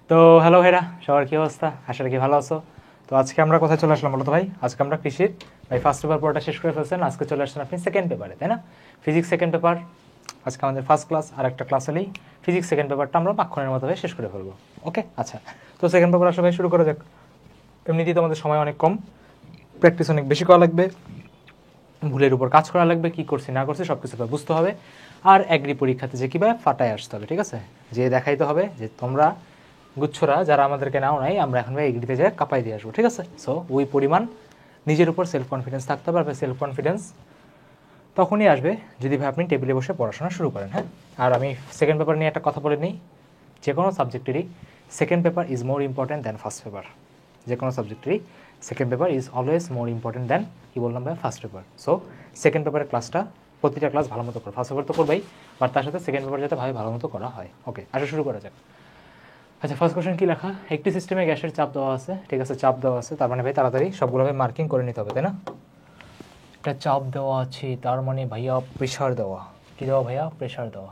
তো হ্যালো ভাইরা, সবার কী অবস্থা? আশা রাখি ভালো আছো। তো আজকে আমরা কোথায় চলে আসলাম বলো তো ভাই? আজকে আমরা কৃষির ভাই ফার্স্ট পেপার পড়াটা শেষ করে ফেলছেন। আজকে চলে আসছেন আপনি সেকেন্ড পেপারে, তাই না? Physics second paper. আজকে আমাদের ফার্স্ট ক্লাস, আর একটা ক্লাস হলেই ফিজিক্স সেকেন্ড পেপারটা আমরা মাক্ষণের মতো ভাবে শেষ করে ফেলবো। ওকে, আচ্ছা। তো সেকেন্ড পেপার আসলে ভাই শুরু করা যাক। এমনিতেই তোমাদের সময় অনেক কম, প্র্যাকটিস অনেক বেশি করা লাগবে, ভুলের উপর কাজ করা লাগবে, কী করছি না করছি সব কিছু বুঝতে হবে। আর অ্যাগ্রি পরীক্ষাতে যে কীভাবে ফাটায় আসতে হবে, ঠিক আছে? যে দেখাইতে হবে যে তোমরা গুচ্ছরা যারা আমাদেরকে নাও নাই, আমরা এখন ভাই এগ্রিতে যাই কাপাই দিয়ে আসবো, ঠিক আছে? সো ওই পরিমাণ নিজের উপর সেলফ কনফিডেন্স থাকতে হবে। আর সেলফ কনফিডেন্স তখনই আসবে যদি ভাই আপনি টেবিলে বসে পড়াশোনা শুরু করেন। হ্যাঁ, আর আমি সেকেন্ড পেপার নিয়ে একটা কথা বলে নিই, যে কোনো সাবজেক্টেরই second paper is more important than first paper. যে কোনো সাবজেক্টেরই second paper is always more important than কী বললাম ভাই, ফার্স্ট পেপার। সো সেকেন্ড পেপারের ক্লাসটা প্রতিটা ক্লাস ভালো মতো করো। ফার্স্ট পেপার তো করবেই, বাট তার সাথে সেকেন্ড পেপার যাতে ভালো মতো করা হয়। ওকে, আসা শুরু করা যাক। আচ্ছা, ফার্স্ট কোশ্চেন কী লেখা? একটি সিস্টেমে গ্যাসের চাপ দেওয়া আছে, ঠিক আছে? চাপ দেওয়া আছে, তার মানে ভাই তাড়াতাড়ি সবগুলো ভাই মার্কিং করে নিতে হবে, তাই না? একটা চাপ দেওয়া আছে, তার মানে ভাইয়া প্রেশার দেওয়া। কী দেওয়া ভাইয়া? প্রেশার দেওয়া।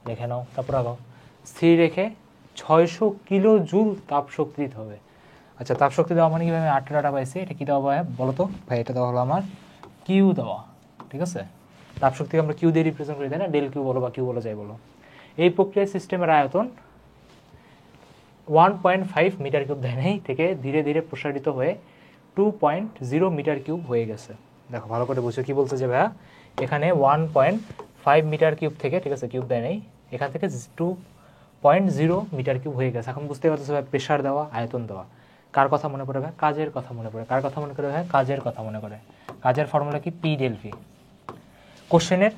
লিখে নাও, তারপর আগাও। স্থির রেখে 600 কিলো জুল তাপ শক্তি দিতে হবে। আচ্ছা, তাপ শক্তি দেওয়া মানে কীভাবে? 8টা ডাটা পাইছি, এটা কী দেওয়া ভাইয়া বলো তো? ভাই এটা দেওয়া হলো আমার কিউ দেওয়া, ঠিক আছে? তাপ শক্তিকে আমরা কিউ দিয়ে রিপ্রেজেন্ট করি, তাই না? ডেল কিউ বলো বা কিউ বলো, যাই বলো। এই প্রক্রিয়ায় সিস্টেমের আয়তন 1.5 মিটার কিউব দেয় নাই থেকে ধীরে ধীরে প্রসারিত হয়ে 2.0 মিটার কিউব হয়ে গেছে। দেখো ভালো করে বুঝছো কী বলছে যে ভাইয়া, এখানে 1.5 মিটার কিউব থেকে, ঠিক আছে, কিউব দেয় নাই, এখান থেকে 2.0 মিটার কিউব হয়ে গেছে। এখন বুঝতে পারতেছো ভাই, প্রেশার দেওয়া, আয়তন দেওয়া। কার কথা মনে পড়ে ভাই? কাজের কথা মনে পড়ে। কার কথা মনে করে ভাই? কাজের কথা মনে করে। কাজের ফর্মুলা কি? P del V. কোশ্চেনের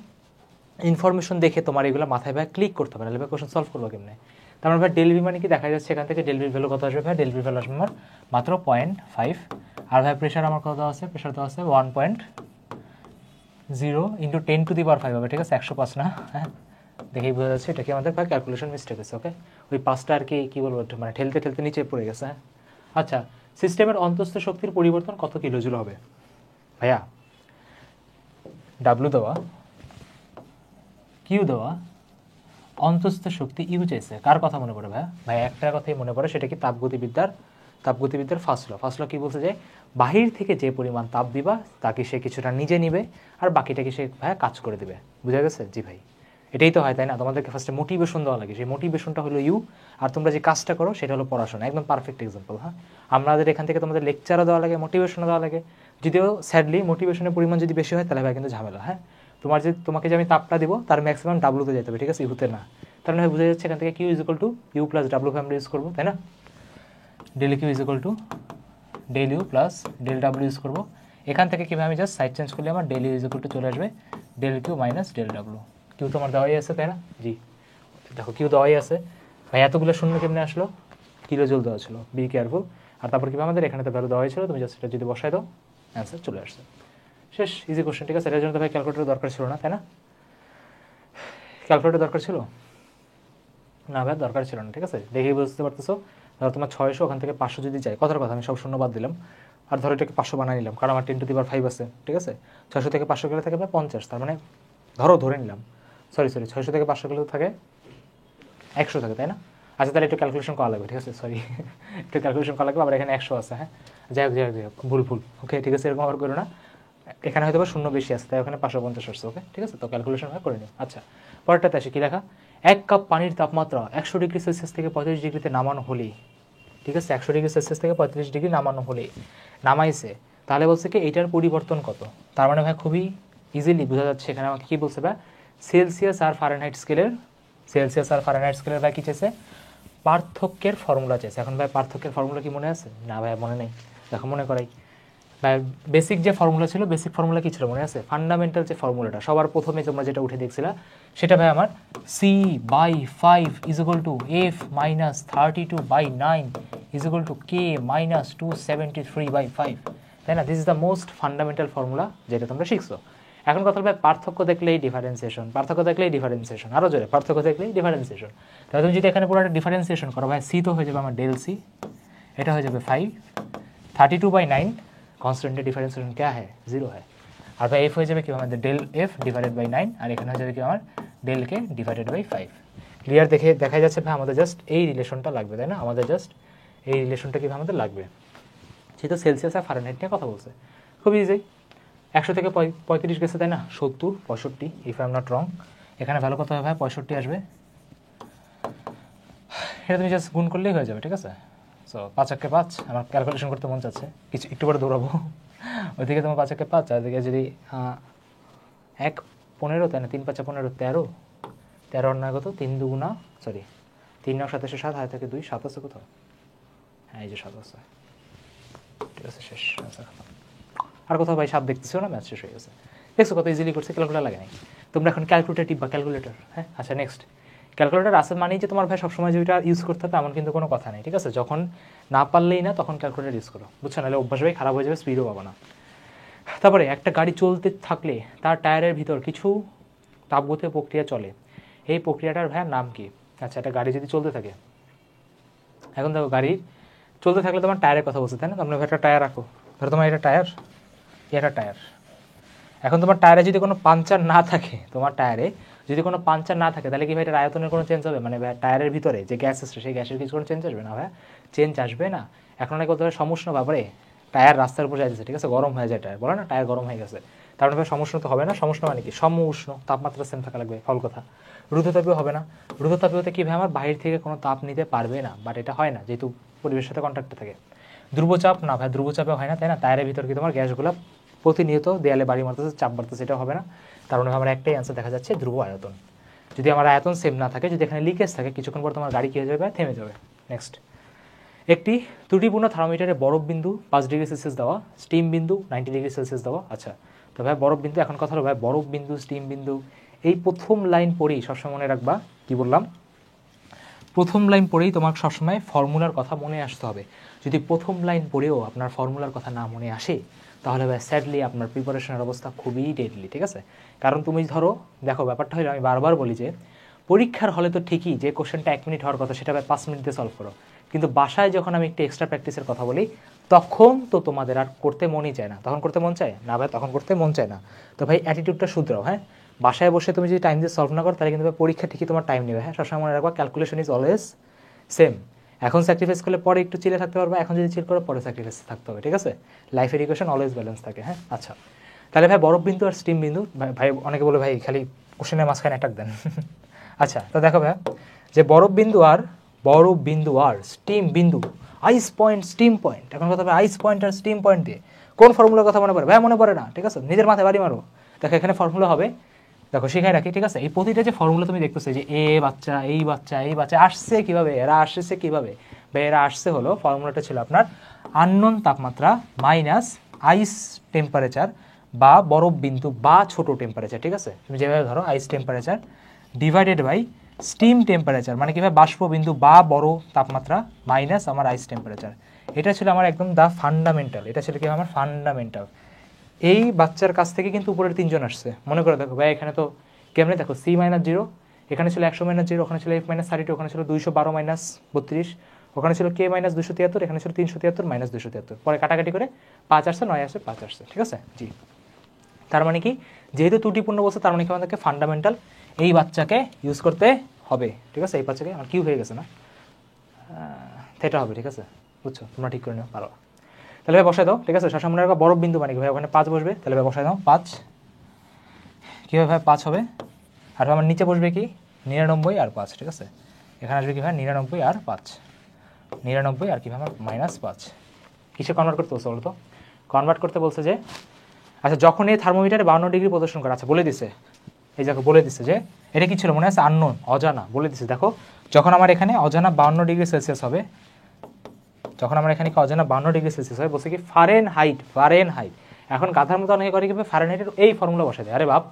ইনফরমেশন দেখে তোমার এগুলো মাথায় ভাই ক্লিক করতে হবে, নাহলে ভাই কোশ্চেন সলভ করবো কেমনে? তার মানে ভাই ডেল ভি মানে কি দেখা যাচ্ছে, এখান থেকে ডেল ভির ভ্যালু কত আসবে ভাই? ডেল ভির ভ্যালু আসবে আমার মাত্র 0.5। আর ভাই প্রেশার আমার কত দেওয়া আছে? প্রেশার দেওয়া আছে 1.0 ইন্টু 10⁵ হবে, ঠিক আছে? 105 না, হ্যাঁ, দেখেই বোঝা যাচ্ছে এটা কি আমাদের ভাই ক্যালকুলেশন মিস্টেক আছে। ওকে, ওই 5টা আর কি কী বলবো, মানে ঠেলতে ঠেলতে নিচে পড়ে গেছে। হ্যাঁ, আচ্ছা, সিস্টেমের অন্তস্থ শক্তির পরিবর্তন কত কিলোজুল হবে ভাইয়া? ডাব্লু দেওয়া, কিউ দেওয়া, অন্তস্থ শক্তি ইউ চাইছে। কার কথা মনে পড়ে ভাইয়া? ভাই একটা কথাই মনে পড়ে, সেটা কি? তাপগতিবিদ্যার ফার্স্ট ল কি বলছে যে বাহির থেকে যে পরিমাণ তাপ দিবা তাকে সে কিছুটা নিজে নিবে, আর বাকিটাকে সে ভাইয়া কাজ করে দেবে। বুঝা গেছে? জি ভাই, এটাই তো হয়, তাই না? তোমাদেরকে ফার্স্টে মোটিভেশন দেওয়া লাগে, সেই মোটিভেশনটা হলো ইউ, আর তোমরা যে কাজটা করো সেটা হলো পড়াশোনা। একদম পারফেক্ট এক্সাম্পল। হ্যাঁ, আমাদের এখান থেকে তোমাদের লেকচারও দেওয়া লাগে, মোটিভেশনও দেওয়া লাগে। যদিও স্যাডলি মোটিভেশনের পরিমাণ যদি বেশি হয় তাহলে ভাই কিন্তু ঝামেলা। হ্যাঁ, তোমাকে যে আমি তাপটা দিব তার ম্যাক্সিমাম ডাব্লুতে যেতে হবে, ঠিক আছে? ইউতে না। তার মানে বোঝা যাচ্ছে এখান থেকে Q is equal to U plus W আমরা ইউজ করবো, তাই না? Del Q is equal to del U plus del W use করবো। এখান থেকে কীভাবে আমি জাস্ট সাইড চেঞ্জ করলে আমার del U is equal to চলে আসবে del Q minus del W. Q তো আমার দেওয়াই আছে, তাই না? জি, দেখো কিউ দেওয়াই আছে। ভাই এতগুলো শূন্য কেমনে আসলো? কিলো জুল দেওয়া ছিল, বি কেয়ারফুল। আর তারপর কীভাবে আমাদের এখানে তো ভ্যালু দেওয়া হয়েছিল, তুমি জাস্ট এটা যদি বসাই দাও অ্যান্সার চলে আসছে। শেষ, ইজি কোশ্চেন, ঠিক আছে? এটার জন্য তো ভাই ক্যালকুলেটর দরকার ছিল না, তাই না? ক্যালকুলেটর দরকার ছিল না ভাই? দরকার ছিল না, ঠিক আছে? দেখেই বুঝতে পারতেছো। ধরো তোমার 600, ওখান থেকে 500 যদি যায়, কথার কথা আমি সব শূন্য বাদ দিলাম, আর ধরো এটাকে 500 বানিয়ে নিলাম, কারণ আমার 10⁵ আছে, ঠিক আছে? 600 থেকে 500 গেলে থাকে ভাই 50, তার মানে ধরে নিলাম, সরি 600 থেকে 500 গেলে থাকে 100 থাকে, তাই না? আচ্ছা, তাহলে একটু ক্যালকুলেশন করা লাগবে, ঠিক আছে? সরি, একটু ক্যালকুলেশন করা লাগবে। আবার এখানে 100 আছে, হ্যাঁ, যাই হোক ভুল। ওকে, ঠিক আছে, এরকম আবার করো না। এখানে হয়তো শূন্য বেশি আসছে, তাই ওখানে 550 আসছে। ওকে, ঠিক আছে, তো ক্যালকুলেশন করে নিও। আচ্ছা, পরেরটাতে আসে, কী লেখা? 1 কাপ পানির তাপমাত্রা 100°C থেকে 35°তে নামানো হলেই, ঠিক আছে, 100°C থেকে 35° নামানো হলেই নামাইছে, তাহলে বলছে কি এইটার পরিবর্তন কত? তার মানে ভাই খুবই ইজিলি বোঝা যাচ্ছে এখানে আমাকে কী বলছে ভাই? সেলসিয়াস আর ফারেনহাইট স্কেলের ভাই কী চাইছে? পার্থক্যের ফর্মুলা চাইছে। এখন ভাই পার্থক্যের ফর্মুলা কি মনে আছে? না ভাই, মনে নেই। দেখো মনে করাই। ভাই বেসিক যে ফর্মুলা ছিল, বেসিক ফর্মুলা কী ছিল মনে আছে? ফান্ডামেন্টাল যে ফর্মুলাটা সবার প্রথমে তোমরা যেটা উঠে দেখছিলা, সেটা ভাই আমার C/5 is equal two F minus 32/9 is equal two K minus 273/5, তাই না? This is the most fundamental formula যেটা তোমরা শিখছো। এখন কথা ভাই, পার্থক্য দেখলেই ডিফারেন্সিয়েশন, আরও জোরে, পার্থক্য দেখলেই ডিফারেন্সিয়েশন। তাহলে তুমি যদি এখানে পুরো একটা ডিফারেন্সিয়েশন করো ভাই, সি তো হয়ে যাবে আমার ডেল সি, এটা হয়ে যাবে 5, 32/9 कॉन्स्टेंट डिफरेंशिएशन क्या है? 0 है। और भाई एफ हो जाए कि हमारे डेल एफ डिवाइडेड बाई 9, और एखाने हो जाए कि हमारे डेल के डिवाइडेड बाई 5। ক্লিয়ার দেখা যাচ্ছে ভাই আমাদের জাস্ট এই রিলেশনটা লাগবে, তাই না? আমাদের জাস্ট এই রিলেশনটা কীভাবে আমাদের লাগবে, সেটা সেলসিয়াস আর ফারেনহাইট নিয়ে কথা বলছে। খুব ইজি, 100 থেকে 35 গেছে, তাই না? 70, 65, if I am not wrong. এখানে ভালো কথা হবে ভাই 65 আসবে, এটা তুমি জাস্ট গুণ করলেই হয়ে যাবে, ঠিক আছে? সো 5 একে 5, আমার ক্যালকুলেশন করতে মন চাচ্ছে, কিছু একটু পরে দৌড়াবো। ওইদিকে তোমার 5 একে 5, চারদিকে যদি 1 15, তাই না? 3 5 15, 13, 13 নয় কত, 3 2 সরি 3 9 27 7, হাতে থেকে 2 7 আছে কোথাও, হ্যাঁ এই যে 7 আছে, ঠিক আছে শেষ। আর কোথাও ভাই 7 দেখতেছো না, ম্যাচ শেষ হয়ে গেছে। দেখছো কত ইজিলি করছে, ক্যালকুলেটার লাগে নাই। তোমরা এখন ক্যালকুলেটার টিপবা, ক্যালকুলেটার, হ্যাঁ। আচ্ছা নেক্সট, ক্যালকুলেটার আছে মানেই যে তোমার ভাই সবসময় যেটা ইউজ করতে হবে এমন কিন্তু কোনো কথা নেই, ঠিক আছে? যখন না পারলেই না তখন ক্যালকুলেটার ইউজ করো, বুঝছো? নাহলে অভ্যাস ভাই খারাপ হয়ে যাবে, স্পিডও পাবো না। তারপরে একটা গাড়ি চলতে থাকলে তার টায়ারের ভিতর কিছু তাপগতীয় প্রক্রিয়া চলে, এই প্রক্রিয়াটার ভাইয়ের নাম কি? আচ্ছা, একটা গাড়ি যদি চলতে থাকে, এখন দেখো গাড়ি চলতে থাকলে তোমার টায়ারের কথা বলছে, তাই না? তোমরা একটা টায়ার রাখো, ধরো তোমার এটা টায়ার, এটা টায়ার। এখন তোমার টায়ারে যদি কোনো পাঞ্চার না থাকে, তোমার টায়ারে যদি কোনো পাঞ্চার না থাকে, তাহলে কি ভাই এটার আয়তনের কোনো চেঞ্জ হবে? মানে ভাই টায়ারের ভিতরে যে গ্যাস আসছে সেই গ্যাসের কিছু কোনো চেঞ্জ আসবে না? ভাই চেঞ্জ আসবে না। এখন অনেক বলতে হবে সমস্যা ব্যাপারে, টায়ার রাস্তার উপর যাইতেছে, ঠিক আছে, গরম হয়ে যায় টায়ার, বলে না টায়ার গরম হয়ে গেছে, তার মানে ভাই সমস্যা তো হবে না। সমস্যা মানে কি? সম উষ্ণ, তাপমাত্রা সেম থাকা লাগবে, ফল কথা। রুদ্ধতাপীয় হবে না, রুদ্ধতাপীয়তে কী ভাই আমার বাহির থেকে কোনো তাপ নিতে পারবে না, বাট এটা হয় না যেহেতু পরিবেশের সাথে কন্ট্যাক্টে থাকে। ধ্রুবচাপ না ভাই, ধ্রুবচাপে হয় না, তাই না? টায়ারের ভিতর কি তোমার গ্যাসগুলো প্রতিনিয়ত দেয়ালে বাড়ি মারতেছে, চাপ বাড়তেছে, এটাও হবে না। তার মানে আমার একটাই অ্যান্সার দেখা যাচ্ছে, ধ্রুব আয়তন। যদি আমার আয়তন সেম না থাকে, যদি এখানে লিকেজ থাকে, কিছুক্ষণ পর তোমার গাড়ি কী হয়ে যাবে, থেমে যাবে। নেক্সট, একটি ত্রুটিপূর্ণ থার্মোমিটারে বরফ বিন্দু 5 ডিগ্রি সেলসিয়াস দেওয়া, স্টিম বিন্দু 90 ডিগ্রি সেলসিয়াস দেওয়া। আচ্ছা, তো ভাই বরফ বিন্দু, এখন কথা হলো ভাই বরফ বিন্দু, স্টিম বিন্দু, এই প্রথম লাইন পড়েই সবসময় মনে রাখবা, কি বললাম? প্রথম লাইন পড়েই তোমার সবসময় ফর্মুলার কথা মনে আসতে হবে। যদি প্রথম লাইন পড়েও আপনার ফর্মুলার কথা না মনে আসে, তাহলে ভাই স্যাডলি আপনার প্রিপারেশনের অবস্থা খুবই ডেডলি, ঠিক আছে? কারণ তুমি ধরো দেখো ব্যাপারটা হলো, আমি বারবার বলি যে পরীক্ষার হলে তো ঠিকই যে কোশ্চেনটা 1 মিনিট হওয়ার কথা সেটা ভাই 5 মিনিটে সলভ করো, কিন্তু বাসায় যখন আমি একটু এক্সট্রা প্র্যাকটিসের কথা বলি তখন তো তোমাদের আর করতে মনই চায় না। তখন করতে মন চায় না ভাই, তখন করতে মন চায় না। তো ভাই অ্যাটিটিউডটা শুধরাও, হ্যাঁ। বাসায় বসে তুমি যদি টাইম দিয়ে সলভ না করো, তাহলে কিন্তু পরীক্ষা ঠিকই তোমার টাইম নেবে, হ্যাঁ। সবসময় মনে রাখবা, ক্যালকুলেশন ইজ অলওয়েজ সেম। এখন স্যাক্রিফাইস করলে পরে একটু চিলে থাকতে পারবে, এখন যদি চিল করো পরে স্যাক্রিফাইস থাকতে হবে, ঠিক আছে? লাইফের ইকুয়েশন অলওয়েজ ব্যালেন্স থাকে, হ্যাঁ। আচ্ছা, তাহলে ভাই বরফ বিন্দু আর স্টিম বিন্দু, ভাই অনেকে বলে ভাই খালি কোশ্চেনের মাঝখানে অ্যাটাক দেন। আচ্ছা, তো দেখো ভাই যে বরফ বিন্দু আর স্টিম বিন্দু, আইস পয়েন্ট, স্টিম পয়েন্ট, এখন কথা হবে আইস পয়েন্ট আর স্টিম পয়েন্ট দিয়ে কোন ফর্মুলার কথা মনে পড়ে? ভাই মনে পড়ে না, ঠিক আছে? নিজের মাথায় বাড়ি মারো। দেখো এখানে ফর্মুলা হবে, দেখো শিখাই রাখি, ঠিক আছে? এই প্রতিটা যে ফর্মুলা তুমি দেখতেছো, যে এ বাচ্চা, এই বাচ্চা, এই বাচ্চা আসছে কিভাবে, এরা আসছে কিভাবে? বা এরা আসছে হলো, ফর্মুলাটা ছিল আপনার আননোন তাপমাত্রা মাইনাস আইস টেম্পারেচার বা বরফ বিন্দু বা ছোট টেম্পারেচার, ঠিক আছে? তুমি যেভাবে ধরো ice temperature divided by steam temperature, মানে কীভাবে বাষ্প বিন্দু বা বড় তাপমাত্রা মাইনাস আমার আইস টেম্পারেচার। এটা ছিল আমার একদম দ্য ফান্ডামেন্টাল, এটা ছিল কি আমার ফান্ডামেন্টাল। এই বাচ্চার কাছ থেকে কিন্তু উপরের 3 জন আসছে, মনে করে দেখো ভাই এখানে তো কেমনে, দেখো C-0, এখানে ছিল 100-0, ওখানে ছিল F-32, ওখানে ছিল 212-32, ওখানে ছিল K-273, এখানে ছিল 373-273, পরে কাটাকাটি করে 5 আসছে, 9 আসছে, 5 আসছে, ঠিক আছে? জি, তার মানে কি, যেহেতু ত্রুটিপূর্ণ বলছে তার মানে কি আমাদেরকে ফান্ডামেন্টাল এই বাচ্চাকে ইউজ করতে হবে, ঠিক আছে? এই বাচ্চাকে, আমার কিউ হয়ে গেছে না, থেটা হবে, ঠিক আছে? বুঝছো? তোমরা ঠিক করে নিও, পারো। তাহলে ভাই বসাই দাও, ঠিক আছে? সবসময় রাখা বরফ বিন্দু মানে কি ভাই, ওখানে 5 বসবে, তাহলে ভাই বসাই দাও 5, কীভাবে ভাই 5 হবে? আর আমার নিচে বসবে কি 99 আর 5, ঠিক আছে? এখানে আসবে কি ভাই 99 আর 5, 99 আর কি ভাই আমার -5। কিসে কনভার্ট করতে বলছে বলো তো? কনভার্ট করতে বলছে যে, আচ্ছা যখন এই থার্মোমিটারে 52 ডিগ্রি প্রদর্শন করে, আচ্ছা বলে দিছে, এই দেখো বলে দিচ্ছে যে এটা কি ছিল মনে আছে, আননোন, অজানা, বলে দিচ্ছে। দেখো যখন আমার এখানে অজানা 52 ডিগ্রি সেলসিয়াস হবে, যখন আমার এখানে অজানা 52 ডিগ্রি সেলসিয়াস হয়, বলছে কি ফারেনহাইট। এখন গাধার মতো অনেকে করে কি ফারেনহাইটের এই ফর্মুলা বসে দেয়। আরে বাপ,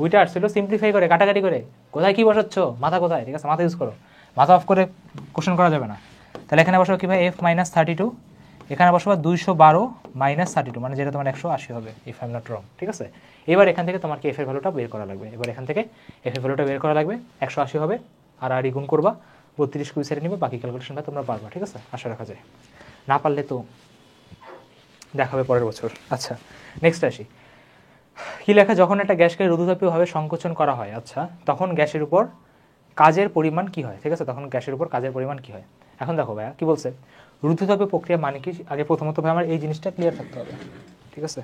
ওইটা আসছিল সিম্পলিফাই করে, কাটাকাটি করে, কোথায় কি বসাচ্ছ, মাথা কোথায়, ঠিক আছে? মাথা ইউজ করো, মাথা অফ করে কোশ্চেন করা যাবে না। তাহলে এখানে বসাবো কি ভাই F-32, এখানে বসাবো 212 - 32, মানে যেটা তোমার 180 হবে, if I am not wrong, ঠিক আছে? এবার এখান থেকে তোমার কি এফ এর ভ্যালুটা বের করা লাগবে, এবার এখান থেকে এফ এর ভ্যালুটা বের করা লাগবে, 180 হবে, আর গুণ করবা, 32 কুই সেরে নিবে, বাকি ক্যালকুলেশনটা তোমরা পারবা, ঠিক আছে? আশা রাখা যায়, না পারলে তো দেখা হবে পরের বছর। আচ্ছা নেক্সট আসি, কি লেখা, যখন একটা গ্যাসকে রুদ্ধতাপীয়ভাবে সংকোচন করা হয়, আচ্ছা তখন গ্যাসের উপর কাজের পরিমাণ কি হয়, ঠিক আছে, তখন গ্যাসের উপর কাজের পরিমাণ কি হয়। এখন দেখো ভাইয়া কি বলছে, রুদ্ধতাপীয় প্রক্রিয়া মানে কি, আগে প্রথমত ভাই আমার এই জিনিসটা ক্লিয়ার থাকতে হবে, ঠিক আছে।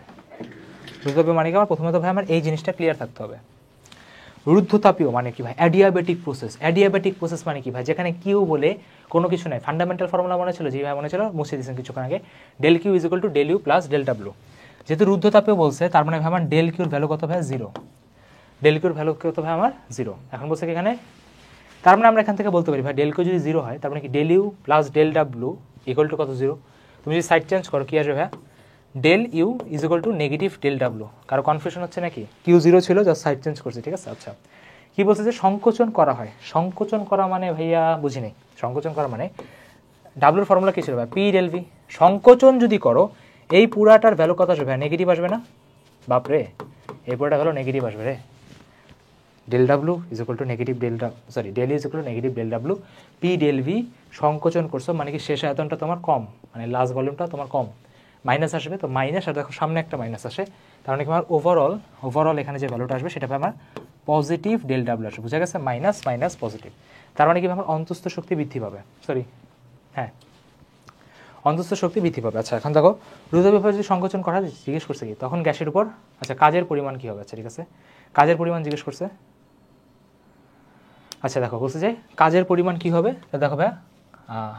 রুদ্ধতাপীয় মানে কি আমার প্রথমত ভাই আমার এই জিনিসটা ক্লিয়ার থাকতে হবে। রুদ্ধতাপীয় মানে কি ভাই, অ্যাডিয়াবেটিক প্রসেস। অ্যাডিয়াবেটিক প্রসেস মানে কি ভাই, যেখানে কিউ বলে কোনো কিছু নাই। ফান্ডামেন্টাল ফর্মুলা মনে ছিল, যে ভাই মনে ছিল, মুছে দিয়েছেন কিছুক্ষণ আগে, del Q is equal to del U plus del W. যেহেতু রুদ্ধতাপীয় বলছে, তার মানে ভাই আমার ডেল কিউর ভ্যালু কত ভাই, জিরো। ডেল কিউর ভ্যালু কত ভাই আমার, জিরো। এখন বলছে কি এখানে, তার মানে আমরা এখান থেকে বলতে পারি ভাই ডেল কিউ যদি জিরো হয়, তার মানে কি del U plus del W equal to কত, জিরো। তুমি যদি সাইড চেঞ্জ করো কি আসবে ভাইয়া, del U is equal to negative del W. কারো কনফিউশন হচ্ছে নাকি, কিউ জিরো ছিল, জাস্ট সাইড চেঞ্জ করছি, ঠিক আছে। আচ্ছা, কি বলছে যে সংকোচন করা হয়। সংকোচন করা মানে ভাইয়া বুঝি নেই। সংকোচন করা মানে ডাব্লুর ফর্মুলা কি ছিল ভাই, পি ডেল ভি। সংকোচন যদি করো এই পুরাটার ভ্যালু কত আসবে ভাই, নেগেটিভ আসবে না? বাপরে, এই পুরাটা ভ্যালু নেগেটিভ আসবে রে। Del W is equal to negative del sorry del is equal to negative del W, P del V. সংকোচন করছো মানে কি শেষ আয়তনটা তোমার কম, মানে লাস্ট ভলিউমটা তোমার কম, মাইনাস আসবে। তো মাইনাস, আর দেখো সামনে একটা মাইনাস আসে, তার মানে কি আমার ওভারঅল এখানে যে ভ্যালুটা আসবে সেটা আমার পজিটিভ ডেল ডাব্লিউ আসবে, বুঝা গেছে? মাইনাস মাইনাস পজিটিভ, তার মানে কি আমার অন্তস্থ শক্তি বৃদ্ধি পাবে, সরি হ্যাঁ অন্তস্থ শক্তি বৃদ্ধি পাবে। আচ্ছা, এখন দেখো রুদ্ধতাপীয় যদি সংকোচন করা জিজ্ঞেস করছে কি, তখন গ্যাসের উপর আচ্ছা কাজের পরিমাণ কি হবে। আচ্ছা ঠিক আছে, কাজের পরিমাণ জিজ্ঞেস করছে। আচ্ছা দেখো বলছে যে কাজের পরিমাণ কি হবে, দেখো ভাইয়া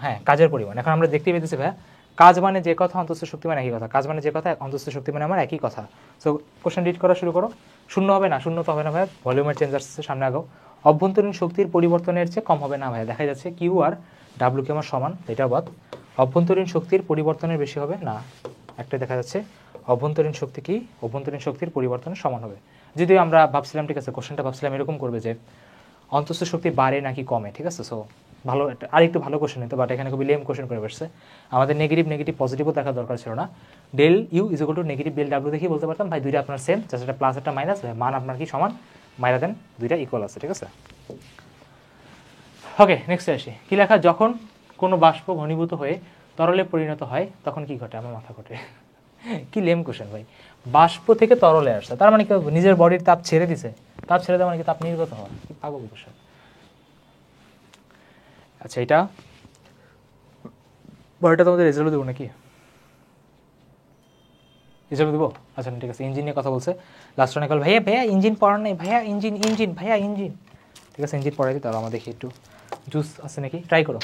হ্যাঁ কাজের পরিমাণ। এখন আমরা দেখতে পেতেছি ভাইয়া, কাজ মানে যে কথা, অন্তস্থ শক্তি মানে একই কথা। কাজ মানে যে কথা, অন্তস্থ শক্তি মানে আমার একই কথা। সো কোশ্চেন রিড করা শুরু করো। শূন্য হবে না, শূন্য তো হবে না ভাইয়া, ভলিউমের চেঞ্জ আসছে সামনে আগেও। অভ্যন্তরীণ শক্তির পরিবর্তনের চেয়ে কম হবে না ভাইয়া, দেখা যাচ্ছে কিউ আর ডাব্লিউ কে আমার সমান, এটা বাদ। অভ্যন্তরীণ শক্তির পরিবর্তনের বেশি হবে না, একটাই দেখা যাচ্ছে। অভ্যন্তরীণ শক্তি কি, অভ্যন্তরীণ শক্তির পরিবর্তনের সমান হবে। যদিও আমরা ভাবছিলাম, ঠিক আছে, কোশ্চেনটা ভাবছিলাম এরকম করবে যে অন্তস্থ শক্তি বাড়ে নাকি কমে, ঠিক আছে। সো ভালো আর একটু ভালো কোশ্চেন নিতে, বাট এখানে খুবই লেম কোশ্চেন করে বসছে। আমাদের নেগেটিভ পজিটিভও দেখার দরকার ছিল না। Del U is equal to negative del W দেখি বলতে পারতাম ভাই দুইটা আপনার সেম, জাস্ট একটা প্লাস একটা মাইনাস, মান আপনার কি সমান, মাইরা দেন, দুইটা ইকুয়াল আছে, ঠিক আছে। ওকে, নেক্সট আসি। কি লেখা, যখন কোনো বাষ্প ঘনীভূত হয়ে তরলে পরিণত হয় তখন কি ঘটে, আমার মাথা ঘটে। কি লেম কোশ্চেন ভাই, বাষ্প থেকে তরলে আসছে, তার মানে কি নিজের বডির তাপ ছেড়ে দিছে, তাপ ছেড়ে দেওয়া মানে কি তাপ নির্গত হওয়া, কি পাগল কোশ্চেন। আচ্ছা, এটা বড়টা তোমাদের রেজাল্ট দেবো নাকি, রেজাল্ট দেবো? আচ্ছা ঠিক আছে, ইঞ্জিন নিয়ে কথা বলছে লাস্ট রানে কল, ভাইয়া ইঞ্জিন পড়ার নেই ভাইয়া, ইঞ্জিন ভাইয়া ইঞ্জিন। ঠিক আছে, ইঞ্জিন পড়াই দিই, তাহলে আমার দেখি একটু জুস আছে নাকি, ট্রাই করো।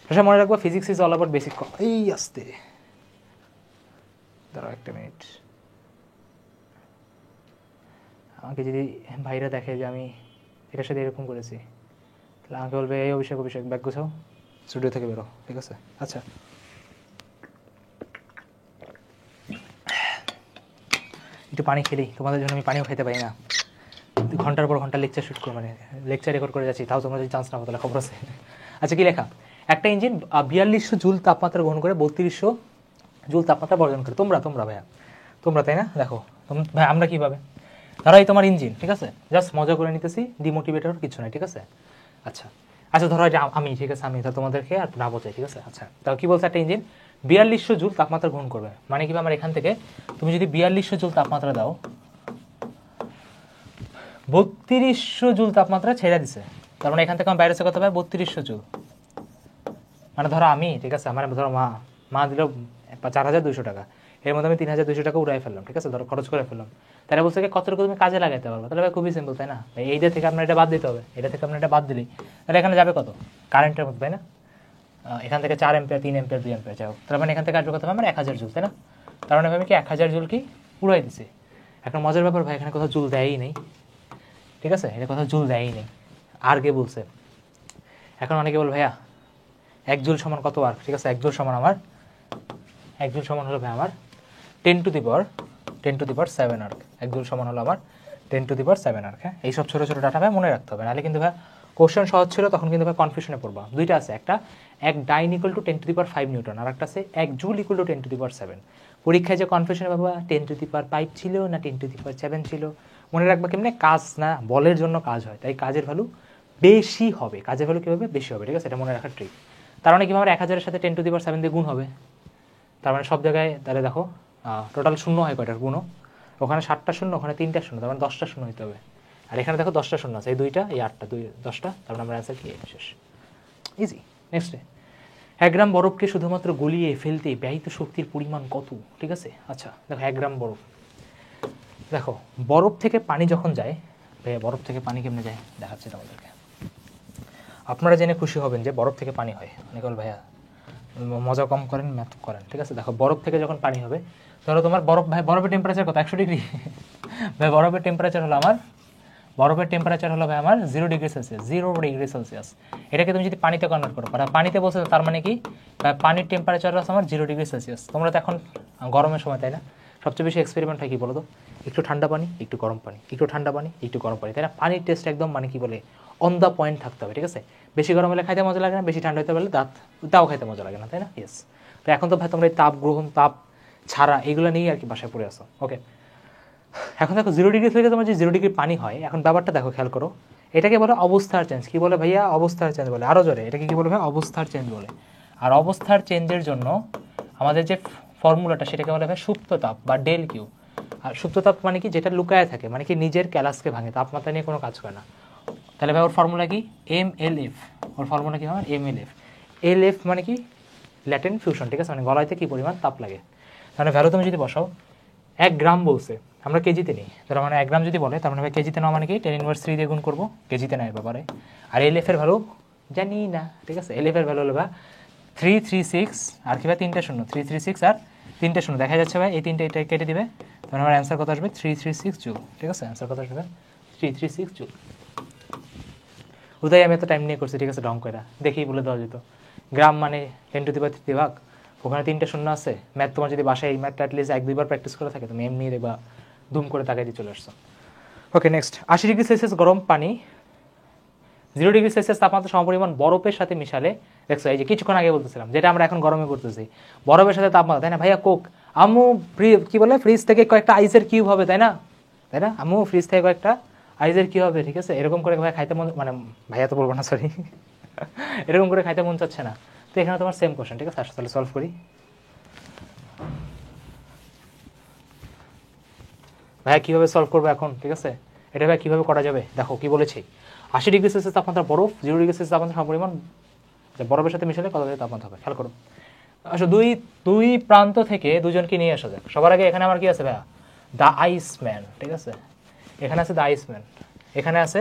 আচ্ছা মনে রাখবো, physics is all about basic. এই আসতে দাঁড়াও একটা মিনিট, আমাকে যদি ভাইরা দেখে যে আমি এটার সাথে এরকম করেছি, তাহলে আমাকে বলবে এই অভিষেক ব্যাগ গুছাও, স্টুডিও থেকে বেরো, ঠিক আছে। আচ্ছা, একটু পানি খেলি, তোমাদের জন্য আমি পানিও খেতে পারি না, ঘন্টার পর ঘন্টা লেকচার শুট করে, মানে লেকচার রেকর্ড করে যাচ্ছি, তাও তোমরা যদি চান্স না পাও তাহলে খবর আছে। আচ্ছা, কি লেখা, একটা ইঞ্জিন 4200 জুল তাপমাত্রা গ্রহণ করে 3200 জুল তাপমাত্রা বর্জন করে। তোমরা ভাইয়া তোমরা, তাই না? দেখো ভাই আমরা কীভাবে, ধরো এই তোমার ইঞ্জিন, ঠিক আছে, জাস্ট মজা করে নিতেছি, ডিমোটিভেটর কিছু নাই, ঠিক আছে। আচ্ছা ধরো যে আমি, ঠিক আছে, আমি ধর তোমাদেরকে আর না বোঝাই, ঠিক আছে। আচ্ছা, তাও কি বলছে, একটা ইঞ্জিন 4200 জুল তাপমাত্রা গ্রহণ করবে, মানে কি আমার এখান থেকে তুমি যদি 4200 জুল তাপমাত্রা দাও, 3200 জুল তাপমাত্রা ছেড়ে দিছে, তার মানে এখান থেকে আমার বাইরে কত হবে, 3200 জুল। মানে ধরো আমি, ঠিক আছে, আমার ধরো মা দিল 4200 টাকা, এর মধ্যে আমি 3200 টাকা উড়াই ফেললাম, ঠিক আছে, ধরো খরচ করে ফেললাম। তাহলে বলছে কতটুকু তুমি কাজে লাগাইতে পারবো, তাহলে ভাই খুবই সিম্পল, তাই না? এইটা থেকে আপনার এটা বাদ দিতে হবে, এটা থেকে আপনার এটা বাদ দিলেই তাহলে এখানে যাবে কত, কারেন্টের মধ্যে, তাই না? এখান থেকে 4 এম্পিয়ার, 3 এম্পিয়ার, 2 এম্পিয়ার, যাই হোক, তার মানে এখান থেকে আসবে কত আমার 1000 জুল, তাই না? তার মানে আমি কি 1000 জুল কি উড়াই দিছি। এখন মজার ব্যাপার ভাই, এখানে কোথাও জুল দেয়ই নেই, ঠিক আছে, এটা কোথাও জুল দেয়ই নেই, আর কে বলছে। এখন অনেকে বল ভাইয়া 1 জুল সমান কত আর, ঠিক আছে, 1 জুল সমান আমার 1 জুল সমান হলো ভাই আমার 10 to the power 7 erg. 1 joule সমান হলো আমার 10 টু দি পাওয়ার 7 আর্ক। হ্যাঁ, এইসব ছোটো ছোটো ডাটা ভাই মনে রাখতে হবে, নাহলে কিন্তু ভাই কোশ্চেন সহজ ছিল, তখন কিন্তু ভাই কনফিউশনে পড়বা। দুইটা আছে, একটা 1 dyne equal to 10 to the power 5 newton, আর একটা আছে 1 joule equal to 10 to the power 7। পরীক্ষায় যে কনফিউশনে বাবা 10 টু দি পাওয়ার 5 ছিল না 10 টু দি পাওয়ার 7 ছিল, মনে রাখবা কেমনে, কাজ না বলের জন্য কাজ হয়, তাই কাজের ভ্যালু বেশি হবে, কাজের ভ্যালু কীভাবে বেশি হবে, ঠিক আছে, এটা মনে রাখার ট্রিক। তার মানে কীভাবে 1000-এর সাথে 10 টু দি পাওয়ার 7 দিয়ে গুণ হবে, তার মানে সব জায়গায় তাহলে দেখো টোটাল শূন্য হয় কয়টার গুণও, ওখানে 7টা শূন্য, ওখানে 3টা শূন্য, তার মানে 10টা শূন্য হতে হবে। আর এখানে দেখো 10টা শূন্য আছে, এই 2টা এই 8টা 2 10টা, তারপরে আমার অ্যান্সার কি শেষ। ইজি। নেক্সট, 1 গ্রাম বরফকে শুধুমাত্র গলিয়ে ফেলতে ব্যয়িত শক্তির পরিমাণ কত? ঠিক আছে, আচ্ছা দেখো 1 গ্রাম বরফ, দেখো বরফ থেকে পানি যখন যায়, বরফ থেকে পানি কেমনে যায় দেখাচ্ছে তোমাদেরকে। আপনারা জেনে খুশি হবেন যে বরফ থেকে পানি হয়। অনেক ভাইয়া মজা কম করেন, ম্যাথ করেন, ঠিক আছে। দেখো বরফ থেকে যখন পানি হবে, ধরো তোমার বরফ, ভাই বরফের টেম্পারেচার কত? 100 ডিগ্রি। ভাই বরফের টেম্পারেচার হলো আমার, বরফের টেম্পারেচার হলো ভাই আমার 0 ডিগ্রি সেলসিয়াস, 0 ডিগ্রি সেলসিয়াস। এটাকে তুমি যদি পানিতে কনভার্ট করো, পানিতে বসে, তার মানে কি পানির টেম্পারেচার আছে আমার 0 ডিগ্রি সেলসিয়াস। তোমরা তো এখন গরমের সময়, তাই না? সবচেয়ে বেশি এক্সপেরিমেন্ট হয় কি বলো তো? একটু ঠান্ডা পানি, একটু গরম পানি, একটু ঠান্ডা পানি, একটু গরম পানি, তাই না? পানির টেস্ট একদম মানে কি বলে অন দ্য পয়েন্ট থাকতে হবে, ঠিক আছে? বেশি গরম হলে খাইতে মজা লাগে না, বেশি ঠান্ডা হতে পারলে তাও খাইতে মজা লাগে না, তাই না? ইয়েস। তো এখন তো ভাই তোমরা এই তাপ গ্রহণ, তাপ ছাড়া এগুলো নিয়েই আর কি বাসায় পড়ে আসো। ওকে, এখন দেখো 0 ডিগ্রি থেকে তোমার যে 0 ডিগ্রি পানি হয়, এখন ব্যাপারটা দেখো, খেয়াল করো, এটাকে বলে অবস্থার চেঞ্জ। কি বলে ভাইয়া? অবস্থার চেঞ্জ বলে। আরও জোরে, এটাকে কি বলে ভাই? অবস্থার চেঞ্জ বলে। আর অবস্থার চেঞ্জের জন্য আমাদের যে ফর্মুলাটা, সেটাকে বলে ভাই সুপ্ত তাপ বা ডেল কিউ। আর সুপ্ত তাপ মানে কি? যেটা লুকায় থাকে, মানে কি নিজের ক্যালাসকে ভাঙে, তাপমাত্রা নিয়ে কোনো কাজ করে না। তাহলে ভাই ওর ফর্মুলা কি? MLF। ওর ফর্মুলা কি আমার? MLF। LF মানে কি? ল্যাটেন্ট ফিউশন, ঠিক আছে? মানে গলাইতে কি পরিমাণ তাপ লাগে। তাহলে ভ্যালু তুমি যদি বসাও, 1 গ্রাম বলছে, আমরা কেজিতে নিই, তার মানে 1 গ্রাম যদি বলে, তার মানে ভাই কেজিতে নেওয়া মানে কি 10⁻³ দিয়ে গুণ করবো, কেজিতে নেয় ব্যাপারে। আর LF এর ভ্যালু জানি না, ঠিক আছে? LF এর ভ্যালু হলো ভাই 336, আর কি ভাই 3টা শূন্য, 336 আর 3টা শূন্য দেখা যাচ্ছে ভাই, এই 3টা এটা কেটে দিবে, তাহলে আমার অ্যান্সার কত আসবে? 336 জুল, ঠিক আছে? অ্যান্সার কত আসবে? 336 জুল। উদয় আমি এত টাইম নিয়ে করছি, ঠিক আছে? ডং করে দেখেই বলে দেওয়া যেত। গ্রাম মানে 10⁻³ ভাগ, ওখানে 3টা শূন্য আছে। ম্যাথ তোমার যদি বাসায় এই ম্যাথটা অ্যাটলিস্ট 1-2 বার প্র্যাকটিস করে থাকে, তুমি এমনি দেখবা ধুম করে তাকাই দিয়ে চলে আসছো। ওকে, নেক্সট, 80 ডিগ্রি সেলসিয়াস গরম পানি 0 ডিগ্রি সেলসিয়াস তাপমাত্রা সমপরিমাণ বরফের সাথে মিশালে, দেখছো এই যে কিছুক্ষণ আগে বলতেছিলাম, যেটা আমরা এখন গরমে করতেছি, বরফের সাথে তাপমাত্রা, তাই না ভাইয়া? কোক আম্মু কি বলে, ফ্রিজ থেকে কয়েকটা আইসের কিউব হবে, তাই না? তাই না? আম্মু ফ্রিজ থেকে কয়েকটা আইসের কি হবে, ঠিক আছে? এরকম করে ভাই খাইতে মন, মানে ভাইয়া তো বলবো না, সরি, এরকম করে খাইতে মন চাচ্ছে না। তো এখানে তোমার সেম কোশ্চেন, ঠিক আছে? আসলে তাহলে সলভ করি। ভাইয়া কীভাবে সলভ করবো এখন, ঠিক আছে? এটা ভাই কীভাবে করা যাবে, দেখো কি বলেছি, 80 ডিগ্রি সেলসিয়াস তাপমাত্রা বরফ, 0 ডিগ্রি সেলসিয়াস তাপমাত্রা সমপরিমাণ বরফের সাথে মিশালে কত তাপমাত্রা হবে, খেয়াল করো। আচ্ছা, দুই প্রান্ত থেকে দুজনকে নিয়ে আসা যাক। সবার আগে এখানে আমার কি আছে ভাইয়া? দ্য আইসম্যান, ঠিক আছে? এখানে আছে দ্য আইসম্যান, এখানে আছে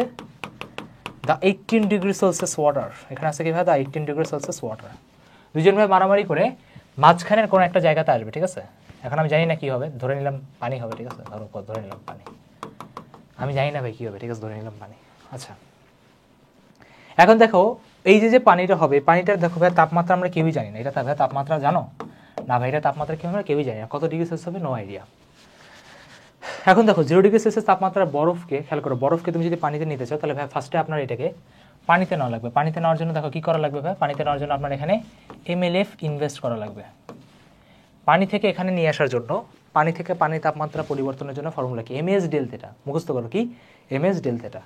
দ্য 18 ডিগ্রি সেলসিয়াস ওয়াটার, এখানে আছে কি ভাই? The 18 degree Celsius water. দুজন ভাই মারামারি করে মাঝখানের কোনো একটা জায়গাতে আসবে, ঠিক আছে? এখন আমি জানি না কী হবে, ধরে নিলাম পানি হবে, ঠিক আছে? ধরে নিলাম পানি, আমি জানি না ভাই কী হবে, ঠিক আছে? ধরে নিলাম পানি। আচ্ছা, এখন দেখো এই যে পানিটা হবে, পানিটার দেখো ভাই তাপমাত্রা আমরা কেউই জানি না। এটা ভাই তাপমাত্রা জানো না ভাই? এটা তাপমাত্রা কি আমরা কেউই জানি না, কত ডিগ্রি সেলসিয়াস হবে, নো আইডিয়া। এখন দেখো 0 ডিগ্রি সেলসিয়াস তাপমাত্রার বরফকে, খেয়াল করো, বরফকে তুমি যদি পানিতে নিতে চাও, তাহলে ভাই ফার্স্টে আপনার এটাকে পানিতে নেওয়া লাগবে। পানিতে নেওয়ার জন্য দেখো কী করা লাগবে ভাই? পানিতে নেওয়ার জন্য আপনার এখানে MLF ইনভেস্ট করা লাগবে। পানি থেকে এখানে নিয়ে আসার জন্য, পানি থেকে পানির তাপমাত্রা পরিবর্তনের জন্য ফর্মুলা কি? MS ডেল থেটা, মুখস্থ করো কি? MS del theta.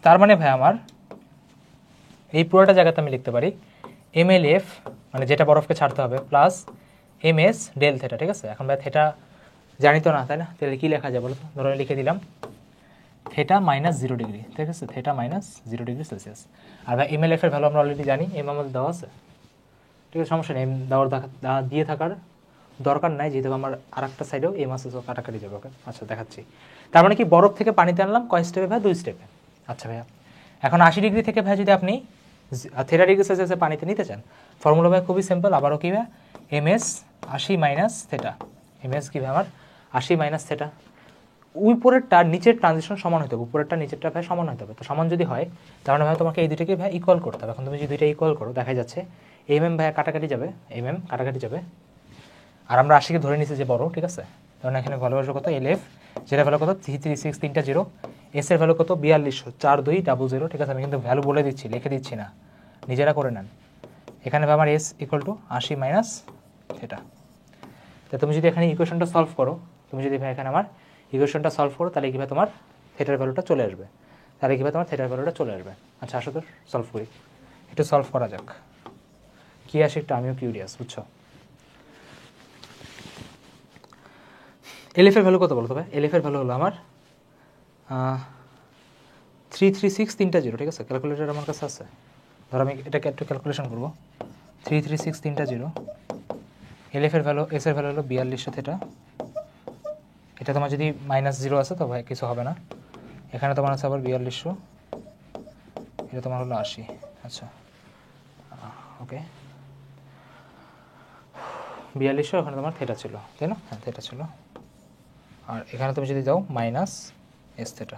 তার মানে ভাই আমার এই পুরোটা জায়গাতে আমি লিখতে পারি MLF, মানে যেটা বরফকে ছাড়তে হবে, প্লাস MS ডেল থেটা, ঠিক আছে? এখন ভাই থেটা জানি তো না, তাই না? তাহলে কী লেখা যায় বলো তো? ধরো লিখে দিলাম থেটা -0 ডিগ্রি, ঠিক আছে? Theta -0 degree Celsius. আর ভাই MLF এর ভ্যালু আমরা অলরেডি জানি, এম আমাদের দেওয়া আছে, ঠিক আছে? সমস্যা নেই, এম দিয়ে থাকার দরকার নাই, যেহেতু আমার আর একটা সাইডেও এম আছে, কাটাকাটি যাবে। ওকে, আচ্ছা দেখাচ্ছি। তার মানে কি বরফ থেকে পানিতে আনলাম কয় স্টেপে ভাই? 2 স্টেপে। আচ্ছা ভাইয়া, এখন 80 ডিগ্রি থেকে ভাই যদি আপনি থেটা ডিগ্রি সেলসিয়াসে পানিতে নিতে চান, ফর্মুলা ভাই খুবই সিম্পল, আবারও কি ভাই? MS 80 minus theta. MS কি ভাই আমার? 80 মাইনাস থেটা। উপরেরটা নিচের ট্রানজিশন সমান হতে হবে, উপরেরটা নিচেরটা ভাই সমান হতে হবে। তো সমান যদি হয়, তার মানে ভাই তোমাকে এই দুটোকে ভাই ইকুয়াল করতে হবে। এখন তুমি যদি দুইটা ইকুয়াল করো, দেখা যাচ্ছে ভাইয়া কাটাকাটি যাবে, কাটাকাটি যাবে, আর আমরা 80কে ধরে নিচ্ছি যে বড়, ঠিক আছে? কারণ এখানে ভ্যালু আসবে কত? LF, যেটা ভ্যালু কত? 336, 3টা 0। S এর ভ্যালু কত? 4200, 4200, ঠিক আছে? আমি কিন্তু ভ্যালু বলে দিচ্ছি, লিখে দিচ্ছি না, নিজেরা করে নেন। এখানে আমার S equal to 80 minus theta. তা তুমি যদি এখানে ইকুয়েশনটা সলভ করো, তুমি যদি ভাই এখানে আমার ইকুয়েশনটা সলভ করো, তাহলে কি ভাই তোমার থেটার ভ্যালুটা চলে আসবে, তাহলে কি ভাই তোমার থেটার ভ্যালুটা চলে আসবে। আচ্ছা আসো তো সলভ করি, একটু সলভ করা যাক, কী আসে একটু আমিও কিউরিয়াস, বুঝছো? LF এর ভ্যালু কত বলতো ভাই? LF এর ভ্যালু হলো আমার 336 তিনটা জিরো, ঠিক আছে? ক্যালকুলেটর আমার কাছে আছে, ধরো আমি এটাকে একটু ক্যালকুলেশন করবো। 336 তিনটা জিরো, LF এর ভ্যালু, S এর ভ্যালু হলো 4200 থিটা। এটা তোমার যদি -0 আছে তো ভাই কিছু হবে না, এখানে তোমার আছে আবার 4200, এটা তোমার হলো 80। আচ্ছা ওকে, 4200, ওখানে তোমার থিটা ছিল, তাই না? হ্যাঁ থিটা ছিল। আর এখানে তুমি যদি দাও -S theta,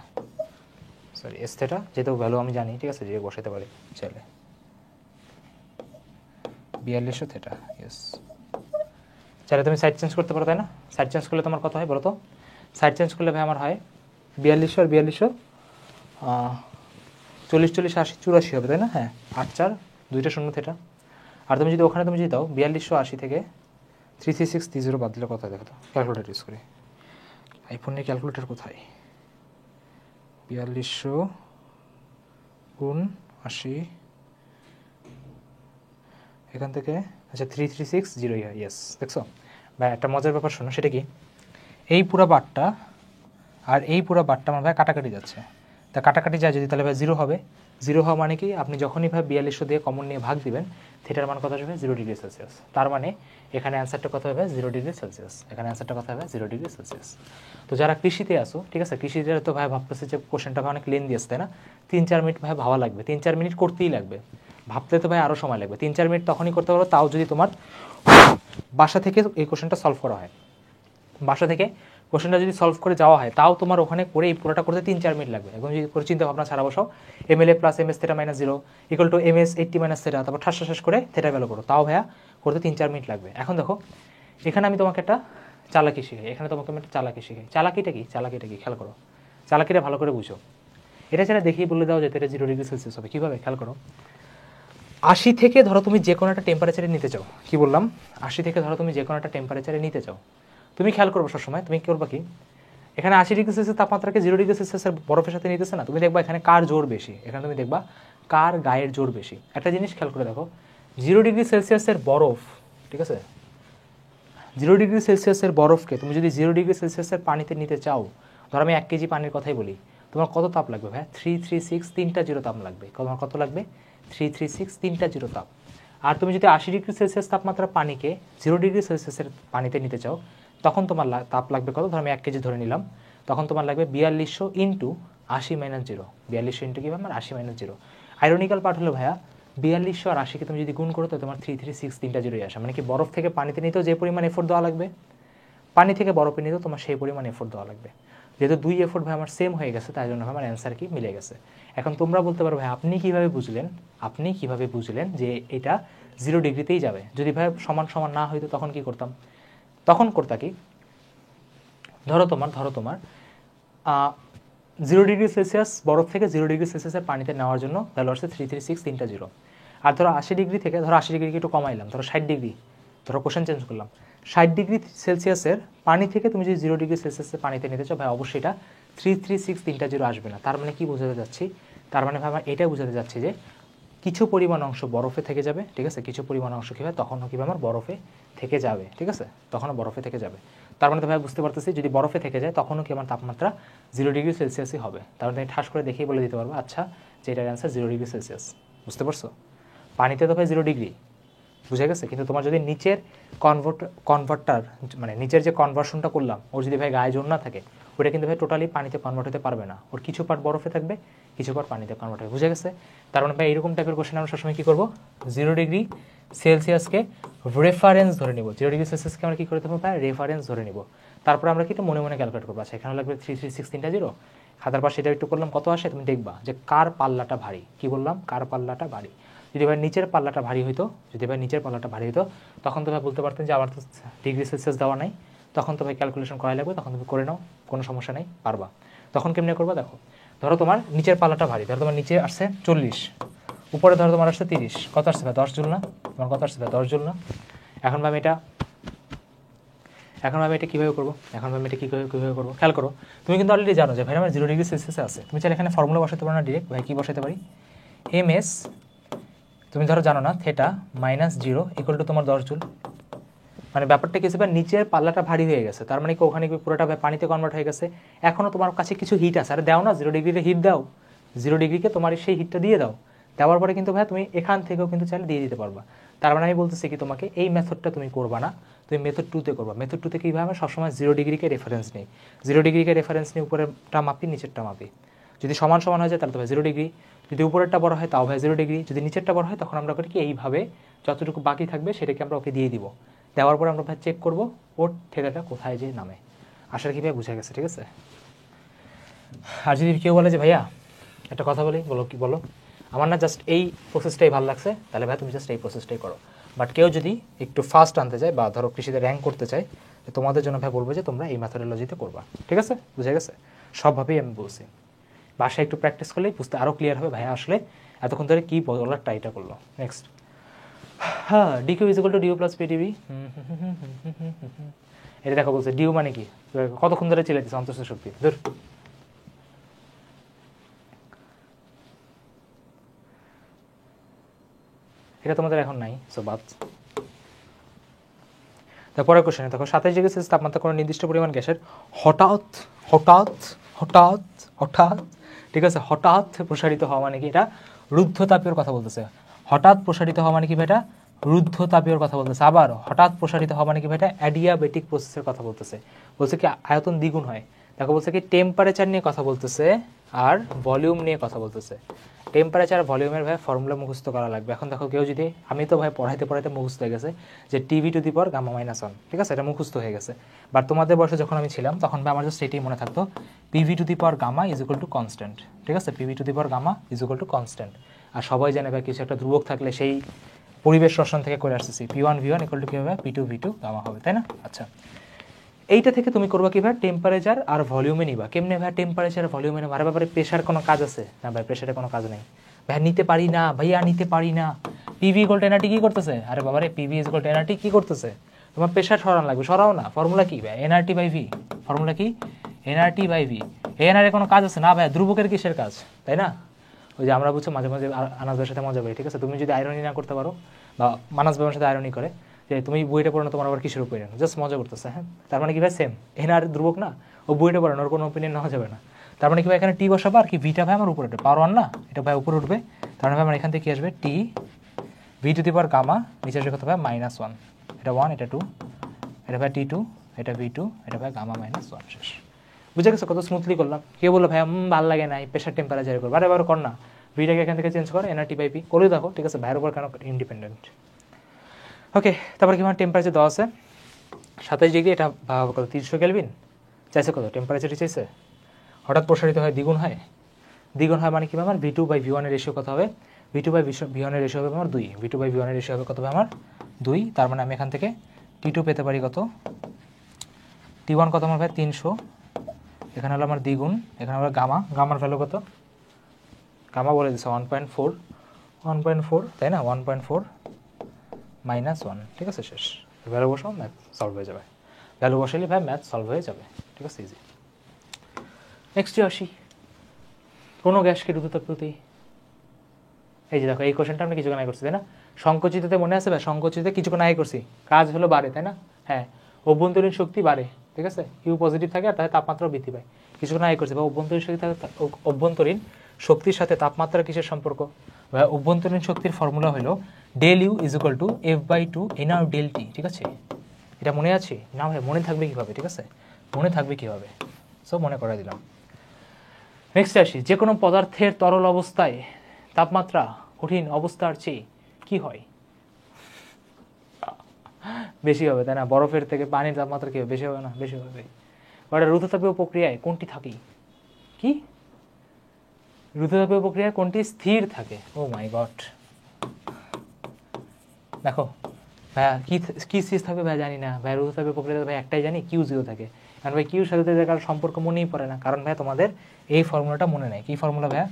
sorry S theta, যেহেতু ভ্যালু আমি জানি, ঠিক আছে, যে বসাতে পারি চাইলে 4200 থিটা, ইয়েস। চাইলে তুমি সাইড চেঞ্জ করতে পারো, তাই না? সাইড চেঞ্জ করলে তোমার কত হয় বলো তো? সাইড চেঞ্জ করলে ভাই আমার হয় 4200 আর 4200, 40 40 80 84 হবে, তাই না? হ্যাঁ 8 4 দুইটা শূন্য থিটা। আর তুমি যদি ওখানে তুমি যদি দাও 4280 থেকে 336 30 বাদ দিলে কোথায় দেখো তো, ক্যালকুলেটার ইউজ করি। আইফোনের ক্যালকুলেটর কোথায়? 4200 গুণ 80, এখান থেকে আচ্ছা 3360, ইয়েস। দেখছো ভাই একটা মজার ব্যাপার শোনো, সেটা কি, এই পুরো বারটা আর এই পুরো বারটা আমার ভাই কাটাকাটি যাচ্ছে, তা কাটাকাটি যায় যদি, তাহলে ভাই 0 হবে। 0 হওয়া মানে কি, আপনি যখনই ভাই 4200 দিয়ে কমন নিয়ে ভাগ দিবেন, থিটার মান কত আসবে? 0 ডিগ্রি সেলসিয়াস। তার মানে এখানে অ্যান্সারটা কত হবে? 0 ডিগ্রি সেলসিয়াস। এখানে অ্যান্সারটা কত হবে? 0 ডিগ্রি সেলসিয়াস। তো যারা কৃষিতে আসো, ঠিক আছে, কৃষিতে তো ভাই ভাবতেছে যে কোশ্চেনটা ভাই অনেক লেন্দি আসছে, তাই না? 3-4 মিনিট ভাই ভাবা লাগবে, 3-4 মিনিট করতেই লাগবে, ভাবতে তো ভাই আরও সময় লাগবে। 3-4 মিনিট তখনই করতে পারো, তাও যদি তোমার বাসা থেকে এই কোশ্চেনটা সলভ করা হয়। বাসা থেকে কোশ্চেনটা যদি সলভ করে যাওয়া হয়, তাও তোমার ওখানে করে এই পুরোটা করতে 3-4 মিনিট লাগবে। এখন যদি করে চিন্তা ভাবনা ছাড়া বসাও, MLA plus MS theta minus 0 equal to MS 80 minus theta, তারপর ঠাস শেষ করে থিটা ভ্যালু করো, তাও ভাইয়া করতে 3-4 মিনিট লাগবে। এখন দেখো এখানে আমি তোমাকে একটা চালাকি শিখাই, এখানে তোমাকে আমি একটা চালাকি শিখাই। চালাকিটা কি? চালাকিটা কি খেয়াল করো, চালাকিটা ভালো করে বুঝো। এটা ছাড়া দেখিয়ে বলে দাও যে এটা 0 ডিগ্রি সেলসিয়াস হবে, কীভাবে খেয়াল করো। 80 থেকে ধরো তুমি যে কোনো একটা টেম্পারেচারে নিতে চাও, কি বললাম? 80 থেকে ধরো তুমি যে কোনো একটা টেম্পারেচারে নিতে চাও, তুমি খেয়াল করবো সবসময়, তুমি কী করবা কি, এখানে 80 ডিগ্রি সেলসিয়াস তাপমাত্রাকে 0 ডিগ্রি সেলসিয়াসের বরফের সাথে নিতেছে না, তুমি দেখবা এখানে কার জোর বেশি, এখানে তুমি দেখবা কার গায়ের জোর বেশি। একটা জিনিস খেয়াল করে দেখো, 0 ডিগ্রি সেলসিয়াসের বরফ, ঠিক আছে, 0 ডিগ্রি সেলসিয়াসের বরফকে তুমি যদি 0 ডিগ্রি সেলসিয়াসের পানিতে নিতে চাও, ধরো আমি 1 কেজি পানির কথাই বলি, তোমার কত তাপ লাগবে ভাই? 336 3টা 0 তাপ লাগবে। তোমার কত লাগবে? 336 3টা 0 তাপ। আর তুমি যদি 80 ডিগ্রি সেলসিয়াস তাপমাত্রা পানিকে 0 ডিগ্রি সেলসিয়াসের পানিতে নিতে চাও, তখন তোমার তাপ লাগবে কত? ধরো আমি 1 কেজি ধরে নিলাম, তখন তোমার লাগবে 4200 ইন্টু 80 মাইনাস 0। 4200 ইন্টু কি আমার 80 মাইনাস 0। আইরনিক্যাল পার্ট হলো ভাইয়া 4200 আর 80কে তুমি যদি গুণ করো তো তোমার 336 3টা 0 আসে। মানে কি বরফ থেকে পানিতে নিতেও যে পরিমাণ এফোর্ট দেওয়া লাগবে, পানি থেকে বরফে নিতেও তোমার সেই পরিমাণ এফোর্ট দেওয়া লাগবে। যেহেতু 2 এফোর্ট ভাই আমার সেম হয়ে গেছে, তাই জন্য আমার অ্যান্সার কি মিলে গেছে। এখন তোমরা বলতে পারো ভাই আপনি কীভাবে বুঝলেন, আপনি কীভাবে বুঝলেন যে এটা 0 ডিগ্রিতেই যাবে? যদি ভাই সমান সমান না হইতো তখন কি করতাম? তখন করতা কি, ধরো তোমার 0 ডিগ্রি সেলসিয়াস বরফ থেকে 0 ডিগ্রি সেলসিয়াসের পানিতে নেওয়ার জন্য ভ্যালু আসছে 336 3টা 0। আর ধরো 80 ডিগ্রি থেকে, ধরো 80 ডিগ্রিকে একটু কমাইলাম, ধরো 60 ডিগ্রি, ধরো কোশ্চেন চেঞ্জ করলাম, 60 ডিগ্রি সেলসিয়াসের পানি থেকে তুমি যদি 0 ডিগ্রি সেলসিয়াসের পানিতে নিতে চাও ভাই, অবশ্যই এটা 336 3টা 0 আসবে না। তার মানে কি বোঝাতে যাচ্ছি? তার মানে ভাই আমরা এটাই বোঝাতে যাচ্ছি যে কিছু পরিমাণ অংশ বরফে থেকে যাবে, ঠিক আছে, কিছু পরিমাণ অংশ কী হয় তখনও কী আমার বরফে থেকে যাবে, ঠিক আছে, তখনও বরফে থেকে যাবে। তার মানে তো ভাই বুঝতে পারতেছি যদি বরফে থেকে যায় তখনও কি আমার তাপমাত্রা 0 ডিগ্রি সেলসিয়াসই হবে। তার মানে ঠাস করে দেখিয়ে বলে দিতে পারবো আচ্ছা যে এটার অ্যান্সার 0 ডিগ্রি সেলসিয়াস। বুঝতে পারছো? পানিতে তো ভাই 0 ডিগ্রি বুঝে গেছে, কিন্তু তোমার যদি নিচের কনভার্টার মানে নিচের যে কনভার্সনটা করলাম ওর যদি ভাই গায়ে জোর না থাকে, ওটা কিন্তু ভাই টোটালি পানিতে কনভার্ট হতে পারবে না, ওর কিছু পার্ট বরফে থাকবে, কিছু পার্ট পানিতে কনভার্ট হবে। বুঝে গেছে? তার মানে ভাই এইরকম টাইপের কোশ্চেন আমরা সবসময় কী করবো, 0 ডিগ্রি সেলসিয়াসকে রেফারেন্স ধরে নিব। 0 ডিগ্রি সেলসিয়াসকে আমরা কী করে দেবো ভাই? রেফারেন্স ধরে নিব। তারপরে আমরা কি একটু মনে মনে ক্যালকুলেট করবো, আচ্ছা এখানে লাগবে 336 3টা 0, খাতার পাশে এটা একটু করলাম, কত আসে তুমি দেখবা যে কার পাল্লাটা ভারী। কি বললাম? কার পাল্লাটা ভারী। যদি ভাই নিচের পাল্লাটা ভারী হইতো, তখন তো ভাই বলতে পারতেন যে আমার তো ডিগ্রি সেলসিয়াস দেওয়া নাই, তখন তো ভাই ক্যালকুলেশন করাই লাগবে, তখন তুমি করে নাও, কোনো সমস্যা নেই, পারবা। তখন কেমনে করবা দেখো, ধরো তোমার নিচের পাল্লাটা ভারী, ধরো তোমার নিচে আসছে 40, উপরে ধরো তোমার আসছে 30, কত আসছে ভাই? 10 জুল না? তোমার কত আসছে ভাই? 10 জুল না? এখন ভাই এটা কীভাবে করবো? কীভাবে করবো খেয়াল করো। তুমি কিন্তু অলরেডি জানো যে ভাই আমার 0 ডিগ্রি সেলসিয়াসে আছে, তুমি চাইলে এখানে ফর্মুলা বসাতে পারো না ডিরেক্ট, ভাই কী বসাতে পারি? MS তুমি ধরো জানো না থিটা -0 ইকুয়াল টু তোমার 10 জুল, মানে ব্যাপারটা কিছু ভাই নিচের পাল্লাটা ভারী হয়ে গেছে, তার মানে কি ওখানে কি পুরোটা ভাই পানিতে কনভার্ট হয়ে গেছে, এখনও তোমার কাছে কিছু হিট আছে, আরে দাও না 0 ডিগ্রিতে হিট দাও, 0 ডিগ্রিকে তোমার সেই হিটটা দিয়ে দাও, দেওয়ার পরে কিন্তু ভাই তুমি এখান থেকেও কিন্তু চাইলে দিয়ে দিতে পারবা। তার মানে আমি বলতেছি কি তোমাকে এই মেথডটা তুমি করবা না, তুমি মেথড 2তে করবা। মেথড 2তে কীভাবে সবসময় 0 ডিগ্রিকে রেফারেন্স নেই, 0 ডিগ্রিকে রেফারেন্স নিয়ে উপরেরটা মাপি নিচেরটা মাপি, যদি সমান সমান হয়ে যায় তাহলে তো ভাই 0 ডিগ্রি, যদি উপরেরটা বড় হয় তাও ভাই 0 ডিগ্রি, যদি নিচেরটা বড় হয় তখন আমরা করি কি এইভাবে যতটুকু বাকি থাকবে সেটাকে আমরা ওকে দিয়ে দিব, দেওয়ার পরে আমরা ভাই চেক করবো ওর থেটাটা কোথায় যে নামে। আশা কী ভাই বুঝা গেছে, ঠিক আছে। আর যদি কেউ বলে যে ভাইয়া একটা কথা বলি, বলো কি বলো, আমার না জাস্ট এই প্রসেসটাই ভালো লাগছে, তাহলে ভাই তুমি জাস্ট এই প্রসেসটাই করো। বাট কেউ যদি একটু ফাস্ট আনতে চায় বা ধরো কৃষিতে র্যাঙ্ক করতে চায়, তোমাদের জন্য ভাই বলবো যে তোমরা এই মেথোডোলজিতে করবা, ঠিক আছে, বুঝে গেছে, সবভাবেই আমি বলছি। বাসায় একটু প্র্যাকটিস করলেই বুঝতে আরও ক্লিয়ার হবে ভাইয়া আসলে এতক্ষণ ধরে কী বলার ট্রাইটা করলো। নেক্সট, হ্যাঁ dQ is equal to dU plus PdV, এটা দেখো বলছে ডিউ মানে কি, কতক্ষণ ধরে চিলাইতেছে অন্তঃস্থ শক্তি, ধর এটা তোমাদের এখন নাই, সো বাদ। তারপরে কোশ্চেনে দেখো 27 ডিগ্রি সেলসিয়াস তাপমাত্রা কোনো নির্দিষ্ট পরিমাণ গ্যাসের হঠাৎ হঠাৎ হঠাৎ হঠাৎ, ঠিক আছে, হঠাৎ প্রসারিত হওয়া মানে কি, এটা রুদ্ধতাপীয়র কথা বলতেছে। হঠাৎ প্রসারিত হওয়া মানে কি ভাই, এটা রুদ্ধতাপীয়র কথা বলতেছে। আবার হঠাৎ প্রসারিত হওয়া মানে কি ভাই, এটা অ্যাডিয়াবেটিক প্রসেসের কথা বলতেছে। বলছে কি আয়তন দ্বিগুণ হয়, দেখো বলছে কি টেম্পারেচার নিয়ে কথা বলতেছে আর ভলিউম নিয়ে কথা বলতেছে। টেম্পারেচার ভলিউমের ভাই ফর্মুলা মুখস্থ করা লাগবে। এখন দেখো কেউ যদি, আমি তো ভাই পড়াইতে পড়াইতে মুখস্থ হয়ে গেছে যে TV to the power gamma minus 1, ঠিক আছে, এটা মুখস্থ হয়ে গেছে। বাট তোমাদের বয়সে যখন আমি ছিলাম তখন ভাই আমার জাস্ট এটাই মনে থাকতো, PV to the power gamma is equal to constant, ঠিক আছে, PV to the power gamma is equal to constant. আর সবাই জানে ভাই কিছু একটা ধ্রুবক থাকলে সেই পরিবেশ রসায়ন থেকে করে আসতেছি, P1 V1 ইকুয়াল টু কী হবে, P2 V2 গামা হবে, তাই না। আচ্ছা, এইটা থেকে তুমি করবা কি ভাই, টেম্পারেচার আর ভলিউমে নিবা। কেমনে ভাই টেম্পারেচার ভলিউমে নেবা, আর ব্যাপারে প্রেশার কোনো কাজ আছে না ভাই, প্রেশারে কোনো কাজ নেই ভাই, নিতে পারি না ভাইয়া, নিতে পারি না। পিভি ইকুয়াল টু এনআরটি কী করতেছে, আরে বাবারে পিভি ইকুয়াল টু এনআরটি কী করতেছে, তোমার প্রেশার সরানো লাগবে, সরাও না। ফর্মুলা কি ভাই, এনআরটি বাই ভি, ফর্মুলা কি এনআরটি বাই ভি। এনআর কোনো কাজ আছে না ভাই, ধ্রুবকের কিসের কাজ, তাই না। ওই যে আমরা বুঝছো মাঝে মাঝে আনাজ ভাইয়ের সাথে মজা পাই, ঠিক আছে, তুমি যদি আয়রনি না করতে পারো বা মানাজ ভাইয়ের সাথে আয়রনি করে যে তুমি বইটা পড়ো না, তোমার আবার কিসের ওপিনিয়ন, জাস্ট মজা করতেছে, হ্যাঁ, তার মানে কি ভাই সেম, এনআর ধ্রুবক না, ও বইটা পড়ে না, ওর কোনো ওপিনিয়ন নেওয়া যাবে না। তার মানে কি ভাই এখানে টি বসাবো আর কি ভিটা ভাই আমার উপরে উঠবে, পাওয়ার 1 না, এটা ভাই উপরে উঠবে, তার মানে ভাই আমার এখান থেকে কি আসবে, T V to the power gamma, নিচে আসবে কত ভাই -1, এটা 1, এটা 2, এটা ভাই T2, এটা V2, এটা ভাই গামা -1, শেষ। বুঝে গেছে কত স্মুথলি করলাম। কেউ বললো ভাই ভালো লাগে না, এই প্রেশার টেম্পারেচার করবো, আরে কর না, ভিটাকে এখান থেকে চেঞ্জ করে এনআরটি বাই পি করে দেখো, ঠিক আছে, ভাইয়ের উপর কেন ইন্ডিপেন্ডেন্ট। ওকে, তারপরে কি আমার টেম্পারেচার দেওয়া আছে 27 ডিগ্রি, এটা ভাবা কত 300 কেলভিন চাইছে, কত টেম্পারেচারই চাইছে। হঠাৎ প্রসারিত হয় দ্বিগুণ হয়, দ্বিগুণ হয় মানে কি আমার V2 বাই V1 এর রেশিও কত হবে, V2 বাই V1 এর রেশিও হবে আমার 2, V2 বাই V1 এর রেশিও হবে কত হবে আমার 2, তার মানে আমি এখান থেকে T2 পেতে পারি কত, T1 কত আমার ভাই 300, এখানে হলো আমার দ্বিগুণ, এখানে হলো গামা, গামার ভ্যালু কত, গামা বলে দিচ্ছে 1.4, তাই না, 1.4 -1, ঠিক আছে, শেষ। ভ্যালু বসাও, ম্যাথ সলভ হয়ে যাবে, ভ্যালু বসালে ভাই ম্যাথ সলভ হয়ে যাবে, ঠিক আছে, ইজি। নেক্সটে আসি, কোনো গ্যাসকে রুদ্ধতাপ প্রতি, এই যে দেখো এই কোশ্চেনটা আমরা কিছুক্ষণ আগে করছি, তাই না, সংকোচিততে মনে আছে ভাই, সংকোচিততে কিছুক্ষণ আগে করছি, কাজ হলো বাড়ে, তাই না, হ্যাঁ, অভ্যন্তরীণ শক্তি বাড়ে, ঠিক আছে, ইউ পজিটিভ থাকে আর তাহলে তাপমাত্রা বৃদ্ধি পায়, কিছুক্ষণ আগে করছি। বা অভ্যন্তরীণ শক্তি থাকে, অভ্যন্তরীণ শক্তির সাথে তাপমাত্রা কিসের সম্পর্ক, বা অভ্যন্তরীণ শক্তির ফর্মুলা হলো del U is equal to F/2 NR del T, ঠিক আছে, এটা মনে আছে না ভাই, মনে থাকবে কীভাবে, ঠিক আছে, মনে থাকবে কীভাবে, সো মনে করাই দিলাম। নেক্সট আসি, যে কোনো পদার্থের তরল অবস্থায় তাপমাত্রা কঠিন অবস্থার চেয়ে কি হয় বেশি হবে, তাই না, বরফের থেকে পানির তাপমাত্রা কি হবে, বেশি হবে না, বেশি হবে। ওটা রুদ্ধতাপীয় প্রক্রিয়ায় কোনটি থাকে, কি রুদ্ধতাপীয় প্রক্রিয়ায় কোনটি স্থির থাকে, ও মাই গড, দেখো ভাইয়া কি কি স্থির থাকবে ভাই জানি না ভাই, রুদ্ধতাপীয় প্রক্রিয়াতে ভাই একটাই জানি Q0 থাকে, কারণ ভাই কিউর সাথে কারণ সম্পর্ক মনেই পড়ে না, কারণ ভাই তোমাদের এই ফর্মুলাটা মনে নেই, কি ফর্মুলা ভাইয়া,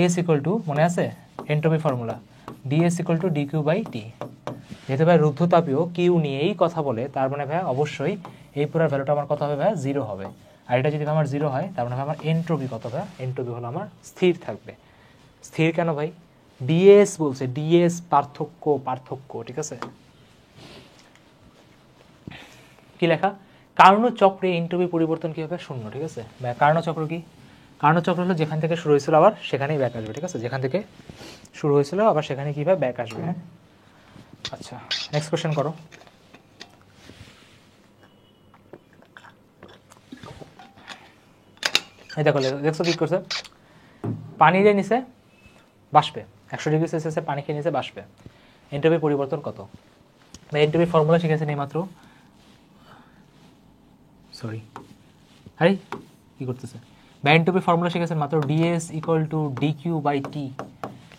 এস ইকুয়াল টু মনে আছে entropy formula, dS equal to dQ by T. যেহেতু ভাই রুদ্ধতাপীয় কিউ নিয়েই কথা বলে, তার মানে ভাই অবশ্যই এই পুরো ভ্যালুটা আমার কত হবে ভাই, 0 হবে। আর এটা যদি আমার 0 হয় তার মানে ভাই আমার এন্ট্রপি কত ভাই, এন্ট্রপি হলো আমার স্থির থাকবে। স্থির কেন ভাই, ডিএস বলছে, ডিএস পার্থক্য, পার্থক্য, ঠিক আছে। কি লেখা, কার্নো চক্রে এনট্রপি পরিবর্তন কি হবে, শূন্য। ঠিক আছে, কার্নো চক্র কি, কার্নো চক্র হলো যেখান থেকে শুরু হয়েছিল আবার সেখানেই ব্যাক আসবে। ঠিক আছে, যেখান থেকে শুরু হয়েছিল আবার সেখানে কীভাবে ব্যাক আসবে। হ্যাঁ, আচ্ছা নেক্সট কোয়েশ্চেন করো। এই দেখো, দেখছো কি করছে, পানির নিচে বাষ্পে 100°C পানি খেয়ে নিচে বাষ্পে এনট্রপি পরিবর্তন কত। এনট্রপি ফর্মুলা শিখেছেন এই মাত্র, সরি আরে কি করতেছে, এনট্রপি ফর্মুলা শিখেছেন মাত্র, ডিএস ইকুয়াল টু ডিকিউ/টি।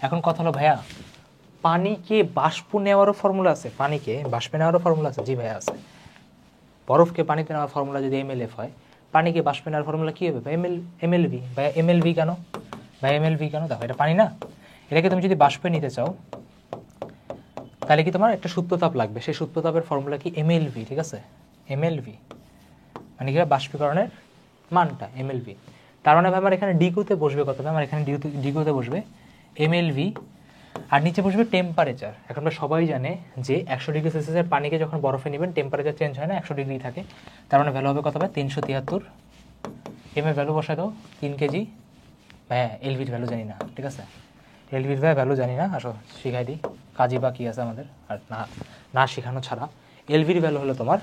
এখন কথা হলো ভাইয়া, পানিকে বাষ্প নেওয়ারও ফর্মুলা আছে, পানিকে বাষ্পে নেওয়ারও ফর্মুলা আছে। জি ভাইয়া আছে। বরফকে পানিতে নেওয়ার ফর্মুলা যদি MLF হয়, পানিকে বাষ্পে নেওয়ার ফর্মুলা কী হবে ভাই, MLV। ভাই MLV কেন, ভাই MLV কেন, দেখো এটা পানি না, এটাকে তুমি যদি বাষ্পে নিতে চাও তাহলে কি তোমার একটা সূত্রতাপ লাগবে, সেই সূত্রতাপের ফর্মুলা কি MLV। ঠিক আছে, MLV মানে কি বাষ্পীকরণের মানটা MLV। তার মানে ভাই আমার এখানে ডিকিউতে বসবে কত, আমার এখানে ডিকিউতে বসবে MLV, আর নিচে বসবে টেম্পারেচার। এখন সবাই জানে যে 100°C পানিকে যখন বরফে নেবেন টেম্পারেচার চেঞ্জ হয় না, 100° থাকে। তার মানে ভ্যালু হবে কত হবে 373। এম এর ভ্যালু বসায় দাও 3 কেজি। হ্যাঁ, এলভির ভ্যালু জানি না। ঠিক আছে, এলভির ভ্যালু জানি না, আসো শিখাই দিই, কাজী বা কী আছে আমাদের, আর না শেখানো ছাড়া। এলভির ভ্যালু হলো তোমার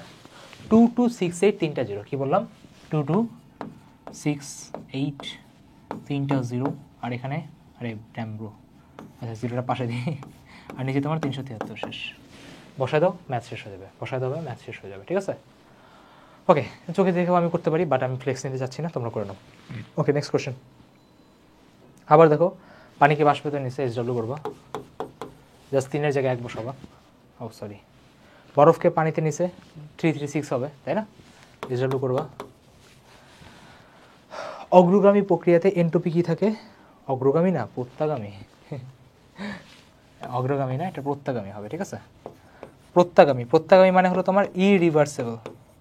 226830। কী বললাম, 226830। আর এখানে আরে ড্যামব্রো, আচ্ছা জিরোটা পাশে দিই, আর নিচে তোমার 373 শেষ। বসায় দাও, ম্যাথ শেষ হয়ে যাবে, বসায় দাও, ম্যাথ শেষ হয়ে যাবে। ঠিক আছে, ওকে, চোখে দেখেও আমি করতে পারি, বাট আমি ফ্লেক্স নিতে যাচ্ছি না, তোমরা করে নাও। ওকে, নেক্সট কোয়েশ্চেন। আবার দেখো, পানিকে বাষ্পতে নিচে SW করবা, জাস্ট 3-এর জায়গায় 1 বসাবা। ও সরি, বরফকে পানিতে নিচে 336 হবে, তাই না, SW করবা। অগ্রগামী প্রক্রিয়াতে এনট্রপি কী থাকে, অগ্রগামী না প্রত্যাগামী, অগ্রগামী না, এটা প্রত্যাগামী হবে। ঠিক আছে, প্রত্যাগামী মানে হলো তোমার ইরিভার্সেবল,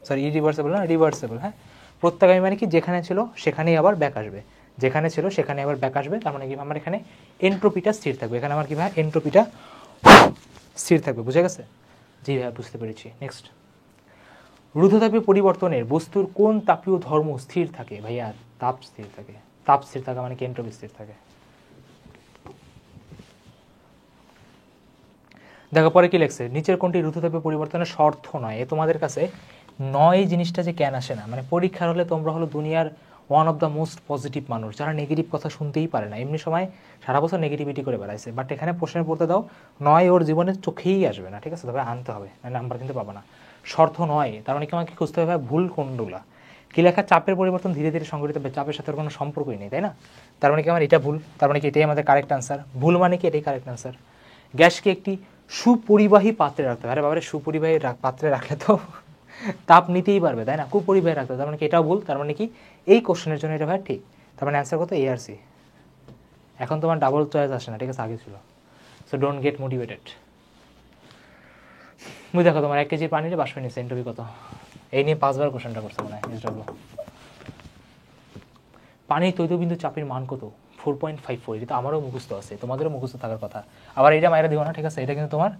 সরি ইরিভার্সেবল না, রিভার্সেবল। হ্যাঁ, প্রত্যাগামী মানে কি, যেখানে ছিল সেখানেই আবার ব্যাক আসবে, যেখানে ছিল সেখানে আবার ব্যাক আসবে। তার মানে কি আমার এখানে এনট্রপিটা স্থির থাকবে, এখানে আমার কি ভাই এনট্রপিটা স্থির থাকবে। বুঝে গেছে? জি ভাইয়া, বুঝতে পেরেছি। নেক্সট, রুদ্ধতাপীয় পরিবর্তনের বস্তুর কোন তাপীয় ধর্ম স্থির থাকে ভাইয়া, তাপ স্থির থাকে। তাপ স্থির থাকা মানে কি এনট্রপি স্থির থাকে। দেখো পরে কি লেখছে, নিচের কোনটি রুদ্ধতাপীয় পরিবর্তনের শর্ত নয়। এ তোমাদের কাছে নয় জিনিসটা যে কেন আসে না, মানে পরীক্ষার হলে তোমরা হলো দুনিয়ার one of the most positive মানুষ, যারা নেগেটিভ কথা শুনতেই পারে না, এমনি সময় সারা বছর নেগেটিভিটি করে বেড়াইছে, বাট এখানে প্রশ্নের পড়তে দাও, নয় ওর জীবনে চোখেই আসবে না। ঠিক আছে, তবে আনতে হবে, নাম্বার কিন্তু পাবো না। শর্ত নয়, তার মানে কি আমাকে খুঁজতে হবে ভুল কোনগুলা। কি লেখা, চাপের পরিবর্তন ধীরে ধীরে সংঘটিত হবে, চাপের সাথে কোনো সম্পর্কই নেই, তাই না। তার মানে কি আমার এটা ভুল, তার মানে কি এটাই আমাদের কারেক্ট আনসার। ভুল মানে কি এটাই কারেক্ট আনসার। গ্যাসকে একটি সুপরিবাহী পাত্রে রাখতে হবে, আরে বাবারে সুপরিবাহী পাত্রে রাখলে তো তাপ নিতেই পারবে, তাই না, কুপরিবাহী রাখতে হবে, তার মানে কি এটাও ভুল। তার মানে কি এই কোশ্চেনের জন্য এটা ভাই ঠিক, তার মানে অ্যান্সার কত, ARC। এখন তোমার ডাবল চয়েস আসে না, ঠিক আছে, আগে ছিল। So don't get motivated. বুঝে দেখো, তোমার 1 কেজি পানিতে বাষ্পে নিচ্ছে এনট্রপি কত, এই নিয়ে 5 বার কোশ্চেনটা করছে মনে হয় SW। পানির তৈলবিন্দু চাপের মান কত, 4.54। এটা তো আমারও মুখস্থ আছে, তোমাদেরও মুখস্থ থাকার কথা। আবার এটা মায়েরা দিও না, ঠিক আছে, এটা কিন্তু তোমার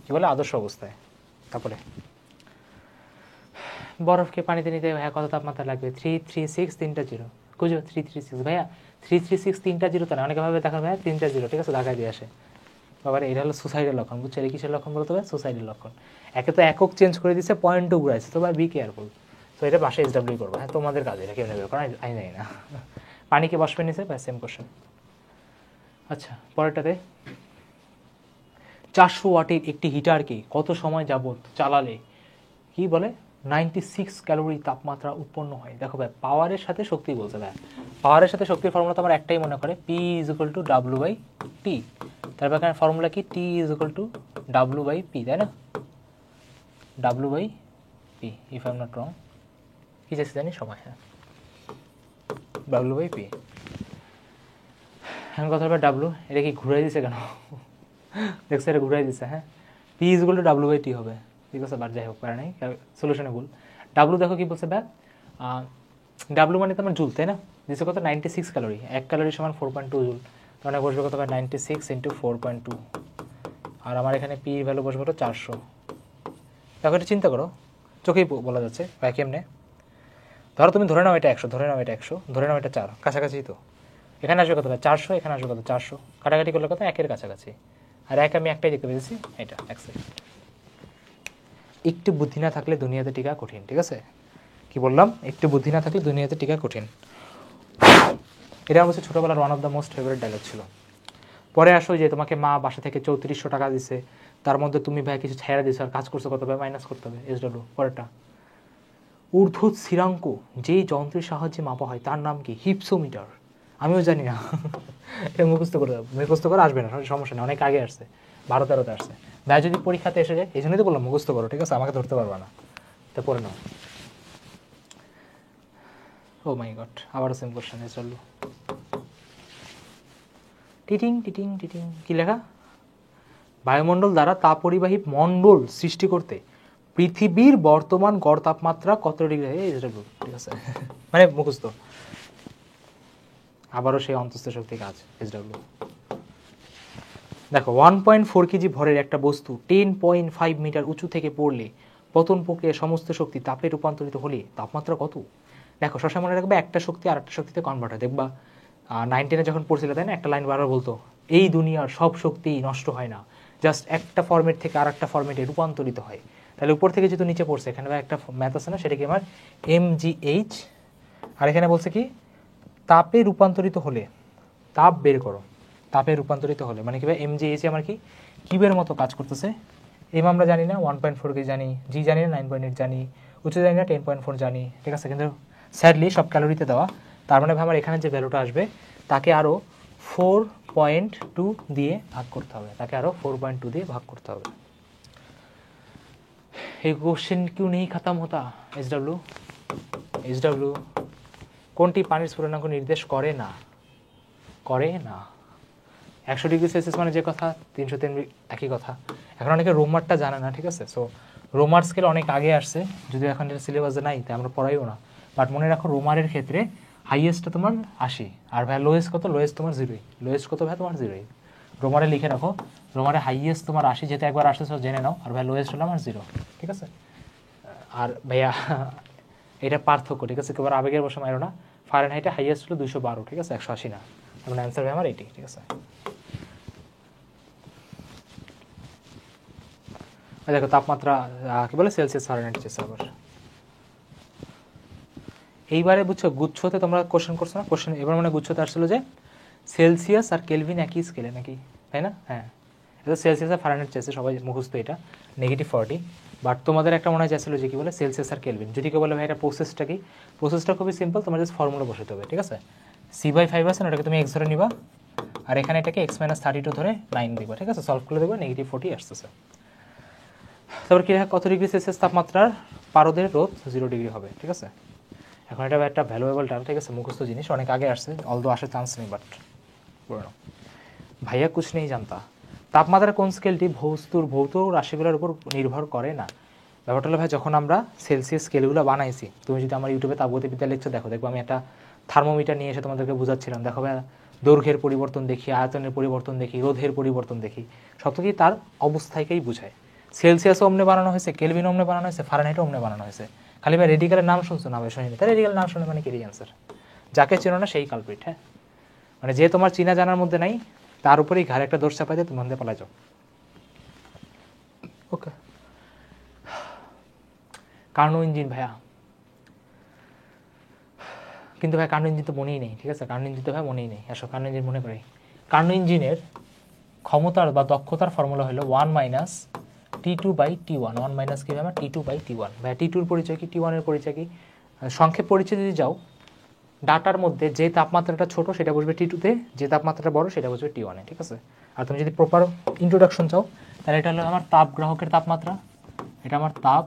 কি বলে আদর্শ অবস্থায়। তারপরে বরফকে পানিতে নিতে ভাইয়া কত তাপমাত্রা লাগবে, 336 3টা জিরো। বুঝো 336 ভাইয়া, 336 3টা জিরো, তো না অনেকে ভাবে দেখো ভাইয়া 3টা জিরো, ঠিক আছে, ঢাকায় দিয়ে আসে। বাবার এটা হলো সুসাইডের লক্ষণ, বুঝছো, এটা কিসের লক্ষণ বলতে হবে, সুসাইডের লক্ষণ। একে তো একক চেঞ্জ করে দিচ্ছে, পয়েন্টও ঘুরাইছে, তো ভাই বি কেয়ারফুল। তো এটা বাসে SW করবো, হ্যাঁ তোমাদের কাজ, এটা কেউ নেবে, কারণ আমি জানি না। পানিকে বাষ্পে নিচ্ছে, ভাই সেম কোশ্চেন। আচ্ছা পরেরটাতে, 400 ওয়াটের একটি হিটারকে কত সময় যাবত চালালে কি বলে 96 ক্যালোরি তাপমাত্রা উৎপন্ন হয়। দেখো ভাই, পাওয়ারের সাথে শক্তি বলছে ভাই, পাওয়ারের সাথে শক্তির ফর্মুলা তো আমার একটাই মনে করে, P = W/T। তারপর এখানে ফর্মুলা কি, T = W/P, তাই না, W/P if I am not wrong. কি চাইছে জানি সময়, হ্যাঁ W/P। এখন কথা হবে W, এটা কি ঘুরাই দিছে কেন, দেখছো এটা ঘুরাই দিছে। হ্যাঁ, P = W/T হবে, ঠিক আছে, বাট যাই হোক পারে নাই, সলিউশনে ভুল। W দেখো কি বলছে ব্যাক, W মানে তোমার জুল, তাই না, দিচ্ছে কত 96 ক্যালোরি, 1 ক্যালোরি সমান 4.2 জুল, মানে বসবে কত 96 × 4.2, আর আমার এখানে P ভ্যালু বসবে কত 400। দেখো এটা চিন্তা করো, চোখেই বলা যাচ্ছে ভাই কেমনে। ধরো তুমি ধরে নাও এটা 100, ধরে নাও এটা 100, ধরে নাও এটা 4, কাছাকাছি তো। এখানে আসবে কত ভাই 400, এখানে আসবে কত 400, কাটাকাটি করলে কত 1-এর কাছাকাছি। আর 1 আমি একটাই দেখতে পেয়েছি, এটা 1 সেকেন্ড। একটু বুদ্ধি না থাকলে দুনিয়াতে টিকা কঠিন, ঠিক আছে? কি বললাম? একটু বুদ্ধি না থাকলে দুনিয়াতে টিকা কঠিন। এটা আমার হচ্ছে ছোটোবেলার one of the most favourite dialogue ছিল। পরে আসো যে তোমাকে মা বাসা থেকে 3400 টাকা দিছে, তার মধ্যে তুমি ভাই কিছু ছেড়ে দিছো আর কাজ করছো কত ভাই মাইনাস করতে হবে SW। পরেরটা, ঊর্ধ্ব স্থিরাঙ্ক যেই যন্ত্রের সাহায্যে মাপা হয় তার নাম কি? হিপসোমিটার। আমিও জানি না, এটা মুখস্থ করে আসবে না, সমস্যা নেই, অনেক আগে আসছে, 12-13তে আসছে। ভাই যদি পরীক্ষাতে এসে যায়, এই জন্যই তো বললাম মুখস্থ করো, ঠিক আছে? আমাকে ধরতে পারবা না, তা পড়ে নাও। ও মাই গড, আবারও সেম কোশ্চেন SW। টিটিং টিটিং টিটিং, কি লেখা? বায়ুমণ্ডল দ্বারা তাপ পরিবাহী মণ্ডল সৃষ্টি করতে পৃথিবীর বর্তমান গড় তাপমাত্রা কত ডিগ্রি? SW, ঠিক আছে? মানে মুখস্থ। আবারও সেই অন্তস্থ শক্তি কাজ SW। দেখো 1.4 কেজি ভরের একটা বস্তু 10.5 মিটার উঁচু থেকে পড়লে পতন প্রক্রিয়ায় সমস্ত শক্তি তাপে রূপান্তরিত হলে তাপমাত্রা কত? দেখো সবসময় মনে রাখবে একটা শক্তি আর একটা শক্তিতে কনভার্ট হয়। দেখবা 9-10-এ যখন পড়ছিল তাই না, একটা লাইন বারবার বলতো এই দুনিয়ার সব শক্তি নষ্ট হয় না, জাস্ট একটা ফর্মেট থেকে আর একটা ফর্মেটে রূপান্তরিত হয়। তাহলে উপর থেকে যেহেতু নিচে পড়ছে, এখানে একটা ম্যাথ আছে না, সেটা কি আমার mgh, আর এখানে বলছে কি তাপে রূপান্তরিত হলে, তাপ বের করো, তাপে রূপান্তরিত হলে মানে কি ভাই mgh আমার কি কিউবের মতো কাজ করতেছে। এম আমরা জানি না, 1.4 কে জানি, জি জানি না, 9.8 জানি, উচ্চ জানি না, 10.4 জানি, ঠিক আছে? কিন্তু স্যাডলি সব ক্যালোরিতে দেওয়া, তার মানে ভাই আমার এখানে যে ভ্যালুটা আসবে তাকে আরও 4.2 দিয়ে ভাগ করতে হবে, তাকে আরও 4.2 দিয়ে ভাগ করতে হবে। এই কোশ্চেন কিউ নেই খতম হতা SW। কোনটি পানির স্ফুটনাঙ্ক নির্দেশ করে না? করে না। 100 ডিগ্রি সেলসিয়াস মানে যে কথা, 303 একই কথা। এখন অনেকে রোমারটা জানে না, ঠিক আছে? সো রোমার স্কেল অনেক আগে আসছে, যদিও এখন এটা সিলেবাসে নাই, তাই আমরা পড়াইও না। বাট মনে রাখো রোমারের ক্ষেত্রে হাইয়েস্টটা তোমার 80, আর ভাই লোয়েস্ট কত? লোয়েস্ট তোমার 0। লোয়েস্ট কত ভাই? তোমার 0। রোমারে লিখে রাখো, রোমারে হাইয়েস্ট তোমার 80, যেহেতু একবার আসছে জেনে নাও, আর ভাই লোয়েস্ট হলো আমার 0, ঠিক আছে? আর ভাইয়া এটা পার্থক্য, ঠিক আছে? কেবল আবেগের বসে মারো না। ফারেনহাইটে হাইয়েস্ট হলো 212, ঠিক আছে? 180 না। তখন অ্যান্সার ভাই আমার 80, ঠিক আছে? দেখো তাপমাত্রা কি বলে সেলসিয়াস, ফারেনহাইট চেয়েছে আবার। এইবারে বুঝছো গুচ্ছতে তোমরা কোশ্চেন করছো না, কোশ্চেন এবার মানে গুচ্ছতে আসছিল যে সেলসিয়াস আর কেলভিন একই স্কেলে নাকি, তাই না? হ্যাঁ, এটা সেলসিয়াস আর ফারেনহাইট চেয়েছে, সবাই মুখস্থ এটা -40। বাট তোমাদের একটা মনে হয় চাইছিল যে কি বলে সেলসিয়াস আর কেলভিন। যদি কেউ বলে ভাই এটা প্রসেসটা কি, প্রসেসটা খুবই সিম্পল, তোমার জাস্ট ফর্মুলা বসাতে হবে, ঠিক আছে? C/5 আছে না, ওটাকে তুমি x ধরে নিবা, আর এখানে এটাকে x-32 ধরে 9 দিবা, ঠিক আছে? সলভ করে দেবে, -40 আসতেছে। তারপর কি কত ডিগ্রি সেলসিয়াস তাপমাত্রার পারদের রোধ 0 ডিগ্রি হবে, ঠিক আছে? এখন এটা একটা ভ্যালুয়েবল টার্ম, ঠিক আছে? মুখস্থ জিনিস, অনেক আগে আসছে, অলদো আসার চান্স নেই, বাট ভাইয়া কুছ নেই জানতা। তাপমাত্রার কোন স্কেলটি ভৌত রাশিগুলোর উপর নির্ভর করে না? ব্যাপারটা হলো ভাই, যখন আমরা সেলসিয়াস স্কেলগুলো বানাইছি, তুমি যদি আমার ইউটিউবে তাপগতিবিদ্যা লেকচার দেখো আমি একটা থার্মোমিটার নিয়ে এসে তোমাদেরকে বুঝাচ্ছিলাম। দেখো ভাই দৈর্ঘ্যের পরিবর্তন দেখি, আয়তনের পরিবর্তন দেখি, রোধের পরিবর্তন দেখি, সব কি তার অবস্থাকেই বোঝায়। সেলসিয়াসও অমনে বানানো হয়েছে, কেলভিন অমনে বানানো হয়েছে, ফারেনহাইটও অমনে বানানো হয়েছে। খালি ভাই রেডিক্যালের নাম শুনছো না? ভাই শুনিনি। তাই রেডিক্যালের নাম শুনে মানে কি অ্যান্সার? যাকে চেনো না সেই কালপ্রিট। হ্যাঁ, মানে যে তোমার চিনা জানার মধ্যে নাই, তার উপরেই ঘাড়ে একটা দোষ চাপাই দিয়ে তুমি মধ্যে পালাই যাও। ওকে, কার্নো ইঞ্জিন ভাইয়া, কিন্তু ভাই কার্নো ইঞ্জিন তো মনেই নেই, ঠিক আছে? কার্নো ইঞ্জিন তো ভাই মনেই নেই। আসো কার্নো ইঞ্জিন মনে করি। কার্নো ইঞ্জিনের ক্ষমতার বা দক্ষতার ফর্মুলা হলো 1 - T2/T1। 1 কি ভাই? T2/T1। ভাই T2-র পরিচয় কি, T1-এর পরিচয় কি? সংক্ষেপ পরিচয় যদি যাও, ডাটার মধ্যে যে তাপমাত্রাটা ছোট সেটা বসবে T2-তে, যে তাপমাত্রাটা বড় সেটা বসবে T1-এ, ঠিক আছে? আর তুমি যদি প্রপার ইন্ট্রোডাকশন চাও, তাহলে এটা হলো আমার তাপ গ্রাহকের তাপমাত্রা, এটা আমার তাপ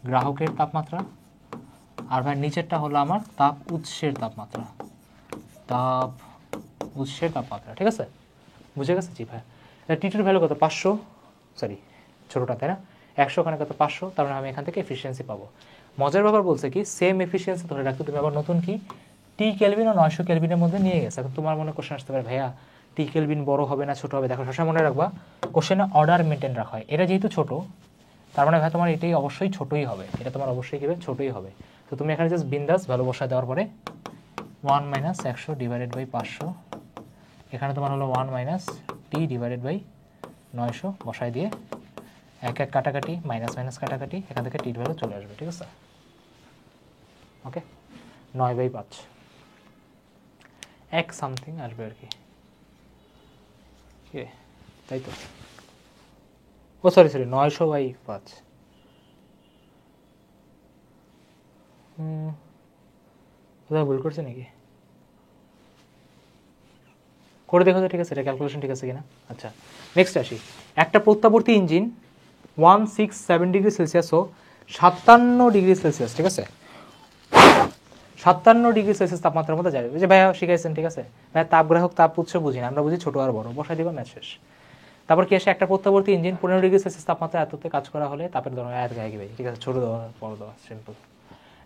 গ্রাহকের তাপমাত্রা, আর ভাই নিচেরটা হলো আমার তাপ উৎসের তাপমাত্রা, তাপ উৎসের তাপমাত্রা, ঠিক আছে? বুঝে গেছে? জি ভাই। T2-র ভ্যালু কত? 500, সরি ছোটোটা, তাই না? 100, ওখানে কত? 500, তার মানে আমি এখান থেকে এফিসিয়েন্সি পাবো। মজার ব্যাপার বলছে কি, সেম এফিসিয়েন্সি ধরে রাখতে তুমি আবার নতুন কি টি কেলভিন ও 900 কেলভিনের মধ্যে নিয়ে গেছে। এখন তোমার মনে কোশ্চেন আসতে পারে, ভাইয়া টি কেলভিন বড় হবে না ছোট হবে? দেখো সবসময় মনে রাখবা কোশ্চেনে অর্ডার মেনটেন রাখা হয়। এটা যেহেতু ছোট, তার মানে ভাই তোমার এটাই অবশ্যই ছোটোই হবে, এটা তোমার অবশ্যই কী হবে, ছোটোই হবে। তো তুমি এখানে জাস্ট বিন্দাস ভ্যালু বসায় দেওয়ার পরে 1 - 100 ডিভাইডেড বাই 500, এখানে তোমার হলো 1 - t ডিভাইডেড বাই 900 বসায় দিয়ে এক এক কাটাকাটি মাইনাস মাইনাস কাটাকাটি, এখান থেকে টির ভ্যালু চলে আসবে, ঠিক আছে। ওকে, 9/5 এক সামথিং আসবে আর কি, তাই তো। ও সরি 900/5। কোথাও ভুল করছে নাকি, করে দেখো তো, ঠিক আছে, এটা ক্যালকুলেশন ঠিক আছে কিনা। আচ্ছা, নেক্সট আসি। একটা প্রত্যাবর্তী ইঞ্জিন 167 ডিগ্রি সেলসিয়াস ও 57 ডিগ্রি সেলসিয়াস, ঠিক আছে, 57 ডিগ্রি সেলসিয়াস তাপমাত্রার মধ্যে যাবে। যে ভাইয়া শিখাইছেন, ঠিক আছে ভাইয়া, তাপগ্রাহক তাপ উৎস বুঝি না, আমরা বুঝি ছোট আর বড়, বসাই দিবা ম্যাচ শেষ। তারপর কি আসে, একটা প্রত্যাবর্তী ইঞ্জিন 15 ডিগ্রি সেলসিয়াস তাপমাত্রা এততে কাজ করা হলে তাপের ধরনের এক গায়ে ভাই, ঠিক আছে, ছোট দেওয়া বড় দেওয়া সিম্পল।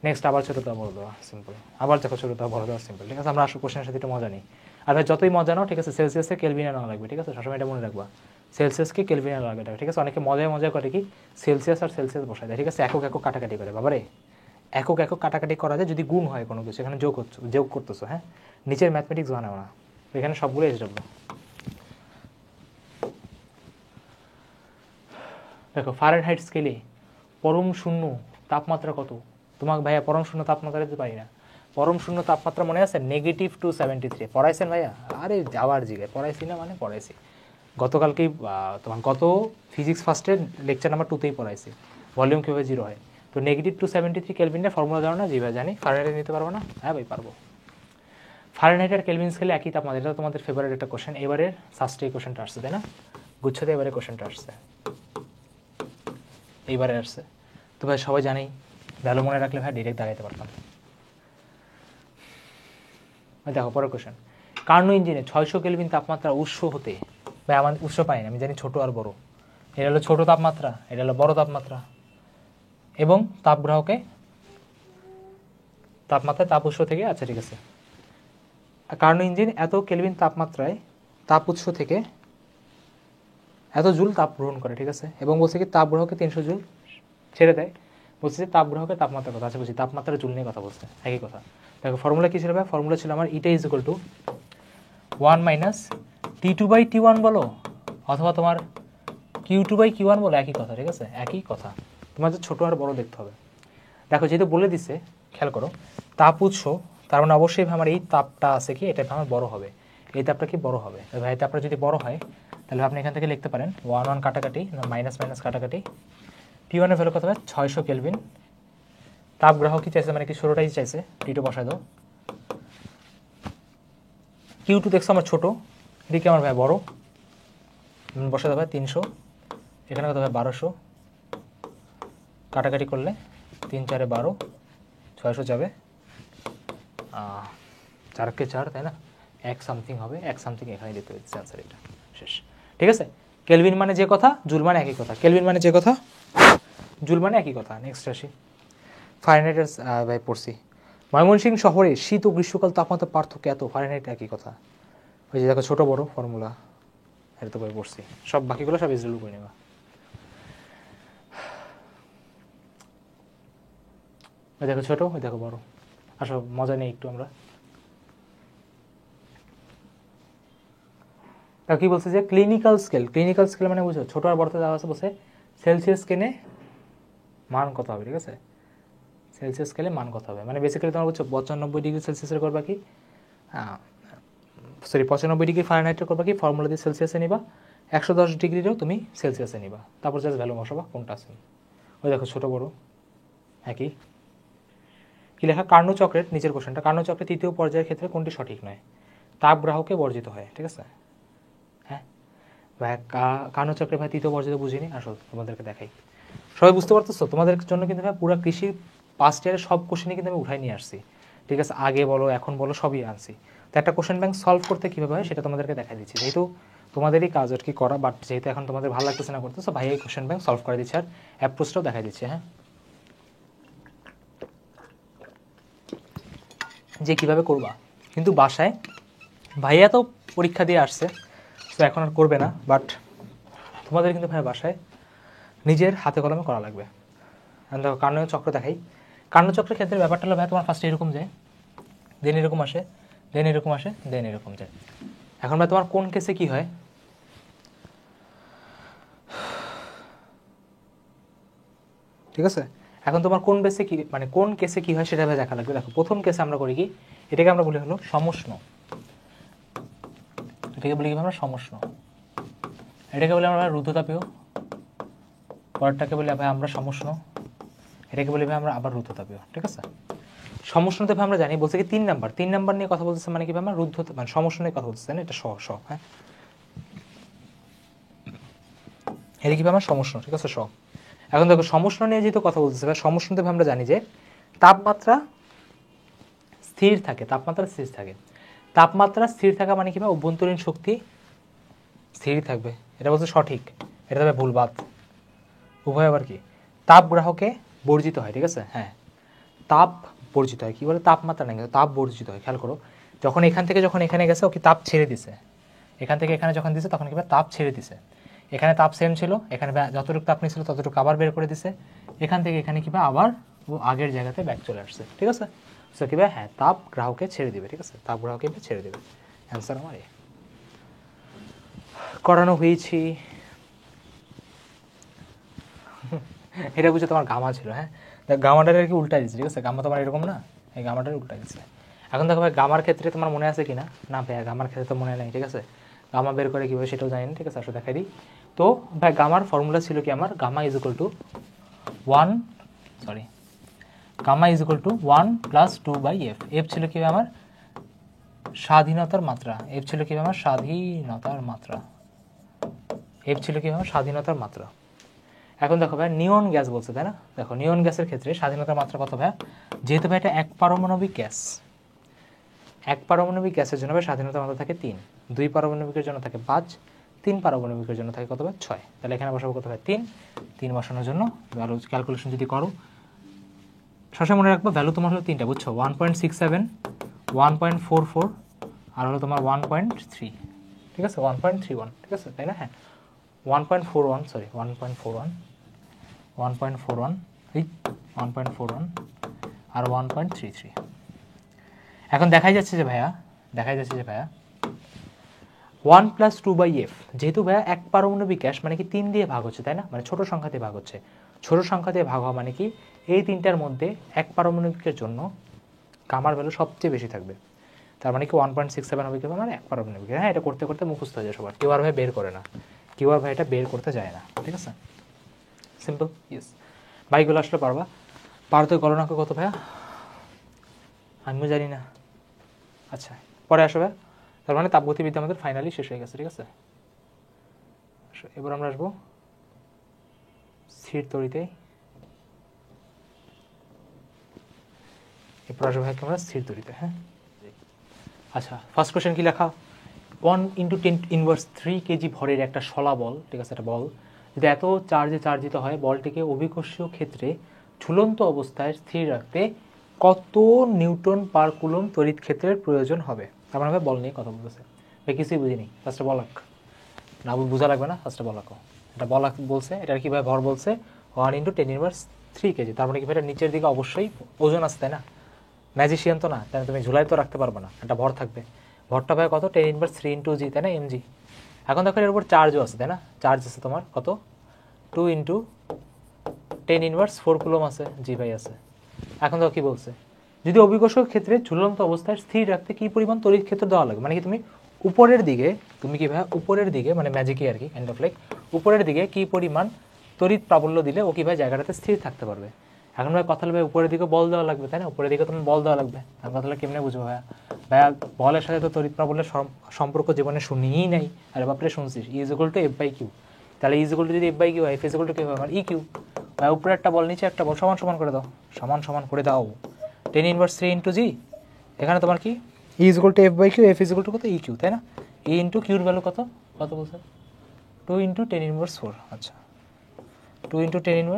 নেক্সট আবার ছোট দেওয়া বড় দেওয়া সিম্পল, আবার দেখো ছোট দেওয়া বড় দেওয়া সিম্পল, ঠিক আছে। আমরা আসলে কোশ্চেনের সাথে একটু মজা নিই। আর ভাই যতই মজা নাও, ঠিক আছে, সেলসিয়াসে কেলভিনে নেওয়া লাগবে, ঠিক আছে, সবসময় এটা মনে রাখবা, সেলসিয়াসকে কেলভিনে নেওয়া লাগবে, ঠিক আছে। অনেকে মজায় মজা করে কি সেলসিয়াস আর সেলসিয়াস বসায় দেয়, ঠিক আছে, একক একক কাটাকাটি করে, বাবারে একক একক কাটাকাটি করা যায় যদি গুণ হয় কোনো কিছু, এখানে যোগ করতেছো, হ্যাঁ, নিচের ম্যাথমেটিক্স বানাও না, এখানে সবগুলো SW। দেখো ফারেনহাইট স্কেলে পরম শূন্য তাপমাত্রা কত, তোমাকে ভাইয়া পরম শূন্য তাপমাত্রা দিতে পারি না। পরম শূন্য তাপমাত্রা মনে আছে, -273 পড়াইছেন ভাইয়া? আরে যাওয়ার জিগায় পড়াইছি না, মানে পড়াইছি গতকালকেই, তোমার গত ফিজিক্স ফার্স্টের লেকচার নাম্বার 2তেই পড়াইছি ভলিউম কীভাবে 0 হয়। তো -273 কেলভিনের ফর্মুলা জানো না? জি ভাই জানি। ফারেনহাইটে নিতে পারবো না? হ্যাঁ ভাই পারবো। ফারেনহাইট আর কেলভিন স্কেলে একই তাপমাত্রা, এটা তোমাদের ফেভারিট একটা কোশ্চেন, এবারে ফার্স্টে এই কোশ্চেনটা আসছে, তাই না? গুচ্ছতে এবারে কোশ্চেনটা আসছে, এইবারে আসছে। তো ভাই সবাই জানেই, ভ্যালু মনে রাখলে ভাই ডিরেক্ট দাঁড়াইতে পারতাম। দেখো পরের কোশ্চেন, কার্নো ইঞ্জিনে 600 কেলভিন তাপমাত্রা উৎস হতে, ভাই আমার উৎস পাইনি, আমি জানি ছোট আর বড়, এটা হলো ছোট তাপমাত্রা, এটা হলো বড় তাপমাত্রা, এবং তাপগ্রাহকে তাপমাত্রায় তাপ উৎস থেকে, আচ্ছা ঠিক আছে, কার্নো ইঞ্জিন এত কেলভিন তাপমাত্রায় তাপ উৎস থেকে এত জুল তাপ গ্রহণ করে, ঠিক আছে, এবং বলছে কি তাপগ্রাহকে 300 জুল ছেড়ে দেয়। বলছে যে তাপগ্রাহকের তাপমাত্রার কথা, আচ্ছা বলছি তাপমাত্রা জুল নিয়ে কথা বলছে, একই কথা। দেখো ফর্মুলা কী ছিল ভাই? ফর্মুলা ছিল আমার ইটা ইজ ইকুয়াল টু 1 - T2/T1 বলো, অথবা তোমার Q2/Q1 বলো, একই কথা, ঠিক আছে, একই কথা। তোমাদের ছোটো আর বড় দেখতে হবে। দেখো যেহেতু বলে দিছে, খেয়াল করো, তাপ উৎস, তার মানে অবশ্যই আমার এই তাপটা আছে কি, এটা আমার বড় হবে, এই তাপটা কি বড় হবে। ভাই এই তাপটা যদি বড় হয়, তাহলে আপনি এখান থেকে লিখতে পারেন 1 কাটাকাটি, মাইনাস মাইনাস কাটাকাটি, T1 এর ভ্যালু কত হবে? 600 কেলভিন। তাপগ্রাহক কি চাইছে, মানে কি 16টাই চাইছে, T2 বসায় দাও। Q2 দেখছো আমার ছোটো, এদিকে আমার ভাই বড়, বসায় দেবে 300, এখানে কত হবে 1200, কাটাকাটি করলে 3 4 12, 600 যাবে, 4 4, তাই না, এক সামথিং হবে, এক সামথিং এখানে দিতে হচ্ছে, আনসার এটা শেষ, ঠিক আছে। কেলভিন মানে যে কথা, জুল মানে একই কথা, কেলভিন মানে যে কথা, জুল মানে একই কথা। নেক্সট আসি, ফারেনহাইটের ভাই পড়ছি, ময়মনসিংহ শহরে শীত ও গ্রীষ্মকাল তাপমাত্রা পার্থক্য এত, ফারেনহাইট একই কথা। ওই যে দেখো ছোটো বড়ো ফর্মুলা, এটা তো করে পড়ছি, সব বাকিগুলো সব ইজরুল করে নেবা। ওই দেখো ছোটো, ওই দেখো বড়ো, আসো মজা নেই একটু আমরা। তা কি বলছে যে ক্লিনিক্যাল স্কেল, ক্লিনিক্যাল স্কেল মানে বুঝো ছোটো আর বড়তে দেওয়া আছে, বলছে সেলসিয়াস স্কেলে মান কত হবে, ঠিক আছে, সেলসিয়াস স্কেলে মান কত হবে, মানে বেসিক্যালি তোমার বুঝছো 95 ডিগ্রি সেলসিয়াসের করবা কি, 95 ডিগ্রি ফারেনহাইটের করবা কি, ফর্মুলা দিয়ে সেলসিয়াসে নিবা, 110 ডিগ্রিরও তুমি সেলসিয়াসে নিবা, তারপর জাস্ট ভ্যালু বসাবা কোনটা আছে। ওই দেখো ছোটো বড়ো একই। কি লেখা, কার্নো চক্রের নিচের কোশ্চেনটা, কার্নো চক্রের তৃতীয় পর্যায়ের ক্ষেত্রে কোনটি সঠিক নয়? তাপগ্রাহকে বর্জিত হয়, ঠিক আছে, হ্যাঁ ভাই কার্নো চক্রের ভাই তৃতীয় পর্যায়ে বুঝিনি, আসল তোমাদেরকে দেখাই, সবাই বুঝতে পারতেছো? তোমাদের জন্য কিন্তু ভাই পুরো কৃষি পাস্ট ইয়ারের সব কোশ্চেনই কিন্তু আমি উঠাই নিয়ে আসছি, ঠিক আছে, আগে বলো এখন বলো সবই আনছি। তো একটা কোশ্চেন ব্যাংক সলভ করতে কীভাবে হয় সেটা তোমাদেরকে দেখা দিচ্ছি, যেহেতু তোমাদেরই কাজ আর কি করা, বাট যেহেতু এখন তোমাদের ভালো লাগতেছে না করতেছো, ভাই এই কোশ্চেন ব্যাংক সলভ করে দিচ্ছে আর অ্যাপ্রোচটাও দেখা দিচ্ছে, হ্যাঁ, যে কীভাবে করবা। কিন্তু বাসায় ভাইয়া তো পরীক্ষা দিয়ে আসছে, তো এখন আর করবে না, বাট তোমাদের কিন্তু ভাই বাসায় নিজের হাতে কলমে করা লাগবে। দেখো কার্ণীয় চক্র দেখাই। কার্ণীয় চক্রের ক্ষেত্রে ব্যাপারটা হলো ভাই তোমার ফার্স্টে এরকম যায়, দেন এরকম আসে, দেন এরকম আসে, দেন এরকম যায়। এখন ভাই তোমার কোন কেসে কি হয়, ঠিক আছে? এখন তোমার কোন বেসে কি মানে কোন কেসে কি হয় সেটা ভাই দেখা লাগবে। দেখো প্রথম কেসে আমরা করি কি, এটাকে আমরা বলি হলো সমষ্ণ, এটাকে বলি কি আমরা সমষ্ণ, এটাকে বলি আমরা রুদ্ধতাপীয়, পরেরটাকে বলি ভাই আমরা সমষ্ণ, এটাকে বলি ভাই আমরা আবার রুদ্ধতাপীয়, ঠিক আছে? সমষ্ণতে ভাই আমরা জানি বলছে কি 3 নাম্বার নিয়ে কথা বলতেছে, মানে কি ভাই আমরা রুদ্ধ মানে সমষ্ণ নিয়ে কথা বলতেছে না, এটা হ্যাঁ, এটা কি ভাই আমার সমষ্ণ, ঠিক আছে? এখন দেখো সমষ্ণ নিয়ে যেহেতু কথা বলতেছে ভাই, সমষ্ণতে ভাই আমরা জানি যে তাপমাত্রা স্থির থাকে, তাপমাত্রা স্থির থাকে। তাপমাত্রা স্থির থাকা মানে কি ভাই অভ্যন্তরীণ শক্তি স্থির থাকবে, এটা বলছে সঠিক, এটা তবে ভুল বাদ। উভয় আবার কি তাপ গ্রাহকে বর্জিত হয়, ঠিক আছে? হ্যাঁ, তাপ বর্জিত হয়, কি বলে তাপমাত্রা নেই, তাপ বর্জিত হয়। খেয়াল করো, যখন এখান থেকে যখন এখানে গেছে ও কি তাপ ছেড়ে দিছে, এখান থেকে এখানে যখন দিছে তখন কি তাপ ছেড়ে দিছে। এখানে তাপ সেম ছিল, এখানে যতটুকু তাপ নিয়েছিল ততটুকু আবার বের করে দিছে, এখান থেকে এখানে কি আবার ও আগের জায়গাতে ব্যাক চলে আসছে, ঠিক আছে? সো কি হ্যাঁ, তাপ গ্রাহকে ছেড়ে দিবে, ঠিক আছে? তাপ গ্রাহকে ছেড়ে দিবে। অ্যান্সার আমার করানো হয়েছি। এটা বুঝে তোমার গামা ছিল, হ্যাঁ, গামাটার আর কি উল্টা দিচ্ছে, ঠিক আছে? গামা তোমার এরকম না, এই গামাটার উল্টা দিচ্ছে। এখন দেখো ভাই গামার ক্ষেত্রে তোমার মনে আছে কিনা, না ভাই গামার ক্ষেত্রে তো মনে নেই, ঠিক আছে? গামা বের করে কীভাবে সেটাও জানি না, ঠিক আছে? আসলে দেখাই দিই। তো ভাই গামার ফর্মুলা ছিল কি আমার, gamma is equal to 1 plus 2/f। F ছিল কি আমার স্বাধীনতার মাত্রা, এফ ছিল কি আমার স্বাধীনতার মাত্রা, এফ ছিল কি আমার স্বাধীনতার মাত্রা। এখন দেখো ভাই নিয়ন গ্যাস বলছে, তাই না? দেখো নিয়ন গ্যাসের ক্ষেত্রে স্বাধীনতার মাত্রা কত ভাই, যেহেতু ভাই এটা এক পারমাণবিক গ্যাস, এক পারমাণবিক গ্যাসের জন্য ভাই স্বাধীনতার মাত্রা থাকে 3, 2 পারমাণবিকের জন্য থাকে 5, 3 পারমাণবিকের জন্য থাকে কত ভাই 6। তাহলে এখানে বসাবো কত ভাই 3 বসানোর জন্য ভ্যালু ক্যালকুলেশন যদি করো, সবসময় মনে রাখবো ভ্যালু তোমার হলো 3টা, বুঝছো? 1.67, 1.44 আর হলো তোমার 1.3, ঠিক আছে? 1.31, ঠিক আছে, তাই না? হ্যাঁ, 1.41, সরি 1.41, 1.41, এই 1.41 আর 1.33। এখন দেখাই যাচ্ছে যে ভাইয়া 1 প্লাস 2/f, যেহেতু ভাইয়া এক পারমাণবিক গ্যাস মানে কি 3 দিয়ে ভাগ হচ্ছে, তাই না? মানে ছোট সংখ্যা দিয়ে ভাগ হচ্ছে, ছোট সংখ্যা দিয়ে ভাগ হওয়া মানে কি এই তিনটার মধ্যে এক পারমাণবিকের জন্য গামার ভ্যালু সবচেয়ে বেশি থাকবে। তার মানে কি 1.67 হবে কি আমার এক পারমাণবিক। হ্যাঁ, এটা করতে করতে মুখস্থ হয়ে যায় সবার, কেউ আর ভাই বের করে না, কেউ আর ভাই এটা বের করতে যায় না, ঠিক আছে? Simple, yes. ভাইগুলো আসলে পারবা। ভারতের গলনাঙ্ক কত ভাইয়া? আমিও জানি না। আচ্ছা, পরে আসবে। তার মানে তাপগতিবিদ্যা আমাদের ফাইনালি শেষ হয়ে গেছে, ঠিক আছে? এবার আমরা আসবো স্থির তড়িতে। এরপর আসবো ভাই আমরা স্থির তড়িতে। হ্যাঁ, আচ্ছা, ফার্স্ট কোয়েশ্চেন কি লেখা, 1 × 10⁻³ কেজি ভরের একটা শলা বল, ঠিক আছে, একটা বল যদি এত চার্জে চার্জিত হয়, বলটিকে অভিকর্ষীয় ক্ষেত্রে ঝুলন্ত অবস্থায় স্থির রাখতে কত নিউটন পার কুলম তড়িৎ ক্ষেত্রের প্রয়োজন হবে? তার মানে বল নিয়ে কথা বলতেছে, কিছুই বুঝিনি। ফার্স্টে বলাক না, বোঝা লাগবে না, ফার্স্টে বলাকো। এটা বলাক বলছে, এটার কি ভাই ভর বলছে 1 × 10⁻³ কেজি। তার মানে কি ভাই এটা নিচের দিকে অবশ্যই ওজন আছে, তাই না? ম্যাজিশিয়ান তো না, তাই তুমি ঝুলাই তো রাখতে পারবে না, একটা ভর থাকবে। ভরটা ভাই কত 10⁻³ × g, তাই না? mg। এখন দেখো এর উপর চার্জও আছে, তাই না? চার্জ আছে তোমার কত 2 × 10⁻⁴ কুলম আছে, জি ভাই আছে। এখন দেখো কি বলছে, যদি অভিকর্ষক ক্ষেত্রে ঝুলন্ত অবস্থায় স্থির রাখতে কি পরিমাণ তড়িৎ ক্ষেত্র দেওয়া লাগবে, মানে কি তুমি উপরের দিকে, তুমি কি ভাই উপরের দিকে মানে ম্যাজিকই আর কি, কাইন্ড অফ লাইক উপরের দিকে কি পরিমাণ তড়িৎ প্রাবল্য দিলে ও কি ভাই জায়গাটাতে স্থির থাকতে পারবে। এখন ভাই কথা হলো ভাই উপরের দিকে বল দেওয়া লাগবে, তাই না? উপরের দিকে তুমি বল দেওয়া লাগবে। এখন কথা হলো কেমনে বুঝবো ভাইয়া? ভাইয়া বলের সাথে তো তড়িৎ প্রাবল্যের সম্পর্ক জীবনে শুনিই নাই। আরে বাপরে শুনছিস, E = F/Q। তাহলে E = যদি F/Q হয়, F = কি হবে আমার EQ। ভাই উপরে একটা বল নিচে একটা বল সমান সমান করে দাও, সমান সমান করে দাও। 10⁻³ × g, এখানে তোমার কি E = F/Q, F = কত EQ, তাই না? E × Q এর ভ্যালু কত কত বলছে 2 × 10⁻⁴। আচ্ছা, 2 × 10⁻⁴।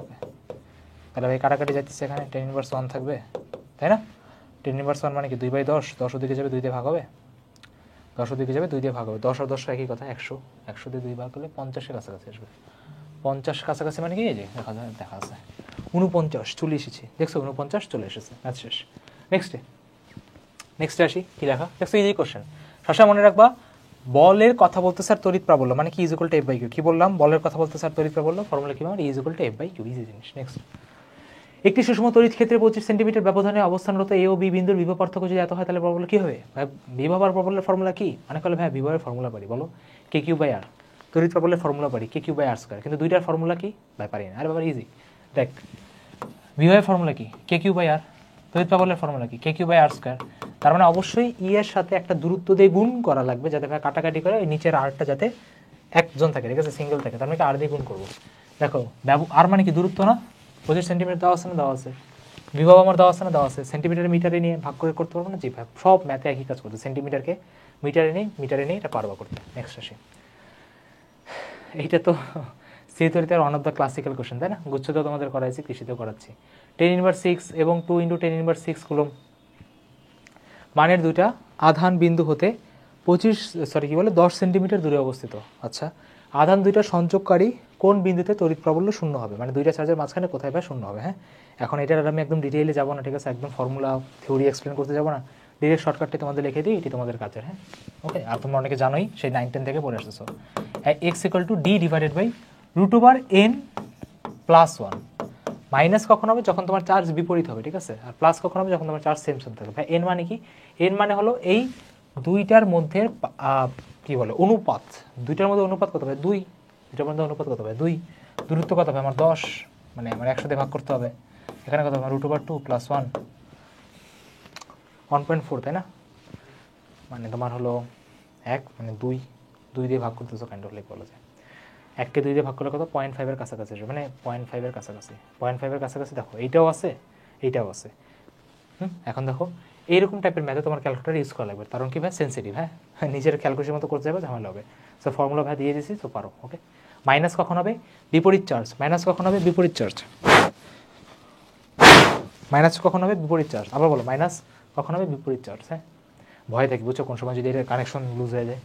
ওকে, তাহলে ভাই কাটাকাটি যাচ্ছে, এখানে 10⁻1 থাকবে, তাই না? 10⁻1 মানে কি 2/10, 10 ওদিকে যাবে 2 দিয়ে ভাগ হবে, 10 ওদিকে যাবে 2 দিয়ে ভাগ হবে, 10 আর 10 একই কথা, 100, 100 দিয়ে 2 ভাগ করলে 50-এর কাছাকাছি আসবে। 50 কাছাকাছি মানে কি এই যে দেখা আছে 49 চলে এসেছে, দেখছো 49 চলে এসেছে, ম্যাথ শেষ। নেক্সটে আসি, কি লেখা দেখছো, ইজি কোশ্চেন। সবসময় মনে রাখবা বলের কথা বলতে স্যার তড়িৎ প্রাবল্য মানে কি, is equal to F by Q. কি বললাম, বলের কথা বলতে স্যার তড়িৎ প্রাবল্য, ফর্মুলা কি মানে is equal to F by Q, easy জিনিস। নেক্সট, একটি সুষম তড়িৎ ক্ষেত্রে 25 সেন্টিমিটার ব্যবধানে অবস্থানরত এ ও বি বিন্দুর বিভব পার্থক্য যদি এত হয় তাহলে প্রবল কি হবে? ভাই বিভব আর প্রবলের ফর্মুলা কি? মানে কলে ভাই বিভবের ফর্মুলা পারি, বলো কে কিউ বাই আর, তড়িৎ প্রবলের ফর্মুলা পারি কে কিউ বাই আর স্কয়ার, কিন্তু দুইটার ফর্মুলা কি ভাই পারি না। আরে বাবা ইজি, দেখ বিভবের ফর্মুলা কি কে কিউ বাই আর, তড়িৎ প্রবলের ফর্মুলা কি কে কিউ বাই আর স্কয়ার। তার মানে অবশ্যই ই এর সাথে একটা দূরত্ব দিয়ে গুণ করা লাগবে যাতে ভাই কাটাকাটি করে ওই নিচের আরটা যাতে একজন থাকে, ঠিক আছে, সিঙ্গেল থাকে, তার মানে আর দিয়ে গুণ করবো। দেখো আর মানে কি দূরত্ব না, 25 সেন্টিমিটার দেওয়া আছে না, দেওয়া আছে, বিভব আমার দেওয়া আছে না, দেওয়া আছে, সেন্টিমিটার মিটারে নিয়ে ভাগ করে করতে পারবো না, জি ভাই সব ম্যাথে একই কাজ করতে, সেন্টিমিটারকে মিটারে নিয়ে এটা পারবো করতে। নেক্সট আসি, এইটা তো স্থিতিতরিতার one of the classical question, তাই না, গুচ্ছতেও তোমাদের করাইছি, কৃষিতেও করাচ্ছি। 10⁻6 এবং 2 × 10⁻6 কুলম্ব মানের দুইটা আধান বিন্দু হতে 10 সেন্টিমিটার দূরে অবস্থিত। আচ্ছা, আধান দুইটা সংযোগকারী কোন বিন্দুতে তড়িৎ প্রাবল্য শূন্য হবে, মানে দুইটা চার্জের মাঝখানে কোথায় ভাই শূন্য হবে। হ্যাঁ, এখন এটার আমি একদম ডিটেইলে যাবো না, ঠিক আছে, একদম ফর্মুলা থিওরি এক্সপ্লেন করতে যাবো না, ডিরেক্ট শর্টকাটটি তোমাদের লিখে দিই, এটি তোমাদের কাজের। হ্যাঁ, ওকে, আর তোমরা অনেকে জানোই, সেই 9-10 থেকে পড়ে আসতেছো। x = d / √n+1। মাইনাস কখন হবে, যখন তোমার চার্জ বিপরীত হবে, ঠিক আছে, আর প্লাস কখন হবে, যখন তোমার চার্জ সেম থাকবে। ভাই এন মানে কি, এন মানে হলো এই দুইটার মধ্যে কি বলে অনুপাত, দুইটার মধ্যে অনুপাত কত হবে 2, দুইটার মধ্যে অনুপাত কত হবে 2, দূরত্ব কত হবে আমার 10, মানে আমার 100 দিয়ে ভাগ করতে হবে, এখানে কত হবে √2 + 1 1.4, তাই না, মানে তোমার হলো 1 মানে 2 দিয়ে ভাগ করতেছো কাইন্ড অফ লাইক বলা যায়, 1কে 2 দিয়ে ভাগ করলে কত 0.5 এর কাছাকাছি আসবে, মানে 0.5 এর কাছাকাছি, 0.5 এর কাছাকাছি। দেখো এইটাও আছে এইটাও আছে। এখন দেখো এইরকম টাইপের ম্যাথে তোমার ক্যালকুলেটর ইউজ করা লাগবে, কারণ কি ভাই সেন্সিটিভ। হ্যাঁ, নিজের ক্যালকুলেশন মতো করতে যাবে, ঝামেলা হবে। সো ফর্মুলা ভাই দিয়ে দিয়েছি, তো পারো। ওকে, মাইনাস কখন হবে বিপরীত চার্জ, মাইনাস কখন হবে বিপরীত চার্জ, মাইনাস কখন হবে বিপরীত চার্জ, আবার বলো মাইনাস কখন হবে বিপরীত চার্জ। হ্যাঁ, ভয় থাকি বুঝছো, কোন সময় যদি এটা কানেকশন লুজ হয়ে যায়।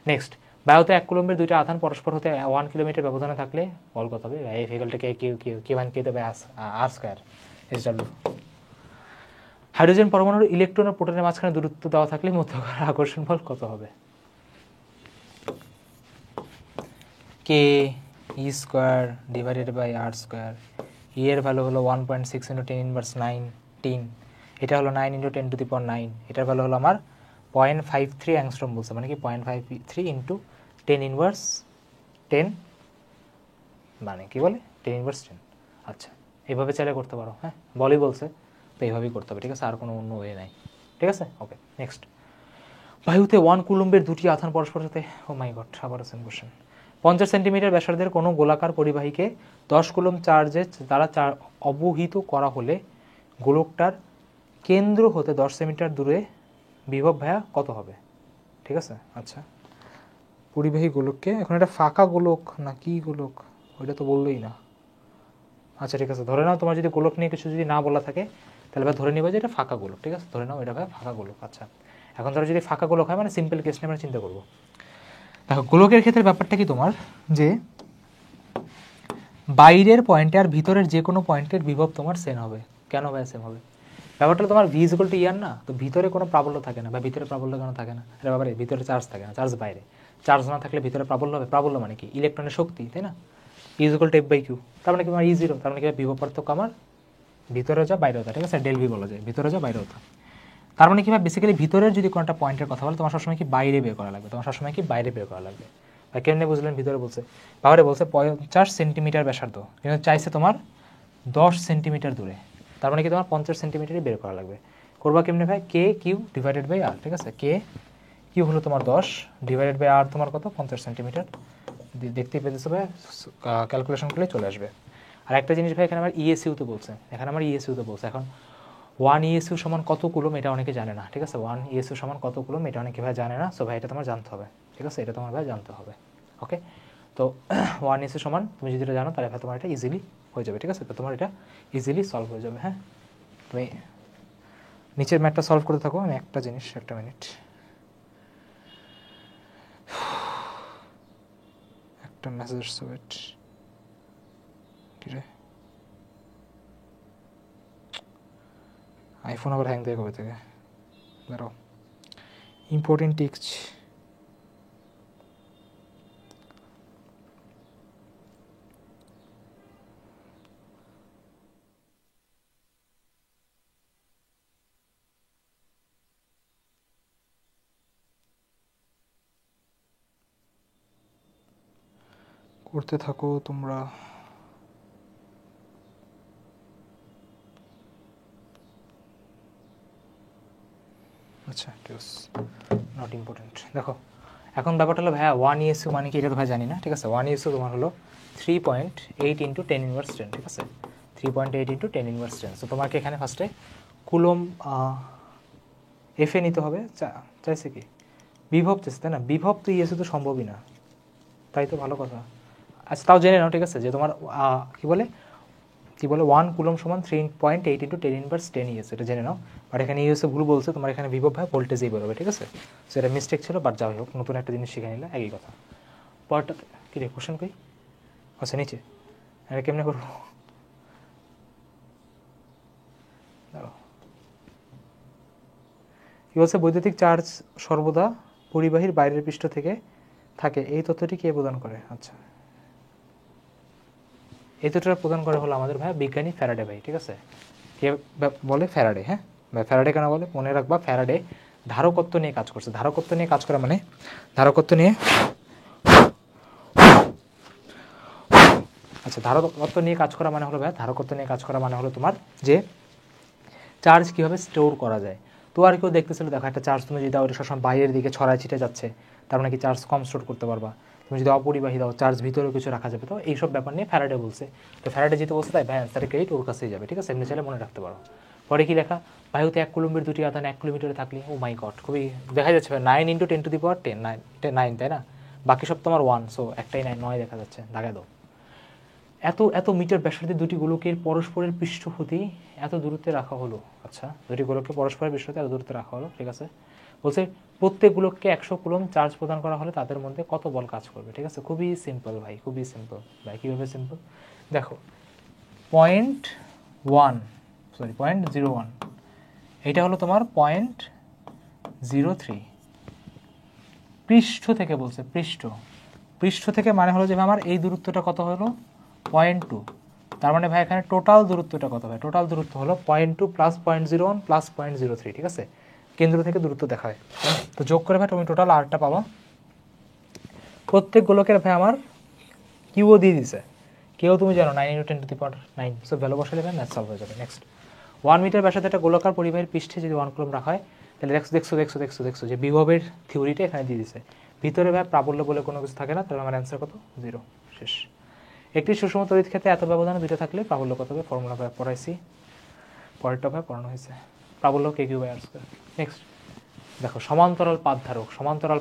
নেক্সট, বায়ুতে 1 কুলম্বের দুইটা আধান পরস্পর হতে 1 কিলোমিটার ব্যবধানে থাকলে বল কত হবে, এফ ইকুয়াল টু কে দেবে আর স্কয়ার SW। হাইড্রোজেন পরমাণুর ইলেকট্রন ও প্রোটনের মাঝখানে দূরত্ব দেওয়া থাকলে মধ্যকার আকর্ষণ বল কত হবে, কে ই স্কয়ার / r²। ই এর ভ্যালু হলো 1.6 × 10⁻19, এটা হলো 9 × 10⁹, এটার ভ্যালু হলো আমার 0.53 অ্যাংস্ট্রম বলছে, মানে কি 0.53 × 10⁻10, মানে কি বলে 10⁻10। আচ্ছা, এইভাবে চাইলে করতে পারো। হ্যাঁ, বলই বলছে তো এইভাবেই করতে হবে, ঠিক আছে, আর কোনো অন্য ওয়ে নাই, ঠিক আছে। ওকে, নেক্সট, বায়ুতে 1 কুলম্বের দুটি আধান পরস্পর সাথে, ও মাই গড, আবার সেম কোশ্চেন। 50 সেন্টিমিটার ব্যাসার্ধের কোনো গোলাকার পরিবাহীকে 10 কুলম্ব চার্জের দ্বারা অবহিত করা হলে গোলকটার কেন্দ্র হতে 10 সেন্টিমিটার দূরে বিভব ভায়া কত হবে, ঠিক আছে। আচ্ছা, পরিবাহী গোলককে, এখন এটা ফাঁকা গোলক না কি গোলক ওইটা তো বললোই না। আচ্ছা ঠিক আছে, ধরে নাও তোমার যদি গোলক নিয়ে কিছু যদি না বলা থাকে তাহলে ভাই ধরে নিবা যে এটা ফাঁকা গোলক, ঠিক আছে, ধরে নাও এটা ভাই ফাঁকা গোলক। আচ্ছা, এখন ধরো যদি ফাঁকা গোলক হয়, মানে সিম্পল কেস নিয়ে আমরা চিন্তা করবো। দেখো গোলকের ক্ষেত্রে ব্যাপারটা কি তোমার, যে বাইরের পয়েন্টে আর ভিতরের যে কোনো পয়েন্টের বিভব তোমার সেম হবে। কেন ভাই সেম হবে, ব্যাপারটা তোমার ভি ইকুয়াল টু ইয়ার না, তো ভিতরে কোনো প্রাবল্য থাকে না, বা ভিতরে প্রাবল্য কেন থাকে না, এটা ব্যাপারে ভিতরে চার্জ থাকে না, চার্জ বাইরে, চার্জ না থাকলে ভিতরে প্রাবল্য হবে, প্রাবল্য মানে কি ইলেকট্রনের শক্তি, তাই না, ইকুয়াল টু F/Q, তার মানে কি আমার E0, তার মানে কি বিভব পার্থক্য আমার ভিতরে যা বাইরে হতা, ঠিক আছে, ডেল ভি বলা যায়, ভিতরে যা বাইরে হতা। তার মানে কি ভাই বেসিক্যালি ভিতরের যদি কোনো একটা পয়েন্টের কথা বলে তোমার সবসময় কি বাইরে বের করা লাগবে, তোমার সবসময় কি বাইরে বের করা লাগবে। ভাই কেমনে বুঝলেন, ভিতরে বলছে, বাইরে বলছে 50 সেন্টিমিটার ব্যাসার্ধ, কিন্তু চাইছে তোমার 10 সেন্টিমিটার দূরে, তার মানে কি তোমার 50 সেন্টিমিটারই বের করা লাগবে। করবা কেমনে ভাই, KQ / R, ঠিক আছে, KQ হলো তোমার 10 / R তোমার কত 50 সেন্টিমিটার, দেখতেই পেতেছো ভাই, ক্যালকুলেশন করলে চলে আসবে। আর একটা জিনিস ভাই এখানে আমার ESU-তে বলছে, এখানে আমার ESU-তে বলছে, এখন 1 ESU সমান কত কুলম এটা অনেকে জানে না, ঠিক আছে, 1 ESU সমান কত কুলম এটা অনেকে ভাই জানে না, সো ভাই এটা তোমার জানতে হবে, ঠিক আছে, এটা তোমার ভাই জানতে হবে। ওকে, তো 1 ESU সমান তুমি যদি এটা জানো তাহলে ভাই তোমার এটা ইজিলি হয়ে যাবে, ঠিক আছে, তো তোমার এটা ইজিলি সলভ হয়ে যাবে। হ্যাঁ, তুমি নিচের ম্যাথটা সলভ করতে থাকো, আমি একটা জিনিস, একটা মিনিট, একটা মেসেজ আসছে, ওয়েট, কিরে আইফোন আবার হ্যাং দিয়ে কবে থেকে দাঁড়াও ইম্পর্টেন্ট টিক্স করতে থাকো তোমরা। আচ্ছা নট ইম্পর্টেন্ট। দেখো এখন ব্যাপারটা হলো ভাইয়া 1 মানে কি এটা তো ভাই জানি না, ঠিক আছে। 1 তোমার হলো 3.8 ইন্টু 10^10, ঠিক আছে। 3.8 ইন্টু 10^10। সো তোমাকে এখানে ফার্স্টে কুলম এফে নিতে হবে। চাইছে কি বিভব চাইছে, তাই না? বিভব তো ইএসএ তো সম্ভবই না, তাই তো ভালো কথা। আচ্ছা তাও জেনে নাও, ঠিক আছে, যে তোমার কি বলে 1 কুলম সমান 3.8 ইন্টু 10^10 ইএস, এটা জেনে নাও। বাট এখানে ইএসএ ভুল বলছে, তোমার এখানে বিভব ভাই ভোল্টেজেই বেরোবে, ঠিক আছে। সো এটা মিস্টেক ছিল, বাট যাই হোক নতুন একটা জিনিস শিখে নিলে, একই কথা। পরটা কী রে কোশ্চেন কই? আচ্ছা নিচে এটা কেমনে করবো? দাঁড়াও, কি বলছে? বৈদ্যুতিক চার্জ সর্বদা পরিবাহীর বাইরের পৃষ্ঠ থেকে থাকে, এই তথ্যটি কে প্রদান করে? আচ্ছা এই তথ্যটা প্রদান করে হলো আমাদের ভাই বিজ্ঞানী ফ্যারাডে ভাই, ঠিক আছে। কে বলে? ফ্যারাডে। হ্যাঁ ভাই ফ্যারাডে কেন বলে মনে রাখবা, ফ্যারাডে ধারকত্ব নিয়ে কাজ করছে। ধারকত্ব নিয়ে কাজ করা মানে ধারকত্ব নিয়ে আচ্ছা ধারকত্ব নিয়ে কাজ করা মানে হলো ভাই, ধারকত্ব নিয়ে কাজ করা মানে হলো তোমার যে চার্জ কীভাবে স্টোর করা যায়। তো আর কেউ দেখতেছিল, দেখো একটা চার্জ তুমি যদি দাও ওটা সবসময় বাইরের দিকে ছড়ায় ছিটে যাচ্ছে, তার মানে কি চার্জ কম স্টোর করতে পারবা। তুমি যদি অপরিবাহী দাও চার্জ ভিতরেও কিছু রাখা যাবে। তো এইসব ব্যাপার নিয়ে ফ্যারাডে বলছে। তো ফ্যারাডে যেতে বলছে তাই ভাই অ্যান্সারের ক্রেডিট ওর কাছেই যাবে, ঠিক আছে। এমনি চাইলে মনে রাখতে পারো। পরে কি লেখা? বায়ুতে 1 কুলম্বের 2টি আধান 1 কিলোমিটারে থাকলে, ও মাই গড, খুবই দেখা যাচ্ছে ভাই 9 ইন্টু 10^10 9, তাই না? বাকি সব তোমার 1, সো একটাই 9 দেখা যাচ্ছে, দাগায় দাও। এত মিটার ব্যাসার্ধের দুটি গোলকের পরস্পরের পৃষ্ঠপতি এত দূরত্বে রাখা হলো। আচ্ছা দুটি গোলককে পরস্পরের পৃষ্ঠপতি এত দূরত্বে রাখা হলো, ঠিক আছে। বলছে প্রত্যেক গোলককে 100 কুলম চার্জ প্রদান করা হলে তাদের মধ্যে কত বল কাজ করবে, ঠিক আছে। খুবই সিম্পল ভাই, খুবই সিম্পল ভাই। কীভাবে সিম্পল? দেখো 0.01 এটা হলো তোমার 0.03 পৃষ্ঠ থেকে বলছে, পৃষ্ঠ থেকে মানে হলো যে আমার এই দূরত্বটা কত হলো 0.2। তার মানে ভাই এখানে টোটাল দূরত্বটা কত ভাই? টোটাল দূরত্ব হলো 0.2 প্লাস 0.01 প্লাস 0.03, ঠিক আছে। কেন্দ্র থেকে দূরত্ব দেখায়, তো যোগ করে ভাই তুমি টোটাল আরটা পাবা। প্রত্যেক গোলকের ভাই আমার কিউও দিয়ে দিছে, কেউ তুমি জানো 9 ইন্টু 10^9, সো ভ্যালু বসালে ভাই ম্যাথ সলভ হয়ে যাবে। নেক্সট 1 মিটার ব্যাসার্ধে একটা গোলাকার পরিবাহীর পৃষ্ঠে যদি 1 কুলম রাখা হয়, তাহলে দেখছো যে বিভবের থিওরিটা এখানে দিয়ে দিছে। ভিতরে ভাই প্রাবল্য বলে কোনো কিছু থাকে না, তাহলে আমার অ্যান্সার কত? 0, শেষ। একটি সুষম তড়িৎ ক্ষেত্রে এত ব্যবধানে দুটো থাকলে প্রাবল্য কত হবে? ফর্মুলা ভাই পড়াইছি, পরেরটা ভাই পড়ানো হয়েছে। প্রাবল্য Q/R²। নেক্সট দেখো সমান্তরাল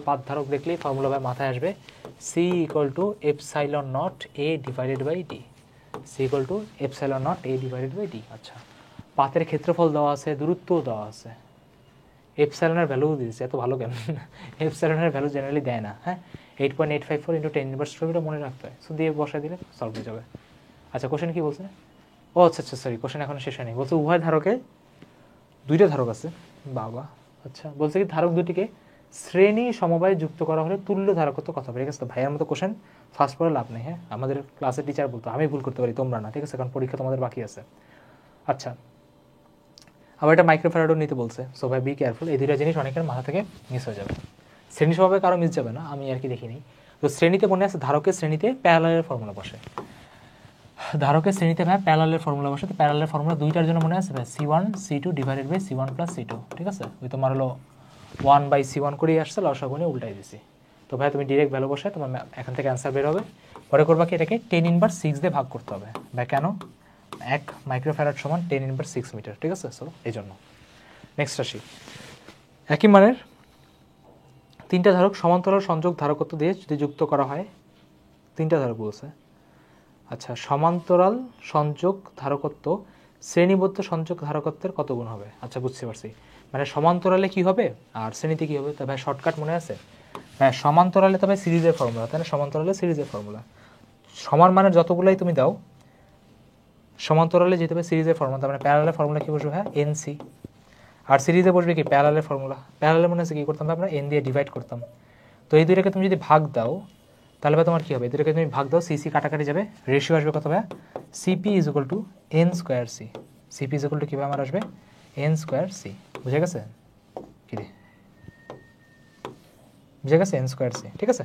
পাতধারক দেখলেই ফর্মুলা ভাই মাথায় আসবে C = ε0A/d। C = ε0A/d। আচ্ছা পাতের ক্ষেত্রফল দেওয়া আছে, দূরত্বও দেওয়া আছে, এপসাইলনের ভ্যালু দিয়েছে, এত ভালো কেন? এপসাইলনের ভ্যালু জেনারেলি দেয় না। হ্যাঁ 8.854 ইন্টু 10^12 মনে রাখতে হয়, সো দিয়ে বসায় দিলে সলভ হয়ে যাবে। আচ্ছা কোশ্চেন কি বলছে? ও আচ্ছা সরি, কোশ্চেন এখনো শেষ হয়নি। বলছে উভয় ধারকে, দুইটা ধারক আছে বাবা। আচ্ছা বলছে কি ধারক দুটিকে শ্রেণী সমবায়ে যুক্ত করা হলে তুল্য ধারকত্ব কত হবে, ঠিক আছে। তো ভাইয়ের মতো কোশ্চেন ফার্স্ট পড়ে লাভ নেই। হ্যাঁ আমাদের ক্লাসের টিচার বলতো, আমি ভুল করতে পারি তোমরা না, ঠিক আছে, কারণ পরীক্ষা তোমাদের বাকি আছে। আচ্ছা আবার এটা মাইক্রোফ্যারাডও নিতে বলছে, সো ভাই বি কেয়ারফুল। এই দুইটা জিনিস অনেকের মাথা থেকে মিস হয়ে যাবে। শ্রেণী স্বভাবে কারো মিস যাবে না, আমি আর কি দেখিনি। তো শ্রেণীতে মনে আছে ধারকের শ্রেণীতে প্যারালালের ফর্মুলা বসে, ধারকের শ্রেণীতে ভাই প্যারালালের ফর্মুলা বসে। তো প্যারালালের ফর্মুলা দুইটার জন্য মনে আছে ভাই C1 C2 divided by C1 plus C2, ঠিক আছে। ওই তোমার হলো 1/C1 করেই আসছে, লসাগু নিয়ে উল্টাই দিছি। তো ভাই তুমি ডিরেক্ট ভ্যালু বসে তোমার এখান থেকে অ্যান্সার বের হবে। পরে করবা কি এটাকে 10^6 দিয়ে ভাগ করতে হবে ভাই। কেন? 1 মাইক্রোফ্যারাড সমান 10^6 মিটার, ঠিক আছে। সো এই জন্য নেক্সট আসি, একই মানের 3টা ধারক সমান্তরাল সংযোগ ধারকত্ব দিয়ে যদি যুক্ত করা হয়, 3টা ধারক বলছে। আচ্ছা সমান্তরাল সংযোগ ধারকত্ব শ্রেণীবদ্ধ সংযোগ ধারকত্বের কত গুণ হবে? আচ্ছা বুঝতে পারছি, মানে সমান্তরালে কি হবে আর শ্রেণীতে কি হবে। তো ভাই শর্টকাট মনে আছে? হ্যাঁ সমান্তরালে তবে সিরিজের ফর্মুলা, তাই না? সমান্তরালে সিরিজের ফর্মুলা, সমান মানের যতগুলাই তুমি দাও সমান্তরালে যেতে হবে সিরিজের ফর্মুলা, তার মানে প্যারালালের ফর্মুলা কি বসবে? হ্যাঁ, এনসি। আর সিরিজে বসবে কি? প্যারালালের ফর্মুলা। প্যারালালে মনে হচ্ছে কী করতাম আমরা? এন দিয়ে ডিভাইড করতাম। তো এই দুইটাকে তুমি যদি ভাগ দাও তাহলে বা তোমার কী হবে? এই দুইটাকে তুমি ভাগ দাও, সিসি কাটাকাটি যাবে, রেশিও আসবে কত ভাই? CP is equal to N square C. CP is equal to কীভাবে আমার আসবে? N square C. বুঝে গেছে? কী রে, বুঝে গেছে? N square C. ঠিক আছে,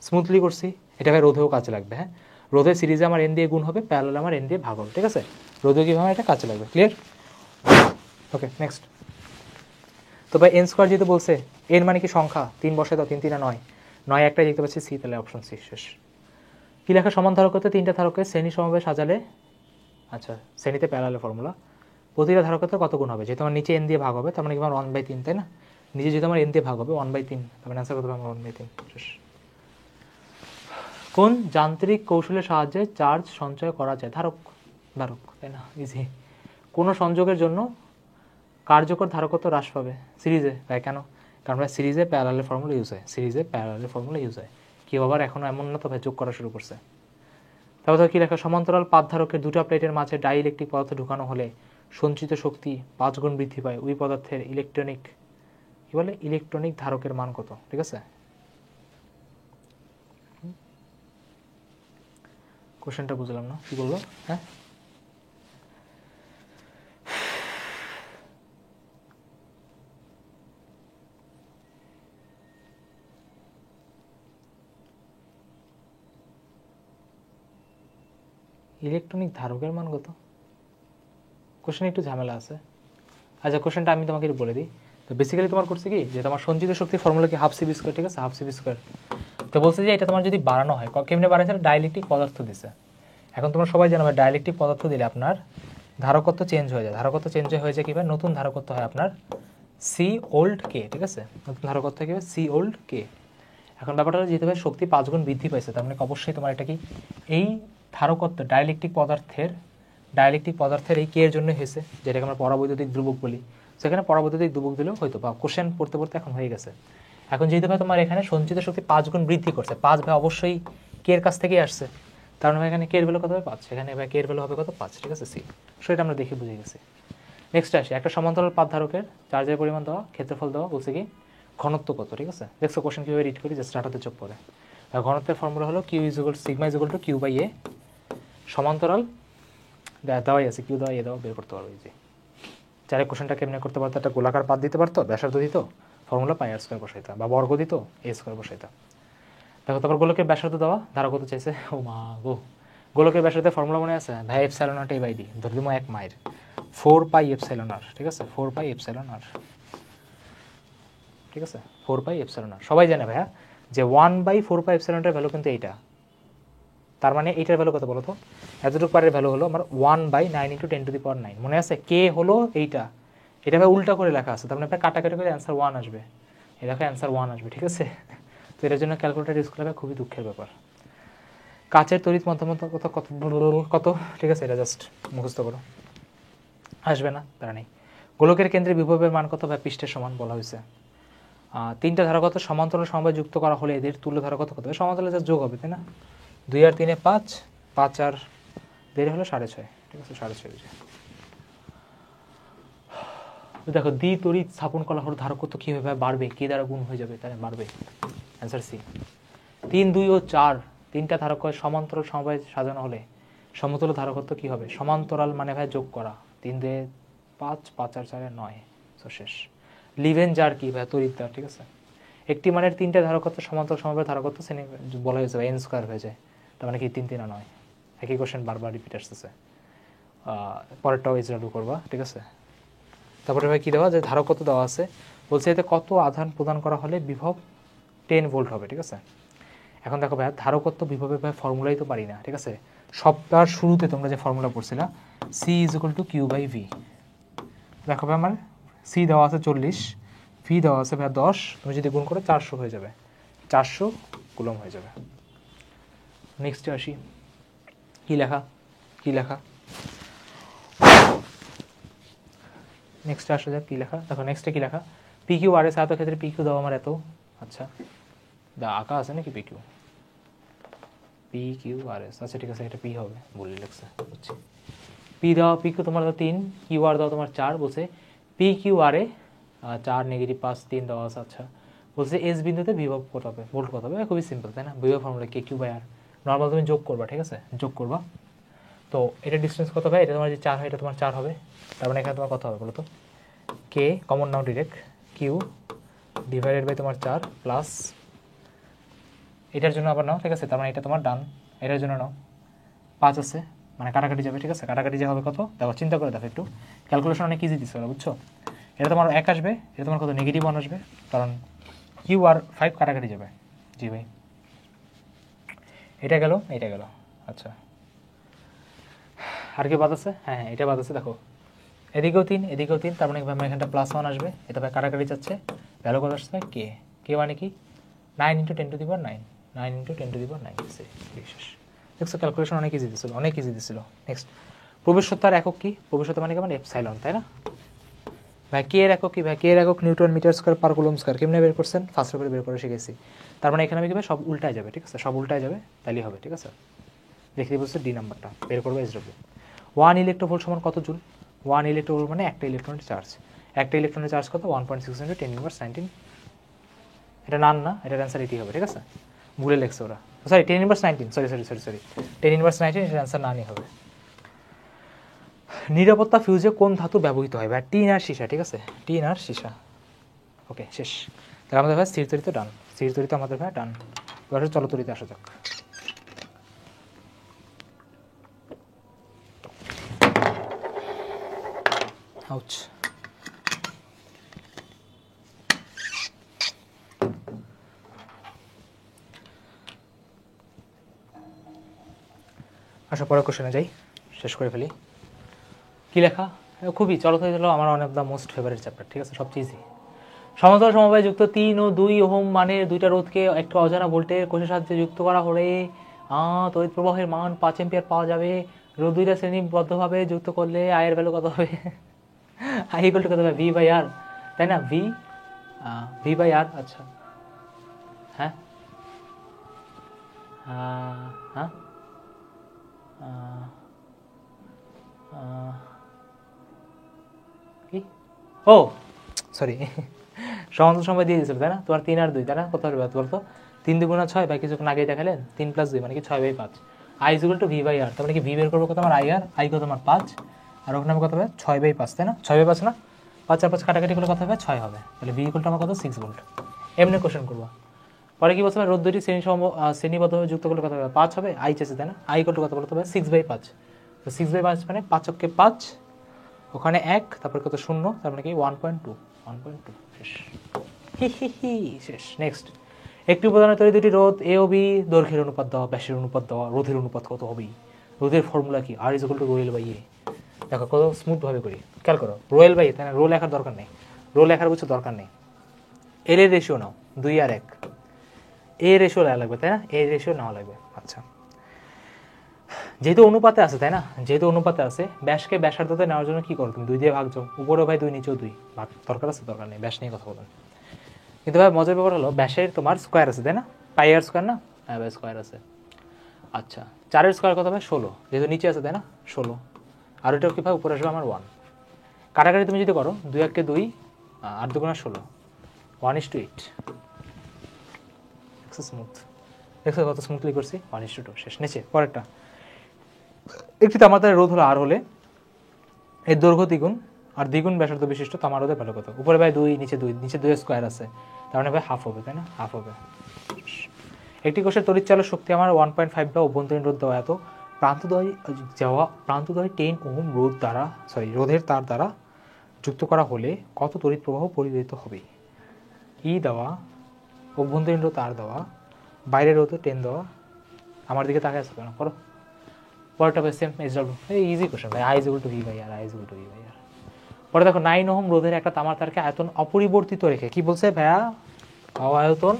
স্মুথলি করছি। এটা ভাই রোধেও কাজে লাগবে। হ্যাঁ, রোধের সিরিজে আমার এন দিয়ে গুণ হবে, প্যারালালে আমার এন দিয়ে ভাগ হবে। ঠিক আছে, রোধেও কীভাবে এটা কাজে লাগবে। ক্লিয়ার? ওকে, নেক্সট। তো ভাই এন স্কোয়ার যেহেতু বলছে, এন মানে কি সংখ্যা, 3 বসে দাও, 3 3 9, 9 একটাই দেখতে পাচ্ছি, সি, তাহলে অপশন সি শেষ। কী লেখা? সমান ধারকত্বে 3টা ধারকের শ্রেণী সমভাবে সাজালে, আচ্ছা শ্রেণীতে প্যারালাল ফর্মুলা, প্রতিটা ধারকত্বে কত গুণ হবে? যেহেতু আমার নিচে এন দিয়ে ভাগ হবে, তার মানে কি আমার 1/3, তাই না? নিচে যেহেতু আমার এন দিয়ে ভাগ হবে 1/3, তার মানে অ্যান্সার কত হবে আমার? 1/3 শেষ। কোন যান্ত্রিক কৌশলের সাহায্যে চার্জ সঞ্চয় করা যায়? ধারক, তাই না? ইজি। কোনো সংযোগের জন্য কার্যকর ধারকত্ব হ্রাস পাবে সিরিজে। তাই কেন? কারণ ভাই সিরিজে প্যারালালের ফর্মুলা ইউজ হয়, সিরিজে প্যারালালের ফর্মুলা ইউজ হয়। কেউ আবার এখনও এমন না তো ভাই যোগ করা শুরু করছে। তারপর কী লেখা? সমান্তরাল পাত ধারকের দুটা প্লেটের মাঝে ডাইইলেকট্রিক পদার্থ ঢুকানো হলে সঞ্চিত শক্তি 5 গুণ বৃদ্ধি পায়। ওই পদার্থের ইলেকট্রনিক কী বলে? ইলেকট্রনিক ধারকের মান কত? ঠিক আছে, কোশ্চেনটা বুঝলাম না, কী বললো? হ্যাঁ, ইলেকট্রনিক ধারকের মান কত? কোশ্চেন একটু ঝামেলা আছে। আচ্ছা, কোশ্চেনটা আমি তোমাকে বলে দিই। তো বেসিক্যালি তোমার করছে কি, যে তোমার সঞ্চিত শক্তির ফর্মুলা কি? Half CV square. ঠিক আছে, হাফ সিভি স্কোয়ার। তো বলছে যে এটা তোমার যদি বাড়ানো হয়, কেমনে বাড়াইছে? ডাইইলেকট্রিক পদার্থ দিছে। এখন তোমরা সবাই জানো ডাইইলেকট্রিক পদার্থ দিলে আপনার ধারকত্ব চেঞ্জ হয়ে যায়। ধারকত্ব চেঞ্জ হয়ে যায় কীভাবে? নতুন ধারকত্ব হয় আপনার সি ওল্ড কে। ঠিক আছে, নতুন ধারকত্ব কী হবে? সি ওল্ড কে। এখন ব্যাপারটা যেতে হবে শক্তি 5 গুণ বৃদ্ধি পাইছে, তার মানে অবশ্যই তোমার এটা কি এই ধারকত্ব ডাইইলেকট্রিক পদার্থের এই কে এর জন্য হয়েছে, যেটাকে আমরা পরাবৈদ্যুতিক ধ্রুবক বলি। সেখানে পরাবৈদ্যুতিক ধ্রুবক দিলেও হয়তো, বা কোশ্চেন পড়তে পড়তে এখন হয়ে গেছে। এখন যেহেতু ভাই তোমার এখানে সঞ্চিত শক্তি 5 গুণ বৃদ্ধি করছে, 5 ভাই অবশ্যই কে এর কাছ থেকেই আসছে, তার মানে এখানে কে এর ভ্যালু কত হবে? 5। এখানে ভাই কে এর ভ্যালু হবে কত? 5। ঠিক আছে, সি। সো এটা আমরা দেখে বুঝে গেছি। নেক্সট আসি, একটা সমান্তরাল পাত ধারকের চার্জের পরিমাণ দেওয়া, ক্ষেত্রফল দেওয়া, বলছে কি ঘনত্ব কত। ঠিক আছে, দেখছো কোশ্চেন কীভাবে রিড করি, জাস্ট ডাটাতে চোখ পড়ে। ঘনত্বের ফর্মুলা হলো Q is equal sigma is equal to Q by A. সমান্তরাল দেওয়াই আছে, কিউ দেওয়া, এ দেওয়া, বের করতে পারো ইজি। চারে কোশ্চেনটা কেমনে করতে পারতো? একটা গোলাকার পাত দিতে পারতো, ব্যাসার্ধ দিত, ফর্মুলা পাই আর স্কোয়ার বসাইতাম, বা বর্গ দিত, এ স্কোয়ার বসাইতাম। দেখো তারপর গোলকের ব্যাসার্ধ দেওয়া, ধারকত্ব চাইছে। ও মা গো, গোলকের ব্যাসার্ধের ফর্মুলা মনে আছে? ভাই epsilon naught A by D, ধরে দিমো 1 মাইর 4 পাই এপসাইলন আর। ঠিক আছে, 4 পাই এপসাইলন আর। ঠিক আছে, 4 পাই এপসাইলন আর সবাই জানে ভাইয়া যে 1/4 পাই এপসাইলনটার ভ্যালু কিন্তু এইটা। তার মানে এইটার ভ্যালু কত বলো তো? এতটুকু পারের ভ্যালু হলো আমার 1/9 × 10⁹। মনে আছে? কে হলো এইটা, এটা ভাই উল্টা করে লেখা আছে, তার মানে আপনার কাটাকাটি করে অ্যান্সার 1 আসবে। এই দেখো অ্যান্সার 1 আসবে। ঠিক আছে, তো এটার জন্য ক্যালকুলেটার ইউজ করা খুবই দুঃখের ব্যাপার। কাচের তড়িৎ মধ্যমতা কত কত কত? ঠিক আছে, এটা জাস্ট মুখস্থ করো, আসবে না, তারা নেই। গোলকের কেন্দ্রে বিভবের মান কত? ভাই পৃষ্ঠের সমান বলা হয়েছে। 3টা ধারকত্ব সমান্তরাল সমবায় যুক্ত করা হলে এদের তুল্য ধারকত্ব কত? সমান্তরালে জাস্ট যোগ হবে, তাই না? 2 আর 3 5, 5 আর 2 হলো 6.5। ঠিক আছে, 6.5। দেখো দ্বি তড়িৎ স্থাপন করা হলো ধারকত্ব কীভাবে বাড়বে? কে দ্বারা গুণ হয়ে যাবে, তাই বাড়বে। Answer C. 3, 2 ও 4 3টা ধারক সমান্তরাল সমবায় সাজানো হলে সমতুল্য ধারকত্ব কী হবে? সমান্তরাল মানে ভাই যোগ করা, 3 2 5, 5 আর 4 9, তো শেষ। লিভেন যার কি ভাই? তড়িৎদ্বার। ঠিক আছে, একটি মানের 3টা ধারকত্ব সমান্তরাল সমবায় ধারকত্ব শ্রেণী বলা হয়েছে এন স্কোয়ার হয়ে যায়, তার মানে কি 3 3 9। একই কোশ্চেন বারবার রিপিট আসতেছে, পরেরটাও ইজরালু করবা। ঠিক আছে, তারপরে ভাই কী দেওয়া যে ধারকত্ব দেওয়া আছে, বলছে এতে কত আধান প্রদান করা হলে বিভব 10 ভোল্ট হবে। ঠিক আছে, এখন দেখো ভাই ধারকত্ব বিভবের ভাই ফর্মুলাই তো পারি না। ঠিক আছে, সপ্তাহ শুরুতে তোমরা যে ফর্মুলা পড়ছিলা C is equal to Q by V. দেখো ভাই আমার সি দেওয়া আছে 40, ভি দেওয়া আছে ভাই 10, তুমি যদি গুণ করো 400 হয়ে যাবে, 400 কুলম হয়ে যাবে। নেক্সটে আসি, কী লেখা নেক্সটে আসা যাক, কী লেখা দেখো। নেক্সটে কী লেখা? P Q R S আয়তক্ষেত্রে P Q দেওয়া আমার এত। আচ্ছা, আঁকা আছে নাকি P Q? P Q R S, আচ্ছা ঠিক আছে, এটা পি হবে বলে লিখছে, বুঝছি। পি দেওয়া, পি কিউ তোমার দাও 3, কিউ আর দাও তোমার 4, বলছে পি কিউ আর এ 4 নেগেটিভ 5 3 দেওয়া আছে। আচ্ছা বলছে এস বিন্দুতে বিভব কত হবে, ভোল্ট কত হবে, খুবই সিম্পল তাই না, বিভব formula K Q by R, normal তুমি যোগ করবা, ঠিক আছে, যোগ করবা। তো এটা ডিস্টেন্স কত হবে, এটা তোমার যে 4 হয় এটা তোমার 4 হবে, তার মানে এখানে তোমার কত হবে বলো তো, কে কমন নাও ডিরেক্ট, কিউ ডিভাইডেড বাই তোমার 4 প্লাস এটার জন্য আবার নাও, ঠিক আছে, তার মানে এটা তোমার ডান, এটার জন্য নাও 5 আছে, মানে কাটাকাটি যাবে, ঠিক আছে, কাটাকাটি যা হবে কত দেখো, চিন্তা করে দেখো একটু, ক্যালকুলেশন অনেক ইজি দিচ্ছে বুঝছো, এটা তোমার 1 আসবে, এটা তোমার কত নেগেটিভ 1 আসবে, কারণ কিউ আর 5 কাটাকাটি যাবে। জি ভাই, এটা গেল, এটা গেল। আচ্ছা আর কি বাদ আছে, হ্যাঁ এটা বাদ আছে, দেখো এদিকেও 3 এদিকেও 3, তার মানে এখানটা +1 আসবে, এটা ভাই কাটাকাটি যাচ্ছে, ভ্যালু কত আসছে কে, কে মানে কি 9 × 10⁹, 9 × 10⁹, শেষ। দেখছো ক্যালকুলেশন অনেক ইজি দিছিল, অনেক ইজি দিছিল। নেক্সট প্রবেশতার একক কি, প্রবেশতা মানে কি, মানে এপসাইলন, তাই না ভাই। কে এর একক কি ভাই, কে এর একক newton metre square per coulomb square, কেমনে বের করছেন, ফার্স্ট করে বের করে শিখেছি। তার মানে এখানে আমি কি সব উল্টায় যাবে, ঠিক আছে, সব উল্টায় যাবে, তাইলেই হবে, ঠিক আছে। দেখতে বলছে ডি নাম্বারটা বের করবো, এসডব্লিউ 1 ইলেকট্রোভোল্ট সমান কত জুল, 1 ইলেকট্রোভোল্ট মানে একটা ইলেকট্রনের চার্জ, একটা ইলেকট্রনের চার্জ কত 1.6 × 10⁻19, এটা না এটার অ্যান্সার এটি হবে, ঠিক আছে, ভুলে লেখছে ওরা, সরি 10⁻19, সরি 10⁻19, এটার অ্যান্সার না নিয়ে হবে। নিরাপত্তা ফিউজে কোন ধাতু ব্যবহৃত হয় ভাই, টিন আর সীসা, ঠিক আছে, টিন আর সীসা। ওকে শেষ, তাহলে আমাদের ভাই স্থির তরিত ডান, স্থির তরিত আমাদের ভাই ডান। এবার চলতরিতে আসা যাক। আউচ, আচ্ছা পরের কোশ্চেনে যাই, শেষ করে ফেলি। কি লেখা, খুবই চলতরিত হলো আমার one of the most favourite chapter, ঠিক আছে, সবচেয়ে ইজি। সমান্তরাল সমবায় যুক্ত 3 ও 2 ওহম মানের দুইটা রোধকে একটা অজানা ভোল্টের কোষের সাহায্যে যুক্ত করা হলে তড়িৎ প্রবাহের মান 5 অ্যাম্পিয়ার পাওয়া যাবে। রোধ দুইটা শ্রেণীবদ্ধভাবে যুক্ত করলে আয়ের ভ্যালু কত হবে, আই ইকুয়াল টু কত হবে, ভি বাই আর, তাই না, ভি বাই আর। আচ্ছা হ্যাঁ হ্যাঁ কি, ও সরি, সমান্তরাল সময় দিয়ে দিয়েছিল তাই না, তোমার 3 আর 2, তাই না, কত হবে বলতো, 3 × 2 = 6, ভাই কিছুক্ষণ আগেই দেখালেন, 3 + 2 মানে কি 6/5, I equal to V by R, তার মানে কি ভি বের করবো কত আমার, আই আর, আই কত আমার 5, আর ওখানে কত হবে 6/5, তাই না, 6/5 না, 5 আর 5 কাটাকাটি করলে কত হবে 6 হবে, তাহলে ভি ইকুয়াল টু আমার কত 6 ভোল্ট। এমনি কোশ্চেন করবো। পরে কি বলছে, রোধ দুটি শ্রেণীবদ্ধভাবে যুক্ত করলে কত হবে 5 হবে, আই চেয়েছে তাই না, আই ইকুয়াল টু কত বলতে হবে 6/5, তো 6/5 মানে 5 × 5, ওখানে 1, তারপর কত 0, তার মানে কি 1.2, শেষ, শেষ। নেক্সট, একটি উপাদানের তৈরি দুটি রোধ এ ও বি দৈর্ঘ্যের অনুপাত দেওয়া, ব্যাসের অনুপাত দেওয়া, রোধের অনুপাত কত হবে, রোধের ফর্মুলা কি, আর ইকুয়াল টু রোয়েল বাই এ। দেখো কত স্মুথভাবে করি, খেয়াল করো, রোয়েল বাই এ, তাই না, রো লেখার দরকার নেই, রো লেখার বুঝছো দরকার নেই, এর রেশিও নাও 2 আর 1, এ রেশিও লাগবে তাই না, এ রেশিও নেওয়া লাগবে। আচ্ছা যেহেতু অনুপাতে আছে তাই না, যেহেতু অনুপাতে আছে, ব্যাসকে ব্যাসার্ধতে নেওয়ার জন্য কি করো তুমি, 2 দিয়ে ভাগ যাও, উপরেও ভাই 2 নিচেও 2, ভাগ দরকার আছে, দরকার নেই, ব্যাস নিয়ে কথা বলেন। কিন্তু ভাই মজার ব্যাপার হলো ব্যাসের তোমার স্কোয়ার আছে তাই না, পাই আর স্কোয়ার না, হ্যাঁ ভাই স্কোয়ার আছে। আচ্ছা 4-এর স্কোয়ার কত ভাই 16, যেহেতু নিচে আছে তাই না 16, আর ওইটাও কি ভাই উপরে আসবে আমার 1, কাটাকাটি তুমি যদি করো 2 1 2, আর 2 × 16, 1:8, স্মুথ, দেখছো কত স্মুথলি করছি, 1:2, শেষ। নিচে পরেরটা, একটি তামার রোধ হলো আর হলে এর দৈর্ঘ্য দ্বিগুণ আর দ্বিগুণ ব্যাসার্ধ বিশিষ্ট তামার রোধের ভ্যালু কত, উপরে ভাই 2, নিচে 2, নিচে 2 স্কোয়ার আছে, তার মানে ভাই হাফ হবে তাই না, হাফ হবে। একটি কোষের তড়িৎচালক শক্তি আমার 1.5 বা অভ্যন্তরীণ রোধ দেওয়া, এত প্রান্তদ্বয় 10 ওহম রোধ দ্বারা রোধের তার দ্বারা যুক্ত করা হলে কত তড়িৎ প্রবাহ পরিবেশিত হবে, ই দেওয়া, অভ্যন্তরীণ রোধ আর দেওয়া, বাইরের রোধ 10 দেওয়া, আমার দিকে তাকায় আছে কেন, করো পরেরটা ভাই সেম এসডব্লিউ, এই ইজি কোশ্চেন ভাই, I equal to V by R, I equal to V by R. পরে দেখো 9 ওহম রোধের একটা তামার তারকে আয়তন অপরিবর্তিত রেখে, কি বলছে ভাইয়া, আয়তন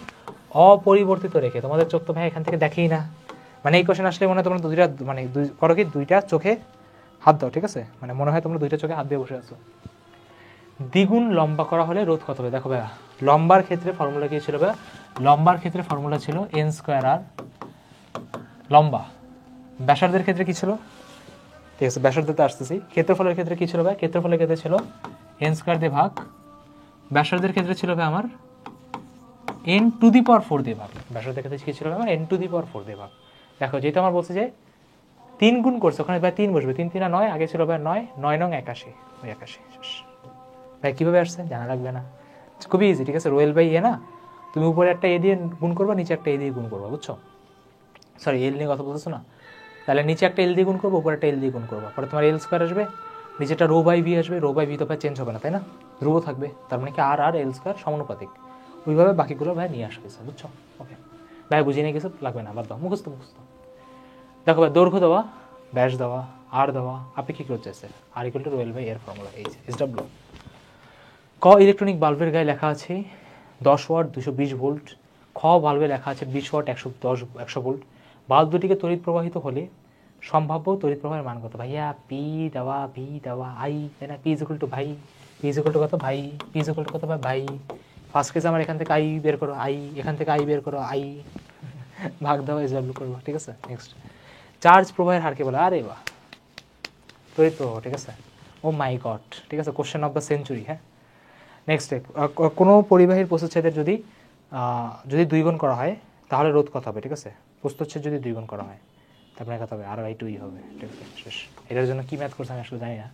অপরিবর্তিত রেখে, তোমাদের চোখ তো ভাই এখান থেকে দেখেই না, মানে এই কোশ্চেন আসলে মনে হয় তোমরা দুইটা, মানে করো কি 2টা চোখে হাত দাও, ঠিক আছে, মানে মনে হয় তোমরা 2টা চোখে হাত দিয়ে বসে আছো। দ্বিগুণ লম্বা করা হলে রোধ কত হবে, দেখো ভাইয়া লম্বার ক্ষেত্রে ফর্মুলা কি ছিল ভাইয়া, লম্বার ক্ষেত্রে ফর্মুলা ছিল n² আর লম্বা, ব্যাসার্ধের ক্ষেত্রে কি ছিল ঠিক আছে, ব্যাসার্ধতে আসতেছি। ক্ষেত্রফলের ক্ষেত্রে কি ছিল ভাই? ক্ষেত্রফলের ক্ষেত্রে ছিল এন স্কোয়ার দিয়ে ভাগ, ব্যাসার্ধের ক্ষেত্রে ছিল ভাই আমার এন টু দি পাওয়ার 4 দিয়ে ভাগ। ব্যাসার্ধের ক্ষেত্রে কি ছিল ভাই আমার? এন টু দি পাওয়ার 4 দিয়ে ভাগ। দেখো যেহেতু আমার বলছে যে 3 গুণ করছে, ওখানে ভাই 3 বসবে, 3 3 9, আগে ছিল ভাই 9, 9 নং 81, ওই 81 শেষ। ভাই কীভাবে আসছে জানা লাগবে না, খুবই ইজি। ঠিক আছে, রোয়েল বাই এ না, তুমি উপরে একটা এ দিয়ে গুণ করবা, নিচে একটা এ দিয়ে গুণ করবা, বুঝছো? সরি, এল নিয়ে কথা বলতেছো না? তাহলে নিচে একটা এল দিয়ে গুণ করবো, উপরে একটা এল দিয়ে গুণ করবো, পরে তোমার এল স্কোয়ার আসবে, নিচেটা রো বাই ভি আসবে, রো বাই ভি তো ভাই চেঞ্জ হবে না, তাই না? ধ্রুব থাকবে, তার মানে কি আর আর এল স্কোয়ার সমানুপাতিক। ওইভাবে বাকিগুলো ভাই নিয়ে আসা হয়েছে, বুঝছো? ওকে ভাই, বুঝিয়ে নিয়ে কিছু লাগবে না, বাদ দাও, মুখস্থ। দেখো ভাই, দৈর্ঘ্য দেওয়া, ব্যাস দেওয়া, আর দেওয়া, আপেক্ষিক রোধ চাইছে, আর ইকুয়াল টু রোয়েল বাই এর ফর্মুলা এইচ এস ডাব্লিউ। ক ইলেকট্রনিক বাল্বের গায়ে লেখা আছে 10 ওয়াট 220 ভোল্ট। খ বাল্বে লেখা আছে 20 ওয়াট 100 ভোল্ট। বাল্ব দুটিকে তড়িৎ প্রবাহিত হলে সম্ভাব্য তড়িৎ প্রবাহের মান কত? ভাইয়া পি দেওয়া, ভি দেওয়া, আই, তাই না? পি ইজ ইকুয়াল টু ভাই, পি ইজ ইকুয়াল টু কত ভাই, পি ইজ ইকুয়াল টু কত ভাই? ফার্স্ট কেস আমার এখান থেকে আই বের করো, আই, এখান থেকে আই বের করো, আই, ভাগ দেওয়া এস ডাব্লিউ করবো। ঠিক আছে, নেক্সট, চার্জ প্রবাহের হারকে বলে, আরে বাহ, তড়িৎ প্রবাহ। ঠিক আছে, ও মাই গড, ঠিক আছে, কোশ্চেন অফ দ্য সেঞ্চুরি। হ্যাঁ, নেক্সট, কোনো পরিবাহীর প্রস্তুচ্ছেদের যদি 2 গুণ করা হয় তাহলে রোধ কত হবে? ঠিক আছে, প্রস্তুচ্ছেদ যদি 2 গুণ করা হয় তারপরে কত হবে? আর বাই 2 হবে। ঠিক আছে, শেষ। এটার জন্য কি ম্যাথ করছে আমি আসলে জানি না।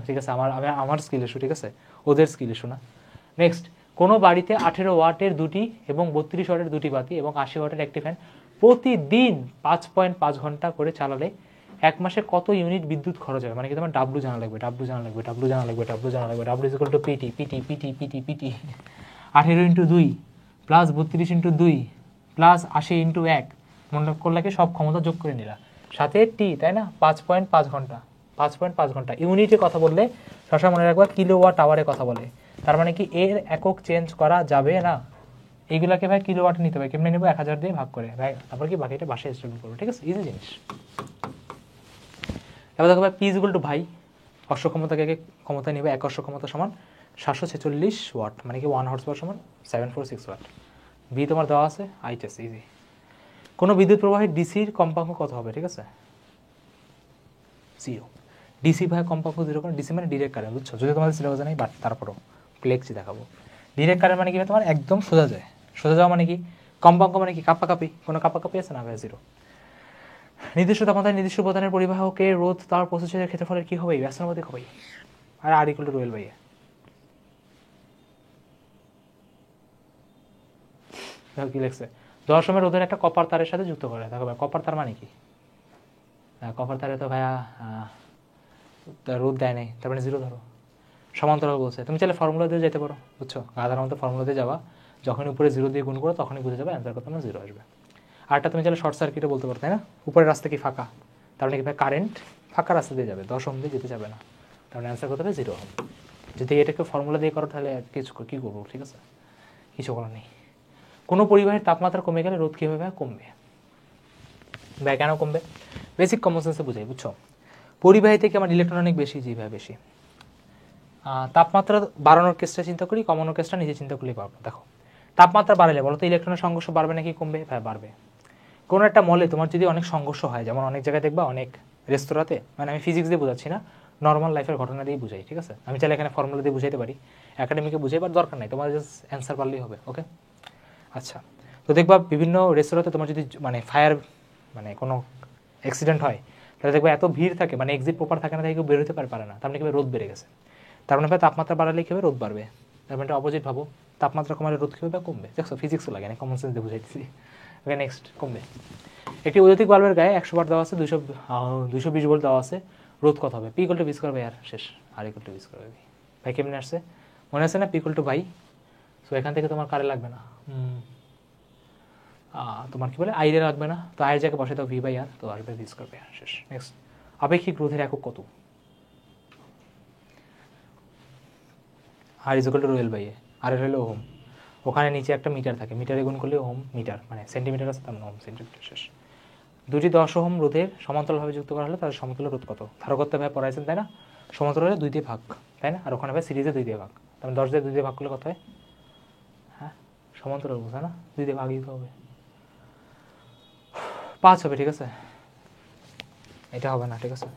ঠিক আছে, আমার স্কিল ইস্যু, ঠিক আছে, ওদের স্কিল ইস্যু না। নেক্সট, কোনো বাড়িতে 18 ওয়াটের দুটি এবং 32 ওয়াটের দুটি বাতি এবং 80 ওয়াটের একটি ফ্যান প্রতিদিন 5.5 ঘন্টা করে চালালে 1 মাসে কত ইউনিট বিদ্যুৎ খরচ হবে? মানে কি তোমার ডাব্লু জানা লাগবে, ডাব্লু জানা লাগবে, ডাব্লু জানা লাগবে, ডাব্লু জানা লাগবে। W is equal to PT, PT, PT, PT, PT. 18 into 2 plus 32 into 2 plus 80 into 1, মনে করলে কি সব ক্ষমতা যোগ করে নিলা, সাথে টি, তাই না? 5.5 ঘন্টা, 5.5 ঘন্টা। ইউনিটে কথা বললে সবসময় মনে রাখবা কিলোওয়াট আওয়ারে কথা বলে, তার মানে কি এর একক চেঞ্জ করা যাবে না। এইগুলাকে ভাই কিলোওয়াটে নিতে হবে, কেমনে নেবো? 1000 দিয়ে ভাগ করে ভাই, তারপর কি বাকিটা বাসায় স্টেবল করবো। ঠিক আছে, ইজি জিনিস। এবার দেখো ভাই, পি ইজ ইকুয়াল টু ভাই, অশ্ব ক্ষমতাকে ক্ষমতা নেবে, এক অশ্ব ক্ষমতা সমান 746 ওয়াট, মানে কি 1 হর্স পাওয়ার সমান 746 ওয়াট। ভি তোমার দেওয়া আছে, আইটেস, ইজি। কোনো বিদ্যুৎ প্রবাহের ডিসির কম্পাঙ্ক কত হবে? ঠিক আছে, 0। ডিসি ভাই কম্পাঙ্ক 0, কারণ ডিসি মানে ডিরেক্ট কারেন্ট, বুঝছো? যদি তোমাদের সিলেবাসে নেই, বাট তারপরও লেখছি, দেখাবো। ডিরেক্ট কারেন্ট মানে কি ভাই? তোমার একদম সোজা যায়, সোজা যাওয়া মানে কি? কম্পাঙ্ক মানে কি? কাপ্পাকাপি, কোনো কাপ্পাকাপি আছে না ভাই? 0। নির্দিষ্ট তাপমাত্রায় নির্দিষ্ট উপাদানের পরিবাহকে রোধ তার প্রস্তুচ্ছেদের ক্ষেত্রফলের কি হবে? ব্যস্তানুপাতিক হবে। আর আর ইকুয়াল টু রোয়েল বাই এ। দেখো কি লিখছে, দেওয়ার সময় রোধের একটা কপার তারের সাথে যুক্ত করে। দেখো ভাই, কপার তার মানে কি? কপার তারে তো ভাইয়া রোধ দেয় নাই, তার মানে 0 ধরো। সমান্তরাল বলছে, তুমি চাইলে ফর্মুলা দিয়ে যেতে পারো, বুঝছো? আধার মতো ফর্মুলা দিয়ে যাবা, যখন উপরে 0 দিয়ে গুণ করো তখনই বুঝে যাবে অ্যান্সার কত, আমার 0 আসবে। আরটা তুমি চাইলে শর্ট সার্কিটও বলতে পারো, তাই না? উপরের রাস্তা কি ফাঁকা, তার মানে কি ভাই কারেন্ট ফাঁকা রাস্তা দিয়ে যাবে, 10 ওহম দিয়ে যেতে যাবে না, তার মানে অ্যান্সার কত হবে? 0 ওহম। যদি এটাকে ফর্মুলা দিয়ে করো তাহলে কিছু কী করবো? ঠিক আছে, কিছু করার নেই। কোনো পরিবাহের তাপমাত্রা কমে গেলে রোধ কী হবে? কমবে। ভাই কেন কমবে? বেসিক কমন সেন্সে বুঝাই, বুঝছো? পরিবাহী থেকে আমার ইলেকট্রন অনেক বেশি, জি ভাই বেশি। তাপমাত্রা বাড়ানোর কেসটা চিন্তা করি, কমানোর কেসটা নিজে চিন্তা করলেই পারবো। দেখো, তাপমাত্রা বাড়ালে বলো তো ইলেকট্রনের সংঘর্ষ বাড়বে নাকি কমবে? ভাই বাড়বে। কোনো একটা মলে তোমার যদি অনেক সংঘর্ষ হয়, যেমন অনেক জায়গায় দেখবা, অনেক রেস্তোরাঁতে, মানে আমি ফিজিক্স দিয়ে বোঝাচ্ছি না, নর্মাল লাইফের ঘটনা দিয়ে বুঝাই। ঠিক আছে, আমি চাইলে এখানে ফর্মুলা দিয়ে বুঝাইতে পারি, একাডেমিকে বুঝাইবার দরকার নাই, তোমার জাস্ট অ্যান্সার পারলেই হবে। ওকে, আচ্ছা। তো দেখবা বিভিন্ন রেস্তোরাঁতে তোমার যদি মানে ফায়ার, মানে কোনো অ্যাক্সিডেন্ট হয়, তাহলে দেখবা এত ভিড় থাকে, মানে এক্সিট প্রপার থাকে না, তাই কেউ বেরোতে পারে না, তার মানে কীভাবে রোদ বেড়ে গেছে। তার মানে তাপমাত্রা বাড়ালে কী হবে? রোদ বাড়বে। তার মানে অপোজিট ভাবো, তাপমাত্রা কমালে রোদ কী হবে? কমবে। দেখছো, ফিজিক্সও লাগে না, কমন সেন্স দিয়ে বুঝাইতেছি। ওকে, নেক্সট, কমবে। একটি বৈদ্যুতিক বাল্বের গায়ে 100 ওয়াট দেওয়া আছে, 220 ভোল্ট দেওয়া আছে, রোধ কত হবে? P equal to V square by R, শেষ। R equal to V square by V. ভাই কেমনে আসছে মনে আছে না? পি ইকুয়াল টু ভাই। সো এখান থেকে তোমার কারে লাগবে না, তোমার কি বলে আইরে লাগবে না, তো আয়ের জায়গায় বসে দাও ভি বাই আর, তো আসবে ভি স্কয়ার বাই আর, শেষ। নেক্সট, আপেক্ষিক রোধের একক কত? আর ইজ ইকুয়াল টু রোয়েল বাই এ, আর এর হলো ওহম। ওখানে নিচে একটা মিটার থাকে, মিটারে গুণ করলে ওহম মিটার, মানে সেন্টিমিটার আছে, তার ওহম সেন্টিমিটার, শেষ। দুটি 10 ওহম রোধের সমান্তরালভাবে যুক্ত করা হলে তাদের সমতুল্য রোধ কত? ধারকত্ব ভাই পড়াইছেন, তাই না? সমান্তরাল হলে 2 দিয়ে ভাগ, তাই না? আর ওখানে ভাই সিরিজে 2 দিয়ে ভাগ, তাহলে 10 দিয়ে 2 দিয়ে ভাগ করলে কত হয়? হ্যাঁ, সমান্তরাল বুঝা না, 2 দিয়ে ভাগ দিতে হবে, 5 হবে। ঠিক আছে, এটা হবে না, ঠিক আছে,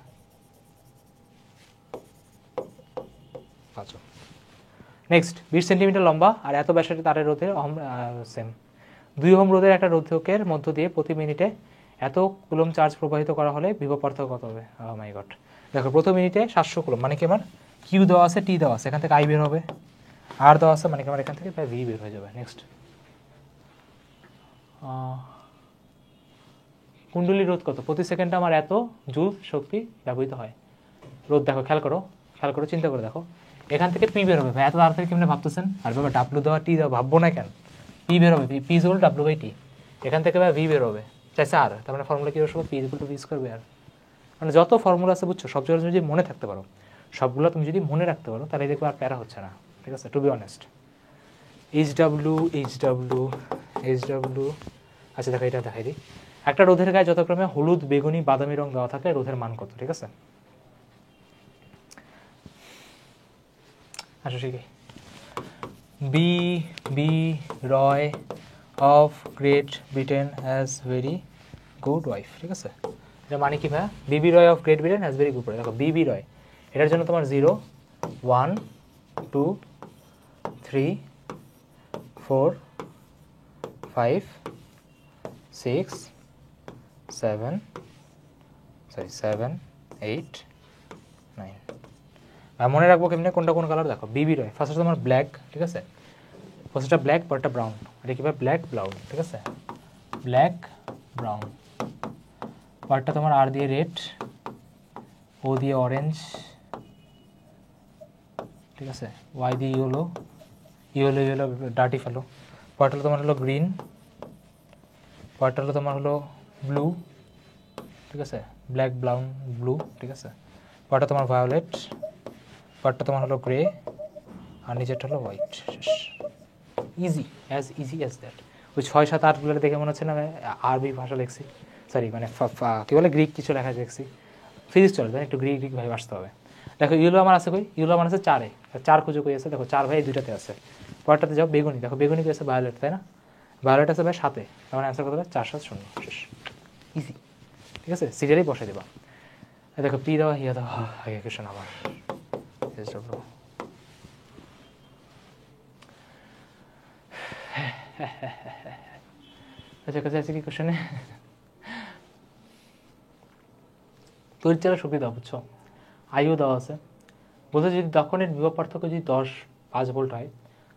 নেক্সট 20 সেন্টিমিটার লম্বা আর এত ব্যাসার্ধ তারের রোধের সেম 2 ওহম রোধের একটা রোধকের মধ্য দিয়ে প্রতি মিনিটে এত কুলম চার্জ প্রবাহিত করা হলে বিভব পার্থক্য কত হবে? মাই গড, দেখো প্রতি মিনিটে 700 কুলম, মানে কি আমার কিউ দেওয়া আছে, টি দেওয়া আছে, এখান থেকে আই বের হবে, আর দেওয়া আছে, মানে কি আমার এখান থেকে ভি বের হয়ে যাবে। নেক্সট কুণ্ডলী রোধ কত? প্রতি সেকেন্ডে আমার এত জুল শক্তি ব্যবহৃত হয়। রোধ দেখো, খেয়াল করো, চিন্তা করে দেখো, এখান থেকে পি বের হবে ভাই, এত তাড়াতাড়ি কেমনে ভাবতেছেন? আর বাবা ডাব্লু দেওয়া টি দেওয়া ভাববো না কেন, পি বের হবে, P equal W by T, এখান থেকে ভাই ভি বের হবে, চাইছে আর, তার মানে ফর্মুলা কি হবে? P equal to V square by R. মানে যত ফর্মুলা আছে বুঝছো, সব জায়গায় যদি মনে থাকতে পারো, সবগুলো তুমি যদি মনে রাখতে পারো, তাহলে দেখবো আর প্যারা হচ্ছে না, ঠিক আছে? To be honest, H W, আচ্ছা দেখো এটা দেখাই দিই। একটা রোধের গায়ে যথাক্রমে হলুদ, বেগুনি, বাদামি রং দেওয়া থাকে, রোধের মান কত? ঠিক আছে, আচ্ছা ঠিক আছে। B Roy of Great Britain has very good wife, ঠিক আছে? এটা মানে কি ভাইয়া? B B Roy of Great Britain has very good wife. দেখো বিবি রয়, এটার জন্য তোমার 0 1 2 3 4 5 6 7 8 9। মনে রাখবো কেমনে কোনটা কোন কালার? দেখো বিবি রয় ফার্স্টে তোমার ব্ল্যাক, ঠিক আছে, ফার্স্টটা ব্ল্যাক, পরটা ব্রাউন, এটা কি ভাই? ব্ল্যাক ব্রাউন, ঠিক আছে, ব্ল্যাক ব্রাউন, পরটা তোমার আর দিয়ে রেড, ও দিয়ে অরেঞ্জ, ঠিক আছে, ওয়াই দিয়ে ইয়েলো, ইয়েলো ডার্টি ফেলো, পরটা হলো তোমার হলো গ্রিন, পরটা হলো তোমার হলো ব্লু, ঠিক আছে, ব্ল্যাক ব্রাউন ব্লু, ঠিক আছে, পরটা তোমার ভায়োলেট, পরটা তোমার হলো গ্রে, আর নিচেরটা হলো হোয়াইট। Easy as that. ওই 6 7 8গুলো দেখে মনে হচ্ছে না আরবি ভাষা লিখছি, সরি মানে কী বলে গ্রিক কিছু লেখা দেখছি। ফিজিক্স চলে তাই একটু গ্রিক ভাই আসতে হবে। দেখো ইউলো আমার আছে কই? ইউলো আমার আছে 4-এ, 4 খুঁজে কই আছে? দেখো 4 ভাই 2টাতে আছে। পরেরটাতে যাও বেগুনি, দেখো বেগুনি কী আছে? ভায়োলেট, তাই না? ভায়োলেট আছে ভাই 7-এ, তার মানে অ্যান্সার কত হবে? 4 7 0, শেষ, ইজি, ঠিক আছে, সিরিয়ালেই বসাই দেবা। দেখো পি দেওয়া, হিয়া দেওয়া, আগে কোয়েশন আবার আচ্ছা কাছে আছে কি কোশ্চেনে? তড়িৎচালক শক্তি দেওয়া, বুঝছো, আইও দেওয়া আছে, বলতে যদি দক্ষণের বিভব পার্থক্য যদি 5 ভোল্ট হয়,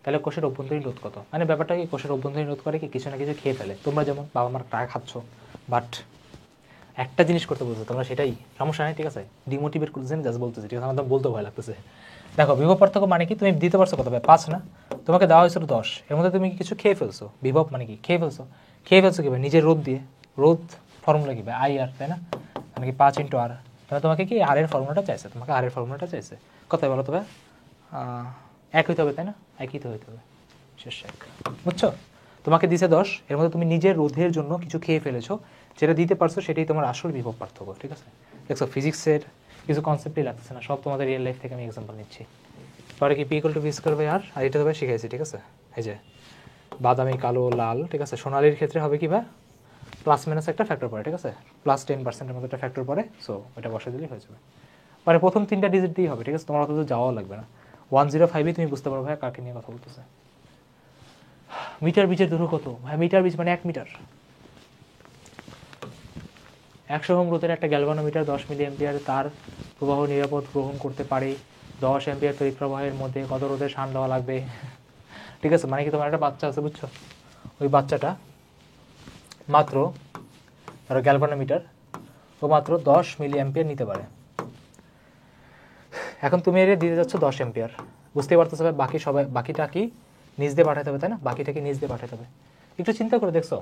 তাহলে কোষের অভ্যন্তরীণ রোধ কত? মানে ব্যাপারটা কি, কোষের অভ্যন্তরীণ রোধ করে কি কিছু না কিছু খেয়ে ফেলে। তোমরা যেমন বাবা মার টাকা খাচ্ছ, বাট একটা জিনিস করতে বলছো তোমরা, সেটাই সমস্যা নেই, ঠিক আছে, ডিমোটিভেট করতেছেন, জাস্ট বলতেছি, ঠিক আছে, আমার বলতে ভয় লাগতেছে। দেখো বিভব পার্থক্য মানে কি, তুমি দিতে পারছো কত ভাই? 5 না, তোমাকে দেওয়া হয়েছিল 10, এর মধ্যে তুমি কিছু খেয়ে ফেলছো। বিভব মানে কি? খেয়ে ফেলছো কি ভাই? নিজের রোধ দিয়ে, রোধ ফর্মুলা কি ভাই? আই আর, তাই না? মানে কি 5 × আর, তাহলে তোমাকে কি আর এর ফর্মুলাটা চাইছে, তোমাকে আর এর ফর্মুলাটা চাইছে কত বলো তো ভাই? 1 হইতে হবে, তাই না? 1ই তো হইতে হবে, শেষ 1, বুঝছো? তোমাকে দিছে 10, এর মধ্যে তুমি নিজের রোধের জন্য কিছু খেয়ে ফেলেছো, যেটা দিতে পারছো সেটাই তোমার আসল বিভব পার্থক্য, ঠিক আছে? দেখছো ফিজিক্সের কিছু কনসেপ্টই লাগতেছে না, সব তোমাদের রিয়েল লাইফ থেকে আমি এক্সাম্পল নিচ্ছি। পরে কি P equal to V square by R, আর এটা তো ভাই শিখাইছি, ঠিক আছে, এই যে বাদামি, কালো, লাল, ঠিক আছে, সোনালির ক্ষেত্রে হবে কি ভাই? প্লাস মাইনাস একটা ফ্যাক্টর পড়ে, ঠিক আছে, প্লাস 10%-এর মতো একটা ফ্যাক্টর পড়ে, সো ওটা বসে দিলেই হয়ে যাবে। মানে প্রথম 3টা ডিজিট দিয়েই হবে, ঠিক আছে, তোমার অত যাওয়াও লাগবে না। 105-ই তুমি বুঝতে পারো ভাই কাকে নিয়ে কথা বলতেছে। মিটার বীজের দূরত্ব কত ভাই? মিটার বীজ মানে 1 মিটার। 100 ওহম রোধের একটা গ্যালভানোমিটার 10 মিলি অ্যাম্পিয়ার তার প্রবাহ নিরাপদ গ্রহণ করতে পারে। 10 অ্যাম্পিয়ার তড়িৎ প্রবাহের মধ্যে কত রোধের শান দেওয়া লাগবে? ঠিক আছে, মানে কি তোমার একটা বাচ্চা আছে, বুঝছো, ওই বাচ্চাটা মাত্র ধরো গ্যালভানোমিটার, ও মাত্র 10 মিলি অ্যাম্পিয়ার নিতে পারে। এখন তুমি এর দিতে যাচ্ছ 10 অ্যাম্পিয়ার, বুঝতে পারতেছো বাকি সবাই, বাকিটা কি নিজ দিয়ে পাঠাতে হবে, তাই না? বাকিটাকে নিজ দিয়ে পাঠাতে হবে। একটু চিন্তা করে দেখছো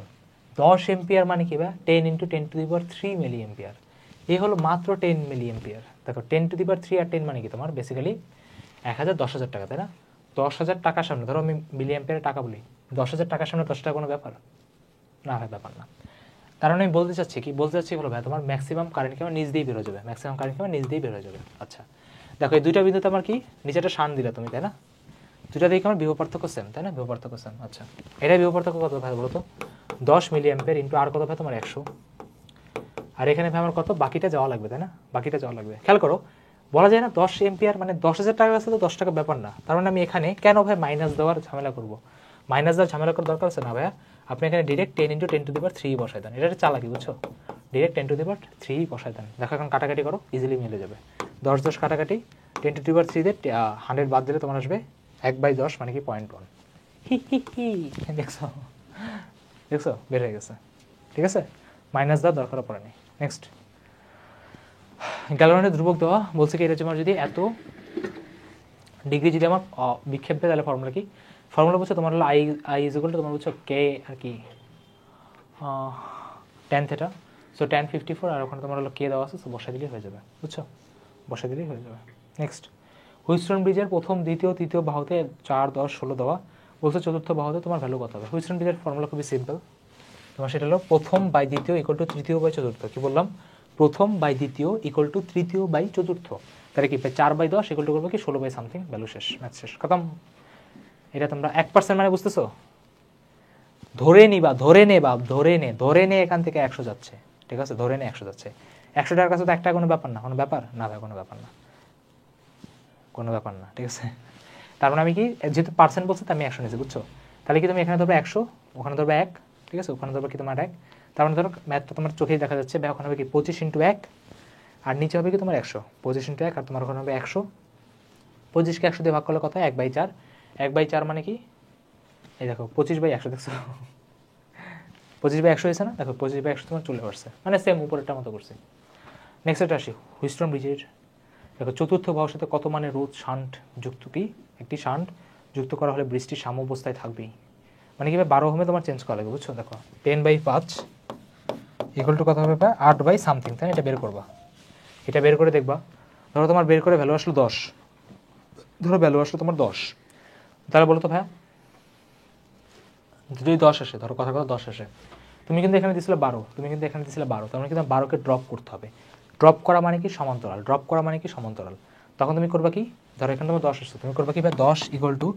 10 এম্পিয়ার মানে কি ভাই? 10 × 10⁻³ মিলি অ্যাম্পিয়ার, এই হলো মাত্র 10 মিলি অ্যাম্পিয়ার। দেখো 10⁻³ আর 10 মানে কি তোমার বেসিক্যালি 1000 10,000 টাকা, তাই না? 10,000 টাকার সামনে, ধরো আমি মিলি অ্যাম্পিয়ারের টাকা বলি, 10,000 টাকার সামনে 10 টাকা কোনো ব্যাপার না ভাই, ব্যাপার না। কারণ আমি বলতে চাচ্ছি কি, বলতে চাচ্ছি হলো ভাই তোমার ম্যাক্সিমাম কারেন্ট কি আমার নিজ দিয়েই বেরো যাবে, ম্যাক্সিমাম কারেন্ট কি আমার নিজ দিয়েই বেরো যাবে। আচ্ছা দেখো এই দুইটা বিন্দুতে আমার কি নিচেটা শান দিলা তুমি, তাই না? দুইটা দিকে আমার বিভব পার্থক্য সেম, তাই না? বিভব পার্থক্য সেম। আচ্ছা এটা বিভব পার্থক্য কত ভাই বলো তো? 10 মিলি অ্যাম্পিয়ার ইন্টু আর কত ভাই তোমার 100, আর এখানে ভাই আমার কত বাকিটা যাওয়া লাগবে, তাই না? বাকিটা যাওয়া লাগবে। খেয়াল করো বলা যায় না 10 এম্পিয়ার মানে 10,000 টাকা আছে তো 10 টাকা ব্যাপার না। তার মানে আমি এখানে কেন ভাই মাইনাস দেওয়ার ঝামেলা করব? মাইনাস দেওয়ার ঝামেলা করার দরকার আছে না ভাইয়া। আপনি এখানে ডিরেক্ট 10 × 10⁻³ বসাই দেন, এটা চালাকি বুঝছো, ডিরেক্ট 10⁻³ বসাই দেন। দেখো এখন কাটাকাটি করো, ইজিলি মিলে যাবে। 10 10 কাটাকাটি, 10⁻³ দিয়ে 100 বাদ দিলে তোমার আসবে 1/10 মানে কি 0.1। হি হি হি, দেখছো দেখছো বের হয়ে গেছে। ঠিক আছে, মাইনাস দেওয়ার দরকার পড়ে নেই। নেক্সট, গ্যালভানের ধ্রুবক দেওয়া বলছে কি, এটা তোমার যদি এত ডিগ্রি যদি আমার বিক্ষেপ দেয় তাহলে ফর্মুলা কি? ফর্মুলা বলছে তোমার হলো আই ইজ ইকুয়াল টু তোমার বলছো কে আর কি tan θ, সো tan 54, আর ওখানে তোমার হলো কে দেওয়া আছে, সো বসা দিলেই হয়ে যাবে বুঝছো, বসা দিলেই হয়ে যাবে। নেক্সট, হুইস্টন ব্রিজের প্রথম দ্বিতীয় তৃতীয় বাহুতে 4 10 16 দেওয়া বলছে, চতুর্থ বাহুতে তোমার ভ্যালু কত হবে? হুইস্টন ব্রিজের ফর্মুলা খুবই সিম্পল, তোমার সেটা হলো প্রথম বাই দ্বিতীয় ইকুয়াল টু তৃতীয় বাই চতুর্থ। কি বললাম? প্রথম বাই দ্বিতীয় ইকুয়াল টু তৃতীয় বাই চতুর্থ। তাহলে কি 4/10 ইকুয়াল টু করবো কি 16 বাই সামথিং, ভ্যালু শেষ, ম্যাথ শেষ, খতম। এটা তোমরা 1% মানে বুঝতেছো? ধরে নিবা, ধরে নে এখান থেকে 100 যাচ্ছে, ঠিক আছে, ধরে নে 100 যাচ্ছে। 100 টাকার কাছে তো একটা কোনো ব্যাপার না, কোনো ব্যাপার না ভাই, কোনো ব্যাপার না, কোনো ব্যাপার না, ঠিক আছে। তার মানে আমি কি, যেহেতু পার্সেন্ট বলছে তো আমি 100 নিয়েছি বুঝছো। তাহলে কি তুমি এখানে ধরবে 100, ওখানে ধরবে 1, ঠিক আছে, ওখানে ধরবে কি তোমার 1। তার মানে ধরো ম্যাথটা তোমার চোখেই দেখা যাচ্ছে, ভাই ওখানে হবে কি 25 × 1, আর নিচে হবে কি তোমার 100, 25 × 1, আর তোমার ওখানে হবে 100। 25কে 100 দিয়ে ভাগ করলে কত হয়? 1/4, 1/4 মানে কি, এই দেখো 25/100, দেখছো 25/100 হয়েছে না, দেখো 25/100 তোমার চলে আসছে, মানে সেম উপরেরটা মতো করছে। নেক্সট এটা আসি, হুইস্টন ব্রিজের দেখো চতুর্থ বাহুর সাথে কত মানে রোধ শান্ট যুক্ত, কি একটি শান্ট যুক্ত করা হলে বৃষ্টি সাম্য অবস্থায় থাকবেই, মানে কি 12 ওহমে তোমার চেঞ্জ করা লাগবে বুঝছো। দেখো 10/5 ইকুয়াল টু কত হবে? 8 বাই সামথিং, তাই এটা বের করবা, এটা বের করে দেখবা। ধরো তোমার বের করে ভ্যালু আসলো 10, ধরো ভ্যালু আসলো তোমার 10, তাহলে বলো তো ভাইয়া যদি 10 আসে, ধরো কথা 10 আসে, তুমি কিন্তু এখানে দিয়েছিলে 12, তুমি কিন্তু এখানে দিয়েছিলে 12, তার মানে কিন্তু 12কে ড্রপ করতে হবে। ড্রপ করা মানে কি সমান্তরাল, ড্রপ করা মানে কি সমান্তরাল। তখন তুমি করবা কি, ধরো এখানে তোমার 10 আসছে, তুমি করবা কি 10 ইকুয়াল টু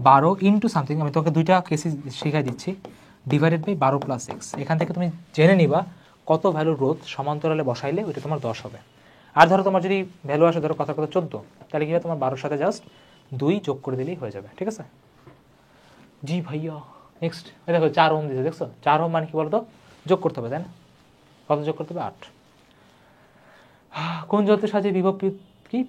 12 ইন্টু সামথিং, আমি তোমাকে দুইটা কেসি শিখাই দিচ্ছি, ডিভাইডেড বাই 12 + x। এখান থেকে তুমি জেনে নিবা কত ভ্যালুর রোধ সমান্তরালে বসাইলে ওইটা তোমার 10 হবে। আর ধরো তোমার যদি ভ্যালু আসে ধরো কথা 14, তাহলে কি হবে তোমার 12-র সাথে জাস্ট 2 যোগ করে দিলেই হয়ে যাবে, ঠিক আছে। জি ভাইয়া। নেক্সট দেখো 4 ওহম দিয়েছে, দেখছো 4 ওহম মানে কি বলতো, যোগ করতে হবে, তাই না? কত যোগ করতে হবে? 8। কোন যন্ত্রের সাহায্যে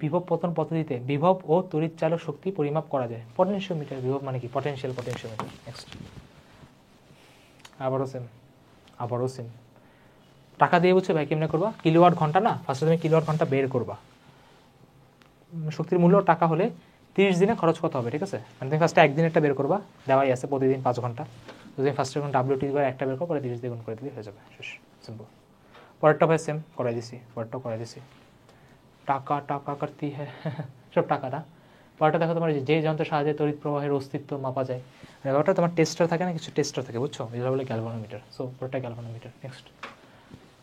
বিভব পতন পদ্ধতিতে বিভব ও তড়িৎ চালক শক্তি পরিমাপ করা যায়? পটেনশিওমিটার। বিভব মানে কি? পটেনশিওমিটার। নেক্সট, আবারও সেম টাকা দিয়ে বুঝছে ভাই কেমনে করবা? কিলোওয়াট ঘন্টা না, ফার্স্টে তুমি কিলোওয়াট ঘন্টা বের করবা, শক্তির মূল্য টাকা হলে 30 দিনে খরচ কত হবে, ঠিক আছে। মানে তুমি ফার্স্টে একদিনেরটা বের করবা, দেওয়াই আছে প্রতিদিন 5 ঘন্টা, তো তুমি ফার্স্টে এখন WT বার একটা বের করো, পরে 30 দিয়ে গুণ করে দিলে হয়ে যাবে, শেষ, সিম্পল। পরেরটা ভাই সেম করাই দিছি, পরেরটাও করাই দিছি। টাকা টাকা করতি হ্যাঁ সব টাকা না। পরেরটা দেখো তোমার যে যন্ত্রের সাহায্যে তড়িৎ প্রবাহের অস্তিত্ব মাপা যায়, ওটা তোমার টেস্টার থাকে না, কিছু টেস্টার থাকে বুঝছো, এগুলো বলে গ্যালভানোমিটার। সো পরেরটা গ্যালভানোমিটার। নেক্সট,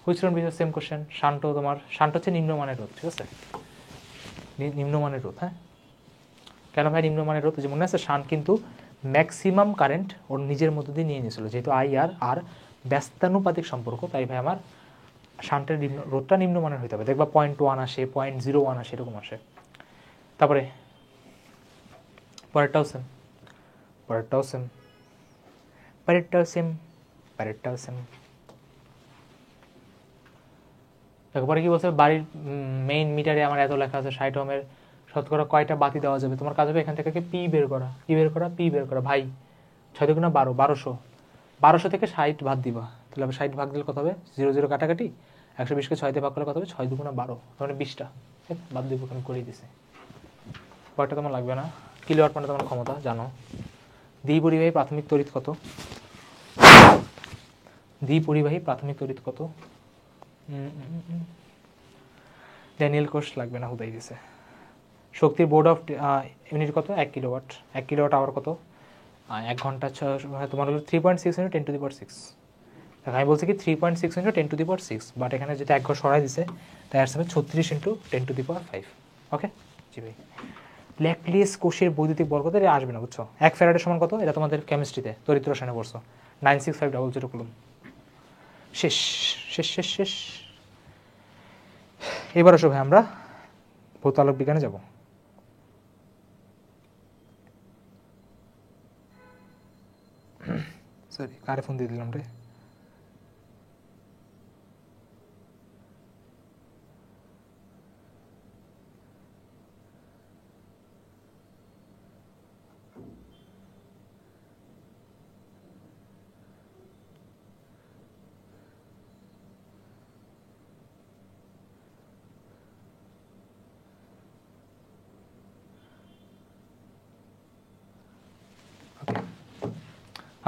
হুইচরন ব্রিজের সেম কোশ্চেন। শান্ত তোমার শান্ত হচ্ছে নিম্নমানের রোধ, ঠিক আছে, নিম্নমানের রোধ। হ্যাঁ, কেন ভাই নিম্নমানের রোধ? যে মনে আছে শান্ট কিন্তু ম্যাক্সিমাম কারেন্ট ওর নিজের মধ্যে দিয়ে নিয়ে নিয়েছিল, যেহেতু আই আর ব্যস্তানুপাতিক সম্পর্ক, তাই ভাই আমার শান্টের রোধটা নিম্নমানের হইতে হবে। দেখবা 0.1 আসে, 0.01 আসে, এরকম আসে। তারপরে পরেরটাও সেম, পরেরটাও সেম, পরেরটাও সেম, পরেরটাও সেম। তারপরে কি বলছে, বাড়ির মেইন মিটারে আমার এত লেখা আছে 60 ওহমের, শতকরা কয়টা বাতি দেওয়া যাবে? তোমার কাজ হবে এখান থেকে পি বের করা, পি বের করা, পি বের করা। ভাই 6 × 12 1200, 1200 থেকে 60 বাদ দিবা, তাহলে 60 ভাগ দিলে কত হবে? 0 0 কাটাকাটি, 120কে 6 দিয়ে ভাগ করলে কত হবে? 6 × 12, তাহলে 20টা বাদ দিব, আমি করেই দিছি। পরেরটা তোমার লাগবে না। কিলোওয়াট মানে তোমার ক্ষমতা জানো। দ্বিপরিবাহী প্রাথমিক তড়িৎ কত? দ্বিপরিবাহী প্রাথমিক তড়িৎ কত? ড্যানিয়েল কোষ লাগবে না, হুদাই দিছে। শক্তির বোর্ড অফ ইউনিট কত? 1 কিলোওয়াট। 1 কিলোওয়াট আওয়ার কত? 1 ঘন্টা তোমার হলো 3.6 × 10⁶। আমি বলছি কি 3.6 × 10⁶, বাট এখানে যেটা 1 ঘর সরাই দিছে তাই আসছে 36 × 10⁵। ওকে জি ভাই। ল্যাপ্লেস কোষের বৈদ্যুতিক বল কত? এটা আসবে না বুঝছো। 1 ফ্যারাডের সমান কত? এটা তোমাদের কেমিস্ট্রিতে তড়িৎ রসায়নে পড়ছো, 96500 কুলম। শেষ শেষ শেষ শেষ। এবার আসো ভাই আমরা ভৌত আলোক বিজ্ঞানে যাব। সরি, কারে ফোন দিয়ে দিলাম রে।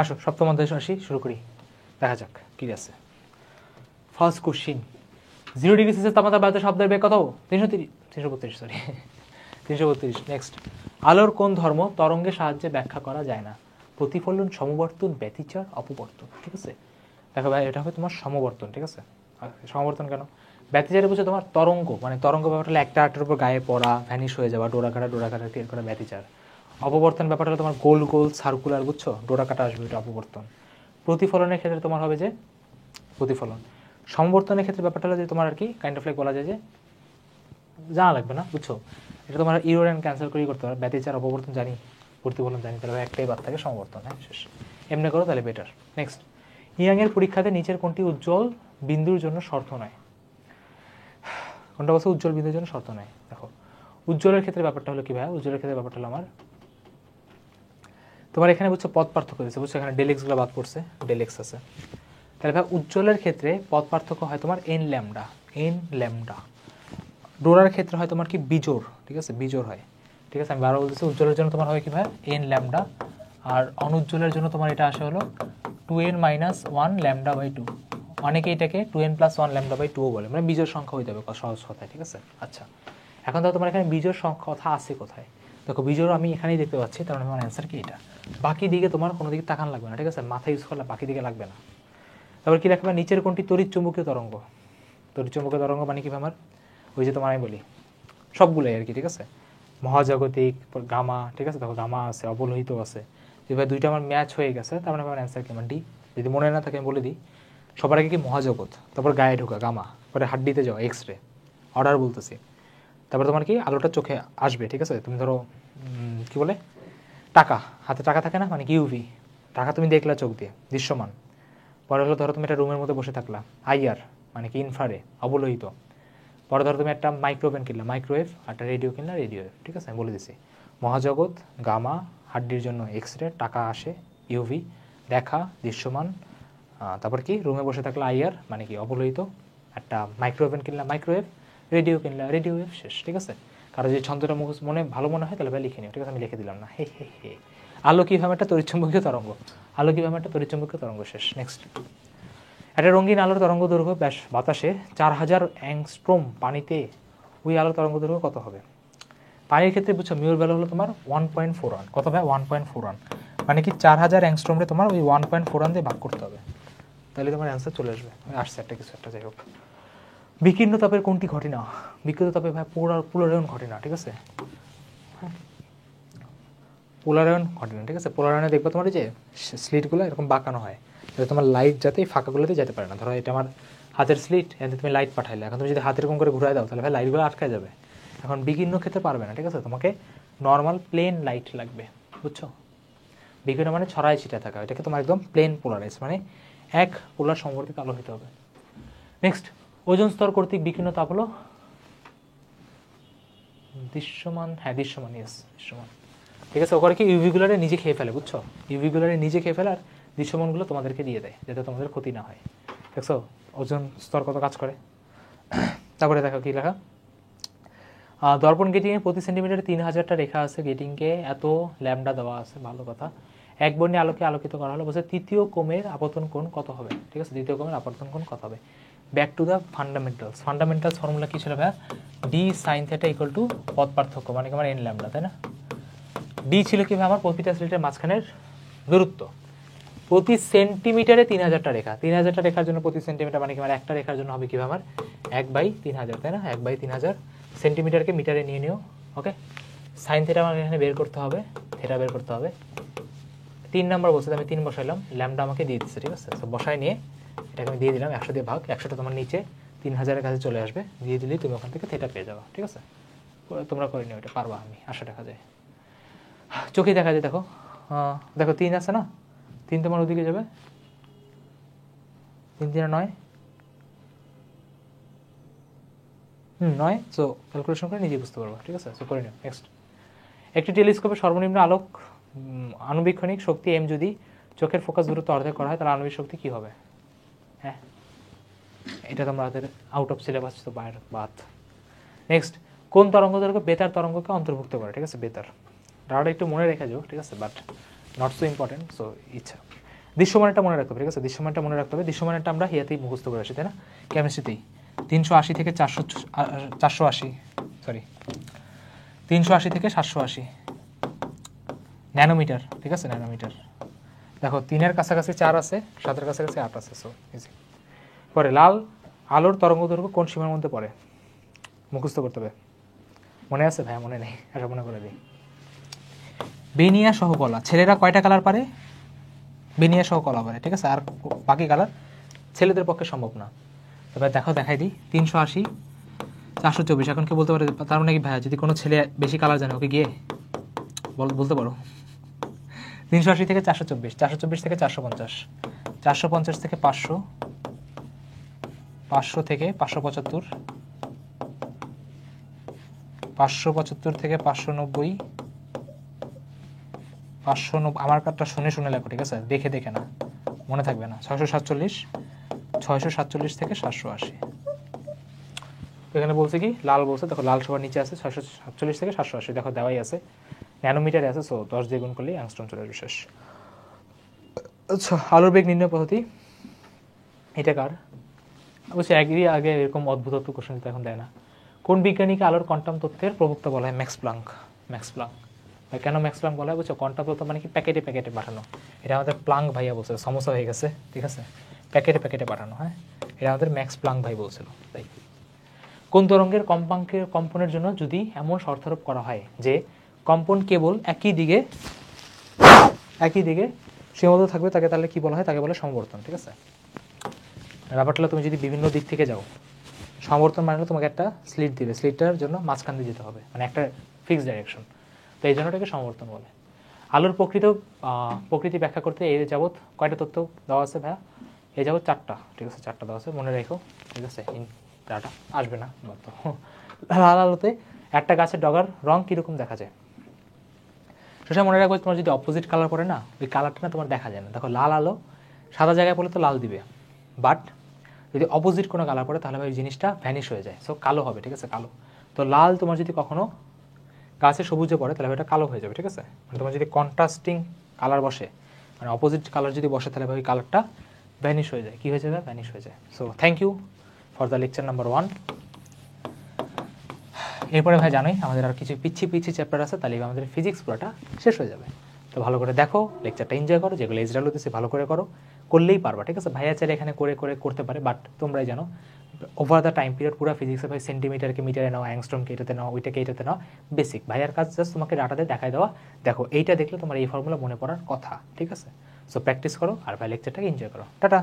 আসো সপ্তম অধ্যায় আসি, শুরু করি, দেখা যাক কি আছে। ফার্স্ট কোশ্চিন, 0 ডিগ্রি সেলসিয়াস তাপমাত্রা বাড়তে শব্দের বেগ কত? 332, সরি 332। নেক্সট, আলোর কোন ধর্ম তরঙ্গের সাহায্যে ব্যাখ্যা করা যায় না? প্রতিফলন, সমবর্তন, ব্যতিচার, অপবর্তন। ঠিক আছে, দেখো ভাই এটা হবে তোমার সমবর্তন। ঠিক আছে, সমবর্তন কেন? ব্যতিচারে বুঝছো তোমার তরঙ্গ, মানে তরঙ্গ ব্যাপারটা হলো একটা আরেকটার উপর গায়ে পড়া, ভ্যানিশ হয়ে যাওয়া, ডোরা কাটা টের করা ব্যতিচার। অপবর্তন ব্যাপারটা হলো তোমার গোল গোল সার্কুলার, বুঝছো, ডোরা কাটা আসবে, এটা অপবর্তন। প্রতিফলনের ক্ষেত্রে তোমার হবে যে প্রতিফলন। সমবর্তনের ক্ষেত্রে ব্যাপারটা হলো যে তোমার আর কি কাইন্ড অফ লাইক বলা যায় যে জানা লাগবে না, বুঝছো, এটা তোমার ইউরোর অ্যান্ড ক্যান্সেল করেই করতে পারো। ব্যতিচার অপবর্তন জানি, প্রতিফলন জানি, তাহলে একটাই বাদ থাকে সমবর্তন। হ্যাঁ, শেষ, এমনি করো তাহলে বেটার। নেক্সট, ইয়াংয়ের পরীক্ষাতে নিচের কোনটি উজ্জ্বল বিন্দুর জন্য শর্ত নয়? কোনটা বলছে উজ্জ্বল বিন্দুর জন্য শর্ত নয়? দেখো উজ্জ্বলের ক্ষেত্রে ব্যাপারটা হলো কি ভাই, উজ্জ্বলের ক্ষেত্রে ব্যাপারটা হলো আমার তোমার এখানে বুঝছো পথ পার্থক্য দিচ্ছে, বুঝছো, এখানে ডেলেক্সগুলো বাদ পড়ছে, ডেলেক্স আছে, তাহলে ভাই উজ্জ্বলের ক্ষেত্রে পথ পার্থক্য হয় তোমার এন ল্যামডা। ডোরার ক্ষেত্রে হয় তোমার কি বিজোড়, ঠিক আছে, বিজোড় হয়। ঠিক আছে, আমি বারো বলতেছি, উজ্জ্বলের জন্য তোমার হয় কি ভাই এন ল্যামডা, আর অনুজ্জ্বলের জন্য তোমার এটা আসে হলো 2n-1 λ/2। অনেকে এটাকে 2n+1 λ/2 বলে, মানে বিজোড় সংখ্যা হয়ে যাবে সহজ কথায়। ঠিক আছে, আচ্ছা এখন তো তোমার এখানে বিজোড় সংখ্যা কথা আছে কোথায়? দেখো বিজোড় আমি এখানেই দেখতে পাচ্ছি, তার মানে আমার অ্যান্সার কি এটা। বাকি দিকে তোমার কোনো দিকে তাকান লাগবে না, ঠিক আছে, মাথা ইউজ করলে বাকি দিকে লাগবে না। তারপর কি রাখবে, নিচের কোনটি তড়িৎ চুম্বকীয় তরঙ্গ? তড়িৎ চুম্বকীয় তরঙ্গ মানে কি আমার ওই যে তোমার আমি বলি সবগুলোই আর কি। ঠিক আছে, মহাজাগতিক, গামা, ঠিক আছে, দেখো গামা আছে, অবলোহিত আছে, যেভাবে দুইটা আমার ম্যাচ হয়ে গেছে, তার মানে আমার অ্যান্সার কি আমার ডি। যদি মনে না থাকে আমি বলে দিই, সবার আগে কি মহাজগৎ, তারপর গায়ে ঢোকা গামা, পরে হাড্ডিতে যাওয়া এক্স রে, অর্ডার বলতেছি, তারপরে তোমার কি আলোটা চোখে আসবে। ঠিক আছে, তুমি ধরো কি বলে টাকা, হাতে টাকা থাকে না, মানে কি ইউভি, টাকা তুমি দেখলা চোখ দিয়ে দৃশ্যমান। পরে হলো ধরো তুমি একটা রুমের মধ্যে বসে থাকলা, আইআর মানে কি ইনফ্রারে, অবলোহিত। পরে ধরো তুমি একটা মাইক্রোওভেন কিনলা, মাইক্রোওয়েভ, আর একটা রেডিও কিনলা, রেডিওওয়েভ। ঠিক আছে, আমি বলে দিচ্ছি, মহাজগৎ, গামা, হাড্ডির জন্য এক্স রে, টাকা আসে, ইউভি, দেখা, দৃশ্যমান, তারপর কি রুমে বসে থাকলে আইআর মানে কি অবলোহিত, একটা মাইক্রোওভেন কিনলা, মাইক্রোওয়েভ, রেডিও কিনলা, রেডিওওয়েভ, শেষ। ঠিক আছে, কারো যদি ছন্দটা মনে ভালো মনে হয় তাহলে ভাই লিখে নিও। ঠিক আছে, আমি লিখে দিলাম না, হে হে হে। আলো কীভাবে একটা তড়িৎচুম্বকীয় তরঙ্গ, আলো কীভাবে একটা তড়িৎচুম্বকীয় তরঙ্গ, শেষ। নেক্সট, একটা রঙিন আলোর তরঙ্গ দৈর্ঘ্য ব্যাস বাতাসে 4000 অ্যাংস্ট্রোম, পানিতে ওই আলোর তরঙ্গ দৈর্ঘ্য কত হবে? পানির ক্ষেত্রে বুঝছো মিউর ভ্যালু হলো তোমার 1.41। কত ভাই? 1.41, মানে কি 4000 অ্যাংস্ট্রোমে তোমার ওই 1.41 দিয়ে ভাগ করতে হবে, তাহলে তোমার অ্যান্সার চলে আসবে। আসছে একটা কিছু একটা, যাই হোক। বিকীর্ণ তাপের কোনটি ঘটে না? বিকৃত তাপে ভাই পোলারায়ন ঘটে না। ঠিক আছে, পোলারায়ন ঘটে না। ঠিক আছে, পোলারায়নে দেখবে তোমার যে স্লিটগুলো এরকম বাঁকানো হয়, যাতে তোমার লাইট যাতে এই ফাঁকাগুলোতে যেতে পারে না। ধরো এটা আমার হাতের স্লিট, এতে তুমি লাইট পাঠাইলে, এখন তুমি যদি হাতের কম করে ঘুরাই দাও তাহলে ভাই লাইটগুলো আটকে যাবে। এখন বিকীর্ণ ক্ষেত্রে পারবে না। ঠিক আছে, তোমাকে নর্মাল প্লেন লাইট লাগবে, বুঝছো। বিকীর্ণ মানে ছড়াই ছিটা থাকা, এটাকে তোমার একদম প্লেন পোলারাইজ, মানে এক পোলার সমবর্তিত আলো হতে হবে। নেক্সট, ওজোন স্তর কর্তৃক বিকীর্ণ তাপ হলো দৃশ্যমান, হ্যাঁ দৃশ্যমান, ইয়েস দৃশ্যমান। ঠিক আছে, ওখানে কি ইউভিগুলারে নিজে খেয়ে ফেলে, বুঝছো, ইউভিগুলারে নিজে খেয়ে ফেলে, আর দৃশ্যমানগুলো তোমাদেরকে দিয়ে দেয় যাতে তোমাদের ক্ষতি না হয়। দেখছো ওজন স্তর কত কাজ করে। তারপরে দেখো কি লেখা, দর্পণ গেটিংয়ে প্রতি সেন্টিমিটারে 3000টা রেখা আছে, গেটিংকে এত ল্যামডা দেওয়া আছে, ভালো কথা। এক বর্ণে আলোকে আলোকিত করা হলো, বলছে তৃতীয় কোণের আপতন কোণ কত হবে? ঠিক আছে, দ্বিতীয় কোণের আপতন কোণ কত হবে? Back to the fundamentals formula কী ছিল ভাইয়া? D sine theta equal to পথ পার্থক্য, মানে কি আমার এন ল্যামডা, তাই না? ডি ছিল কি ভাই আমার প্রতিটা স্লিটের মাঝখানের দূরত্ব, প্রতি সেন্টিমিটারে 3000টা রেখা, 3000টা রেখার জন্য প্রতি সেন্টিমিটার মানে কি আমার একটা রেখার জন্য হবে কীভাবে আমার 1/3000, তাই না? 1/3000 সেন্টিমিটারকে মিটারে নিয়ে নিও। ওকে, সাইন থিটা আমাকে এখানে বের করতে হবে, থিটা বের করতে হবে। 3 নাম্বার বলছে, আমি 3 বসাইলাম, ল্যামডা আমাকে দিয়ে দিচ্ছে। ঠিক আছে, তো বসায় নিয়ে এটাকে আমি দিয়ে দিলাম 100 দিয়ে ভাগ, 100টা তোমার নিচে 3000-এর কাছে চলে আসবে, দিয়ে দিলেই তুমি ওখান থেকে থিটা পেয়ে যাবে। ঠিক আছে, তোমরা করে নিও, এটা পারবা, আমি আশা দেখা যায়, চোখে দেখা যায়। দেখো দেখো 3 আছে না, 3 তোমার ওদিকে যাবে, 3 3 9, 9। সো ক্যালকুলেশন করে নিজেই বুঝতে পারবো, ঠিক আছে? সো করে নিও। নেক্সট, একটি টেলিস্কোপের সর্বনিম্ন আলোক আণুবীক্ষণিক শক্তি এম যদি চোখের ফোকাস দূরত্ব অর্ধেক করা হয়, তাহলে আণবিক শক্তি কী হবে? হ্যাঁ, এটা তোমাদের আউট অফ সিলেবাস, তো বাইরে বাদ। নেক্সট, কোন তরঙ্গ দৈর্ঘ্য বেতার তরঙ্গকে অন্তর্ভুক্ত করে? ঠিক আছে, বেতার ডাটা একটু মনে রেখে যাও, ঠিক আছে, but not so important. So ইচ্ছা দৃশ্যমানটা মনে রাখতে হবে, ঠিক আছে, দৃশ্যমানটা মনে রাখতে হবে। দৃশ্যমানটা আমরা হিয়াতেই মুখস্থ করে আসি, তাই না, কেমিস্ট্রিতেই। 380 থেকে 480, সরি 380 থেকে 780 ন্যানোমিটার, ঠিক আছে, ন্যানোমিটার। দেখো 3-এর কাছাকাছি 4 আছে, 7-এর কাছাকাছি 8 আছে। So easy. পরে লাল আলোর তরঙ্গ দৈর্ঘ্য কোন সীমার মধ্যে পড়ে? মুখস্থ করতে হবে। মনে আছে ভাই? মনে নেই, আচ্ছা মনে করে দিই। বেনিয়া সহ কলা, ছেলেরা কয়টা কালার পারে? বেনিয়া সহ কলা পারে, ঠিক আছে, আর বাকি কালার ছেলেদের পক্ষে সম্ভব না। এবার দেখো, দেখাই দিই, 380 424। এখন কি বলতে পারে? তার মানে কি ভাইয়া, যদি কোনো ছেলে বেশি কালার জানে ওকে গিয়ে বলতে পারো। 380 থেকে 424, 424 থেকে 450, 450 থেকে 500, 500 থেকে 575, 575 থেকে 590, 590। আমার কার্ডটা শুনে শুনে লেখো, ঠিক আছে, দেখে দেখে না, মনে থাকবে না। 647, 647 থেকে 780। এখানে বলছে কি, লাল বলছে, দেখো লাল সবার নিচে আছে, 647 থেকে 780, দেখো দেওয়াই আছে, ন্যানোমিটারে আছে। সো 10 দিয়ে গুণ করলেই অ্যাংস্ট্রম চলে আসবে, শেষ। আচ্ছা, আলোর বেগ নির্ণয় পদ্ধতি এটা কার? অবশ্যই একই আগে এরকম অদ্ভুত কোশ্চেন তো এখন দেয় না। কোন বিজ্ঞানীকে আলোর কোয়ান্টাম তত্ত্বের প্রবক্তা বলা হয়? Max Planck. Max Planck. কেন ম্যাক্স প্লাঙ্ক বলা হয় বুঝছো? কোয়ান্টাম তত্ত্ব মানে কি প্যাকেটে প্যাকেটে পাঠানো। এটা আমাদের প্লাঙ্ক ভাইয়া বলছিল, সমস্যা হয়ে গেছে, ঠিক আছে, প্যাকেটে প্যাকেটে পাঠানো। হ্যাঁ, এটা আমাদের ম্যাক্স প্লাঙ্ক ভাই বলছিল। তাই কোন তরঙ্গের কম্পনের জন্য যদি এমন শর্তারোপ করা হয় যে কম্পন কেবল একই দিকে সীমাবদ্ধ থাকবে, তাকে তাহলে কি বলা হয়? তাকে বলে সমবর্তন, ঠিক আছে। ব্যাপারটা হলো, তুমি যদি বিভিন্ন দিক থেকে যাও, সমবর্তন মানে তোমাকে একটা স্লিট দিবে, স্লিটটার জন্য মাঝখান দিয়ে যেতে হবে, মানে একটা ফিক্সড ডাইরেকশন। তো এই জন্য এটাকে সমবর্তন বলে। আলোর প্রকৃতি ব্যাখ্যা করতে এই যাবৎ কয়টা তথ্য দেওয়া আছে ভাইয়া? এই যাবৎ 4টা, ঠিক আছে, 4টা দেওয়া আছে, মনে রেখো, ঠিক আছে। ডাটা আসবে না তো। লাল আলোতে একটা গাছের ডগার রং কীরকম দেখা যায়? সেটা মনে রাখবো, তোমার যদি অপোজিট কালার পড়ে না, ওই কালারটা না তোমার দেখা যায় না। দেখো লাল আলো সাদা জায়গায় পড়লে তো লাল দিবে, বাট যদি অপোজিট কোনো কালার পড়ে তাহলে ওই জিনিসটা ভ্যানিশ হয়ে যায়, সো কালো হবে, ঠিক আছে, কালো। তো লাল তোমার যদি কখনো গাছে সবুজে পড়ে তাহলে এটা কালো হয়ে যাবে, ঠিক আছে। মানে তোমার যদি কন্ট্রাস্টিং কালার বসে, মানে অপোজিট কালার যদি বসে, তাহলে ওই কালারটা ভ্যানিশ হয়ে যায়। কী হয়ে যাবে? ভ্যানিশ হয়ে যায়। So thank you for the lecture number 1। এরপরে ভাই জানোই আমাদের আর কিছু পিচ্ছি চ্যাপ্টার আছে, তাহলে আমাদের ফিজিক্স পুরোটা শেষ হয়ে যাবে। তো ভালো করে দেখো, লেকচারটা এনজয় করো, যেগুলো এজরাল হতেছে ভালো করে করো, করলেই পারবা, ঠিক আছে। ভাইয়া চাইলে এখানে করতে পারে, বাট তোমরাই জানো ওভার দ্য টাইম পিরিয়ড পুরো ফিজিক্সে ভাই সেন্টিমিটারকে মিটারে নাও, অ্যাংস্ট্রমকে এটাতে নাও, ওইটাকে এটাতে নাও, বেসিক। ভাইয়ার কাজ জাস্ট তোমাকে ডাটাতে দেখাই দেওয়া, দেখো এইটা দেখলে তোমার এই ফর্মুলা মনে পড়ার কথা, ঠিক আছে। সো প্র্যাকটিস করো আর ভাই লেকচারটাকে এনজয় করো। টাটা।